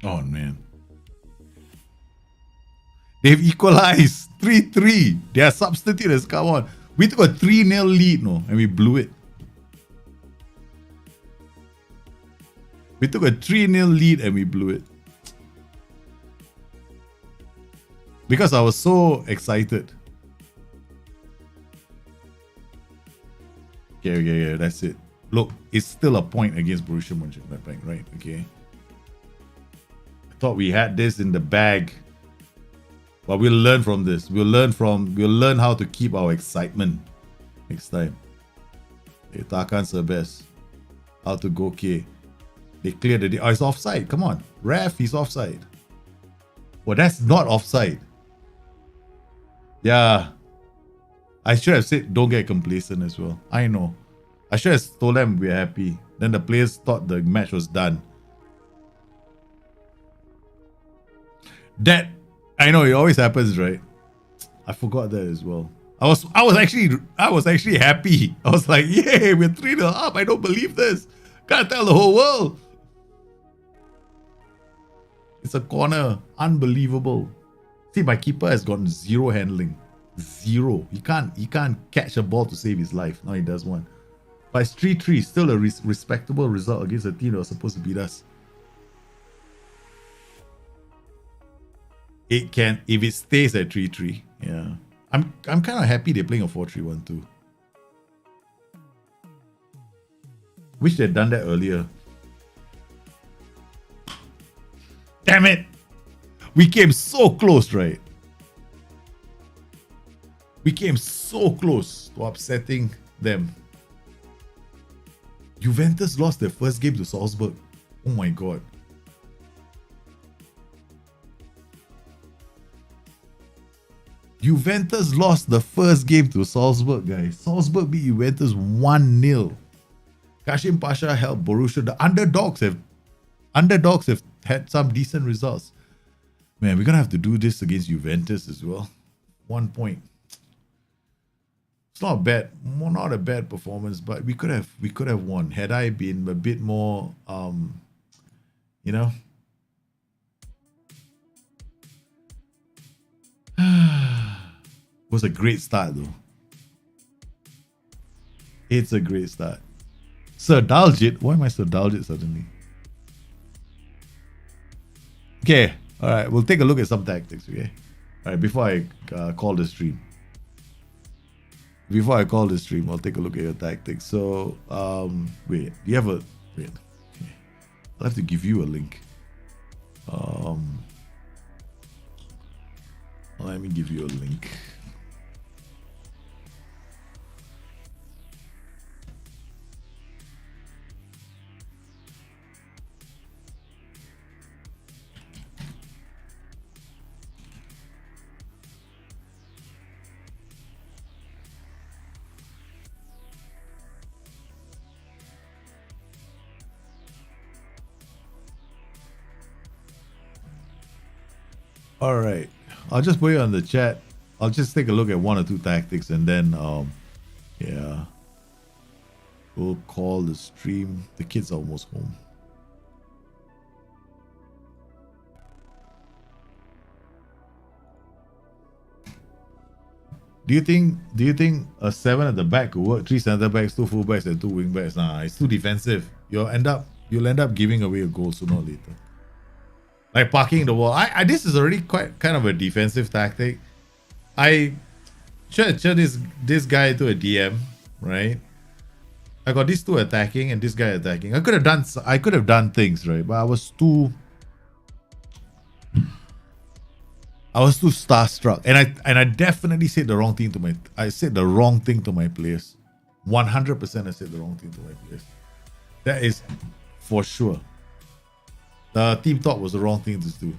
Oh, man. They've equalized 3-3. Their substitute has come on. We took a 3-0 lead, no, and we blew it. We took a 3-0 lead and we blew it. Because I was so excited. Okay, that's it. Look, it's still a point against Borussia Mönchengladbach, right? Okay. I thought we had this in the bag. But we'll learn from this. We'll learn how to keep our excitement next time. They Tarkan Serbest. How to go K. They cleared the... Oh, it's offside. Come on. Ref, he's offside. Well, that's not offside. Yeah. I should have said don't get complacent as well. I know. I should have told them we're happy. Then the players thought the match was done. That... I know it always happens, right? I forgot that as well. I was actually happy. I was like, yay, we're 3-0 up. I don't believe this. Gotta tell the whole world. It's a corner. Unbelievable. See, my keeper has gotten zero handling. Zero. He can't catch a ball to save his life. Now he does one. But it's 3-3. Still a respectable result against a team that was supposed to beat us. It can, if it stays at 3-3. Yeah. I'm kind of happy they're playing a 4-3-1 too. Wish they'd done that earlier. Damn it! We came so close, right? We came so close to upsetting them. Juventus lost their first game to Salzburg. Oh my god. Juventus lost the first game to Salzburg, guys. Salzburg beat Juventus 1-0. Kashim Pasha helped Borussia. The underdogs have had some decent results. Man, we're gonna have to do this against Juventus as well. 1 point. It's not bad, not a bad performance, but we could have won had I been a bit more you know. It was a great start though. It's a great start. Sir Daljit, why am I Sir Daljit suddenly? Okay, all right, we'll take a look at some tactics, okay? All right, before I call the stream. Before I call the stream, I'll take a look at your tactics. So, wait, do you have a... Wait, okay. I'll have to give you a link. Let me give you a link. All right, I'll just put it on the chat. I'll just take a look at one or two tactics and then, yeah, we'll call the stream. The kids are almost home. Do you think a 7 at the back could work? 3 center backs, 2 full backs, and 2 wing backs? Nah, it's too defensive. You'll end up giving away a goal sooner or later. Like parking the wall. This is already quite kind of a defensive tactic. I should this guy to a DM, right? I got these two attacking and this guy attacking. I could have done things, right? But I was too starstruck, and I definitely said the wrong thing to my. I said the wrong thing to my players. 100% I said the wrong thing to my players. That is for sure. The team talk was the wrong thing to do.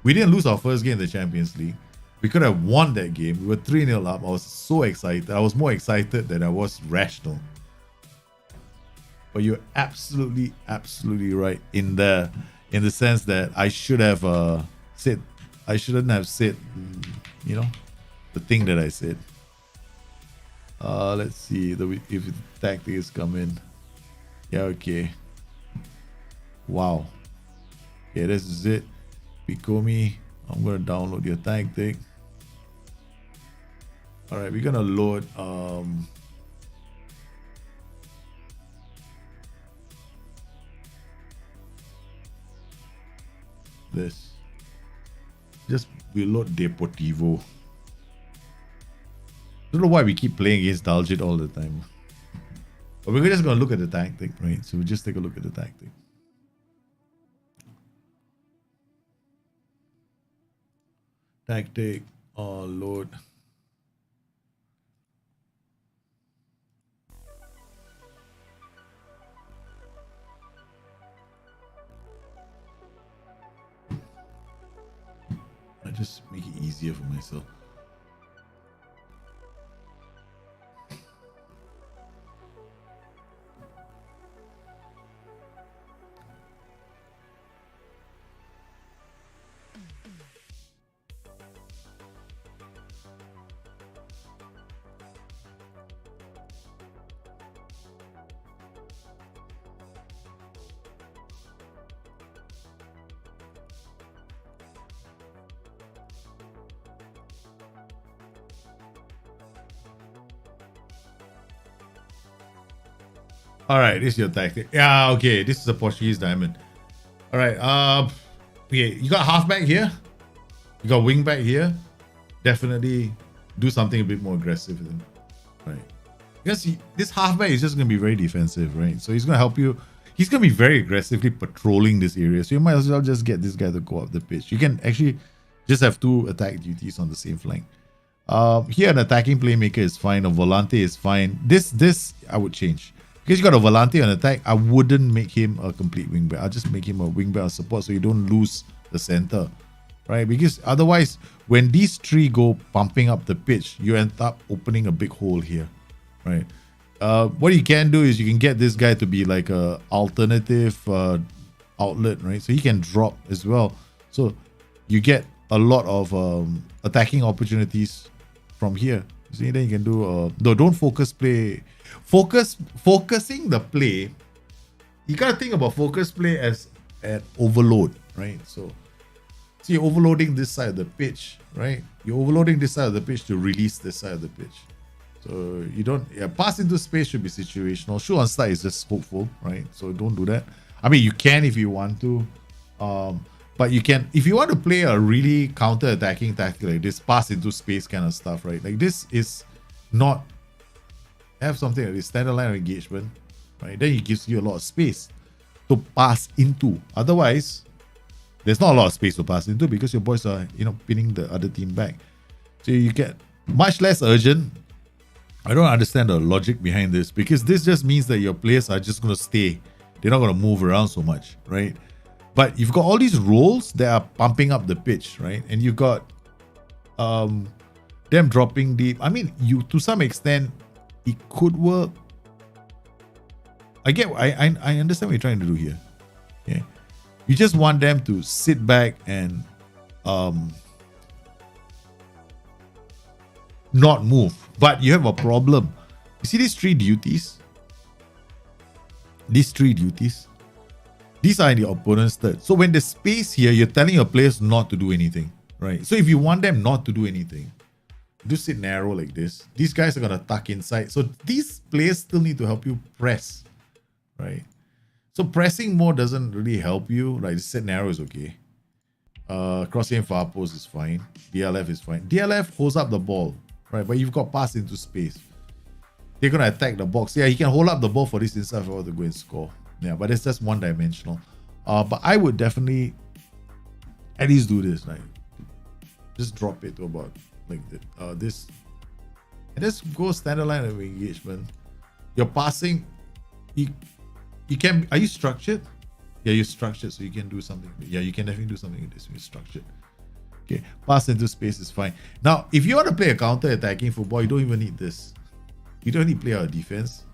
We didn't lose our first game in the Champions League. We could have won that game. We were 3-0 up. I was so excited. I was more excited than I was rational. But you're absolutely right in the sense that I should have said. I shouldn't have said, you know, the thing that I said. Let's see if the tactics come in. Yeah, okay. Wow. Okay, this is it. Picomi, I'm gonna download your tactic. All right, we're gonna load this. Just we load Deportivo. Don't know why we keep playing against Daljit all the time. But we're just gonna look at the tactic, right? So we just take a look at the tactic. Tactic load. I just make it easier for myself. All right, this is your tactic. Yeah, okay. This is a Portuguese diamond. All right. Okay, you got halfback here. You got wing back here. Definitely do something a bit more aggressive with him. Right. Because this halfback is just going to be very defensive, right? So he's going to help you. He's going to be very aggressively patrolling this area. So you might as well just get this guy to go up the pitch. You can actually just have 2 attack duties on the same flank. Here, an attacking playmaker is fine. A volante is fine. This I would change. Because you got a volante on attack, I wouldn't make him a complete wingback. I'll just make him a wingback on support so you don't lose the center. Right? Because otherwise, when these 3 go pumping up the pitch, you end up opening a big hole here. Right? What you can do is you can get this guy to be like a alternative outlet, right? So he can drop as well. So you get a lot of attacking opportunities from here. See, then you can do no, don't focus play. Focusing the play, you gotta think about focus play as an overload, right? So you're overloading this side of the pitch, right? You're overloading this side of the pitch to release this side of the pitch. So you don't, pass into space should be situational. Shoot on side is just hopeful, right? So don't do that. I mean, you can if you want to, but you can, if you want to play a really counter-attacking tactic like this, pass into space kind of stuff, right? Like this is not, have something like this, standard line of engagement, right? Then it gives you a lot of space to pass into. Otherwise, there's not a lot of space to pass into because your boys are, pinning the other team back. So you get much less urgent. I don't understand the logic behind this because this just means that your players are just going to stay. They're not going to move around so much, right? But you've got all these roles that are pumping up the pitch, right? And you've got them dropping deep. I mean, you to some extent, it could work. I understand what you're trying to do here. Okay. You just want them to sit back and not move. But you have a problem. You see these 3 duties? These 3 duties? These are in the opponent's third. So when there's space here, you're telling your players not to do anything, right? So if you want them not to do anything, just sit narrow like this. These guys are going to tuck inside. So these players still need to help you press, right? So pressing more doesn't really help you. Right? Sit narrow is okay. Crossing far post is fine. DLF is fine. DLF holds up the ball, right? But you've got pass into space. They're going to attack the box. Yeah, he can hold up the ball for this inside if I want to go and score. Yeah, but it's just one-dimensional. But I would definitely at least do this, right? Just drop it to about like this. And just go standard line of engagement. You're passing. You can. Are you structured? Yeah, you're structured, so you can do something. Yeah, you can definitely do something with this. You're structured. Okay, pass into space is fine. Now, if you want to play a counter-attacking football, you don't even need this. You don't need to play our defense.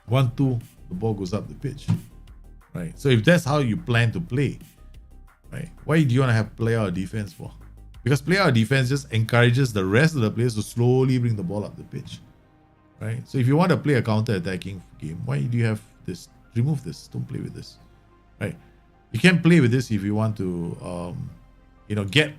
1-2, the ball goes up the pitch. Right? So if that's how you plan to play, right? Why do you want to have play our defense for? Because play our defense just encourages the rest of the players to slowly bring the ball up the pitch. Right? So if you want to play a counter-attacking game, why do you have this? Remove this. Don't play with this. Right? You can play with this if you want to, get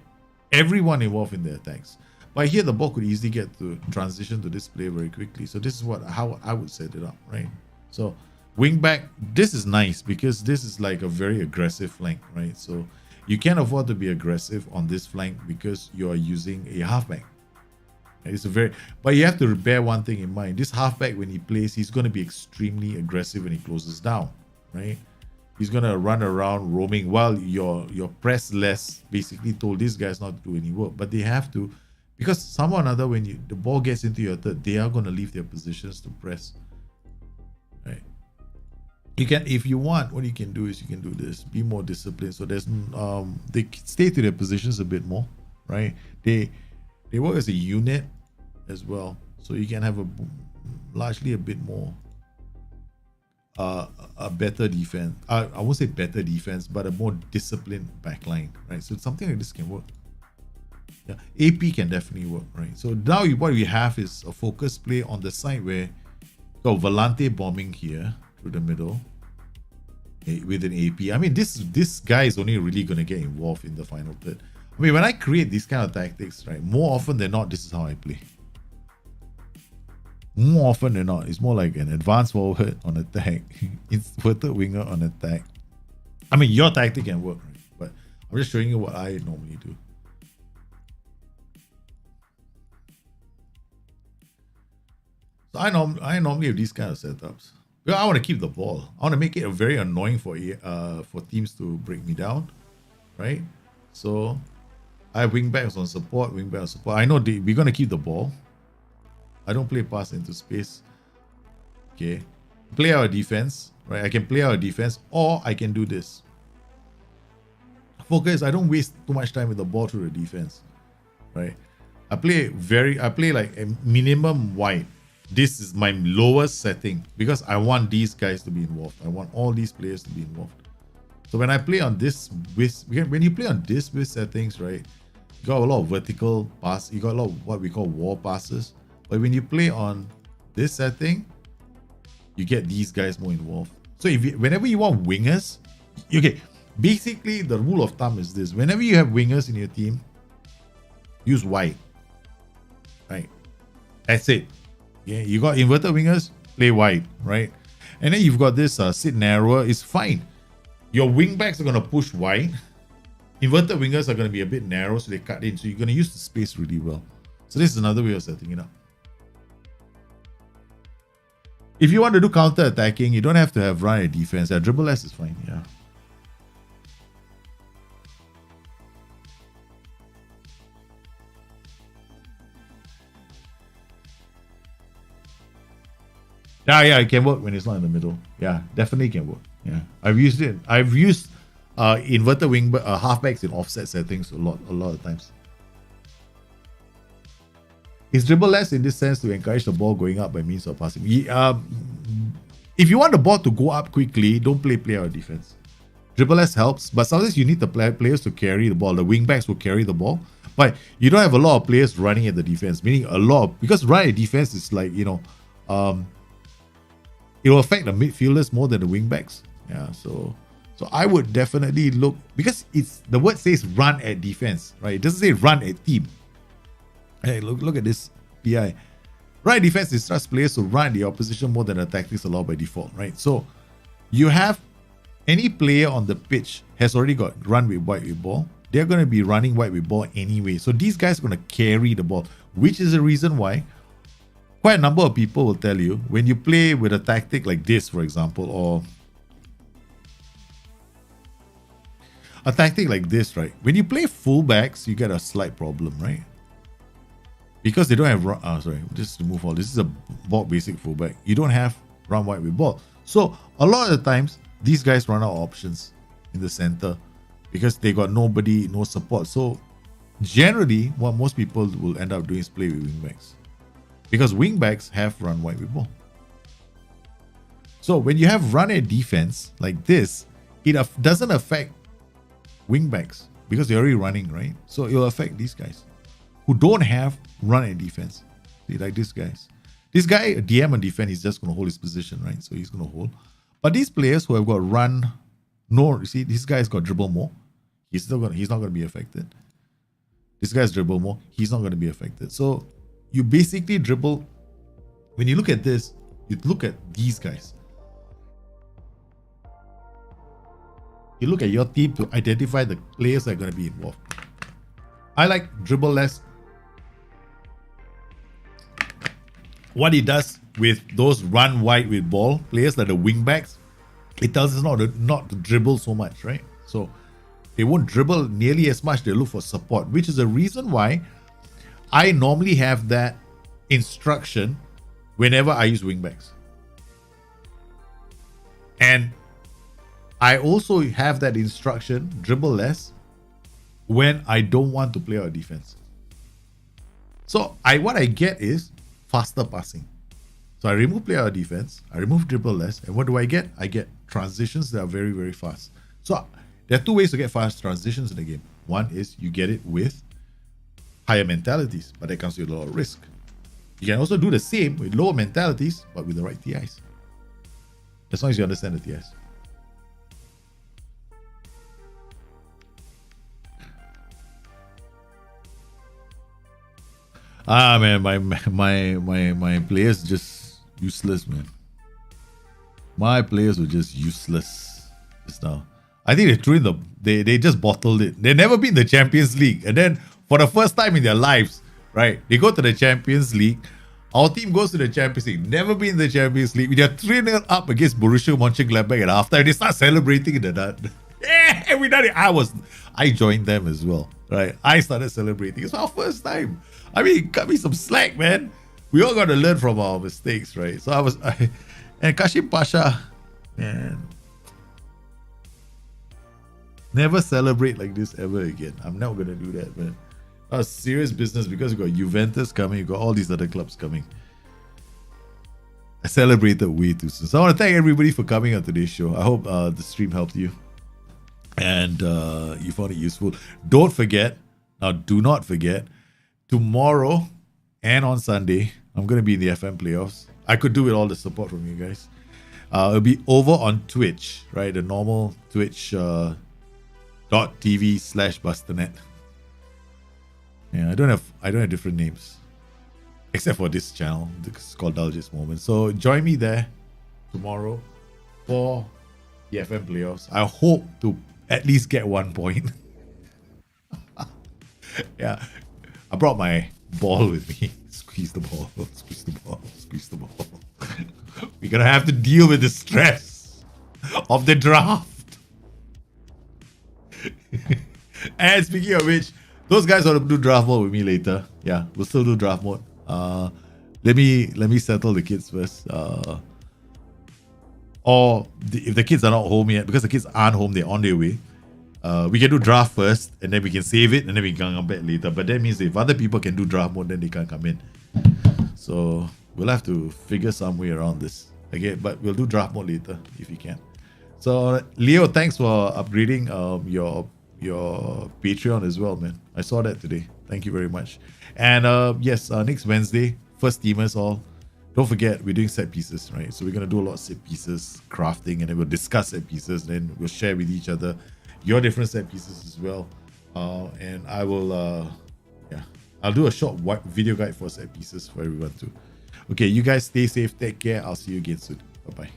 everyone involved in the attacks. But here the ball could easily get to transition to this play very quickly. So this is how I would set it up, right? So wing back, this is nice because this is like a very aggressive flank, right? So you can afford to be aggressive on this flank because you are using a halfback. It's but you have to bear one thing in mind. This halfback, when he plays, he's going to be extremely aggressive when he closes down, right? He's going to run around roaming while your press less basically told these guys not to do any work. But they have to, because somehow or another, when the ball gets into your third, they are going to leave their positions to press, right? You can, if you want, what you can do is you can do this, be more disciplined. So there's they stay to their positions a bit more, right? They work as a unit as well, so you can have largely a bit more a better defense. I won't say better defense, but a more disciplined backline, right? So something like this can work. Yeah, AP can definitely work, right? So now what we have is a focus play on the side where you got Volante bombing here through the middle with an AP. I mean, this guy is only really going to get involved in the final third. I mean, when I create these kind of tactics, right, more often than not, this is how I play. More often than not, it's more like an advanced forward on attack, inverted winger on attack. I mean, your tactic can work, right? But I'm just showing you what I normally do. So I normally have these kind of setups. Because I want to keep the ball. I want to make it very annoying for teams to break me down, right? So I have wingbacks on support, wingback on support. I know we're going to keep the ball. I don't play pass into space. Okay. Play our defense, right? I can play our defense, or I can do this. Focus, I don't waste too much time with the ball through the defense, right? I play like a minimum wide. This is my lowest setting because I want these guys to be involved. I want all these players to be involved. So when I play on this when you play on this with settings, right, you got a lot of vertical pass, you got a lot of what we call wall passes. But when you play on this setting, you get these guys more involved. So whenever you want wingers, okay, basically the rule of thumb is this: whenever you have wingers in your team, use wide, right? That's it. Yeah, you got inverted wingers, play wide, right? And then you've got this sit narrower. It's fine. Your wingbacks are gonna push wide. Inverted wingers are gonna be a bit narrow, so they cut in. So you're gonna use the space really well. So this is another way of setting it up. If you want to do counter attacking, you don't have to have run a defense. Yeah, dribble S is fine. Yeah. Yeah, it can work when it's not in the middle. Yeah, definitely can work. Yeah, I've used it. I've used inverted wing halfbacks in offset settings a lot of times. Is dribble less in this sense to encourage the ball going up by means of passing? If you want the ball to go up quickly, don't play out defense. Dribble less helps, but sometimes you need the players to carry the ball. The wingbacks will carry the ball, but you don't have a lot of players running at the defense. Meaning because running at defense is like, it will affect the midfielders more than the wingbacks. Yeah, so I would definitely look, because the word says run at defense, right? It doesn't say run at team. Hey, look at this PI. Right defense instructs players to run the opposition more than the tactics allowed by default, right? So you have any player on the pitch has already got run with wide with ball. They're going to be running wide with ball anyway. So these guys are going to carry the ball, which is the reason why quite a number of people will tell you when you play with a tactic like this, for example, or a tactic like this, right? When you play fullbacks, you get a slight problem, right? Because they don't have just to move on. This is a ball basic fullback. You don't have run wide with ball. So a lot of the times, these guys run out of options in the center because they got nobody, no support. So generally, what most people will end up doing is play with wingbacks. Because wingbacks have run wide with ball. So when you have run a defense like this, it doesn't affect wingbacks because they're already running, right? So it will affect these guys who don't have run a defense. See, like these guys. This guy, DM and defense, he's just going to hold his position, right? So he's going to hold. But these players who have got run No, you see, this guy's got dribble more. He's not gonna be affected. This guy's dribble more. He's not gonna be affected. So you basically dribble. When you look at this, you look at these guys. You look at your team to identify the players that are gonna be involved. I like dribble less. What he does with those run wide with ball players like the wing backs, it tells us not to dribble so much, right? So they won't dribble nearly as much. They look for support, which is the reason why I normally have that instruction whenever I use wing backs. And I also have that instruction, dribble less, when I don't want to play our defense. So what I get is faster passing. So I remove play our defense, I remove dribble less, and what do I get? I get transitions that are very, very fast. So there are two ways to get fast transitions in the game. One is you get it with higher mentalities, but that comes with a lot of risk. You can also do the same with lower mentalities, but with the right TIs. As long as you understand the TIs. Man, my players just useless, man. My players were just useless just now. I think they threw in they just bottled it. They've never been in the Champions League, and then for the first time in their lives, right? They go to the Champions League. Our team goes to the Champions League. Never been in the Champions League. They're 3-0 up against Borussia Mönchengladbach at halftime. They start celebrating in the net. Yeah, we done it. I joined them as well, right? I started celebrating. It's our first time. I mean, cut me some slack, man. We all got to learn from our mistakes, right? So and Kashim Pasha, man, never celebrate like this ever again. I'm not gonna do that, man. That's serious business because you got Juventus coming, you got all these other clubs coming. I celebrated way too soon. So I want to thank everybody for coming on today's show. I hope the stream helped you and you found it useful. Don't forget, now do not forget, tomorrow and on Sunday, I'm going to be in the FM playoffs. I could do with all the support from you guys. It'll be over on Twitch, right? The normal Twitch .tv/Busternet. Yeah, I don't have different names. Except for this channel. It's called Dalgis Moment. So join me there tomorrow for the FM playoffs. I hope to at least get 1 point. Yeah. I brought my ball with me. Squeeze the ball. Squeeze the ball. Squeeze the ball. We're gonna have to deal with the stress of the draft. And speaking of which, those guys want to do draft mode with me later. Yeah, we'll still do draft mode. Let me settle the kids first. If the kids are not home yet, because the kids aren't home, they're on their way. We can do draft first, and then we can save it, and then we can come back later. But that means if other people can do draft mode, then they can't come in. So we'll have to figure some way around this. Okay, but we'll do draft mode later if you can. So Leo, thanks for upgrading your Patreon as well, man. I saw that today. Thank you very much. And yes, next Wednesday, first teamers all. Don't forget, we're doing set pieces, right? So we're gonna do a lot of set pieces, crafting, and then we'll discuss set pieces. Then we'll share with each other your different set pieces as well. And I will, I'll do a short video guide for set pieces for everyone too. Okay, you guys stay safe, take care. I'll see you again soon. Bye bye.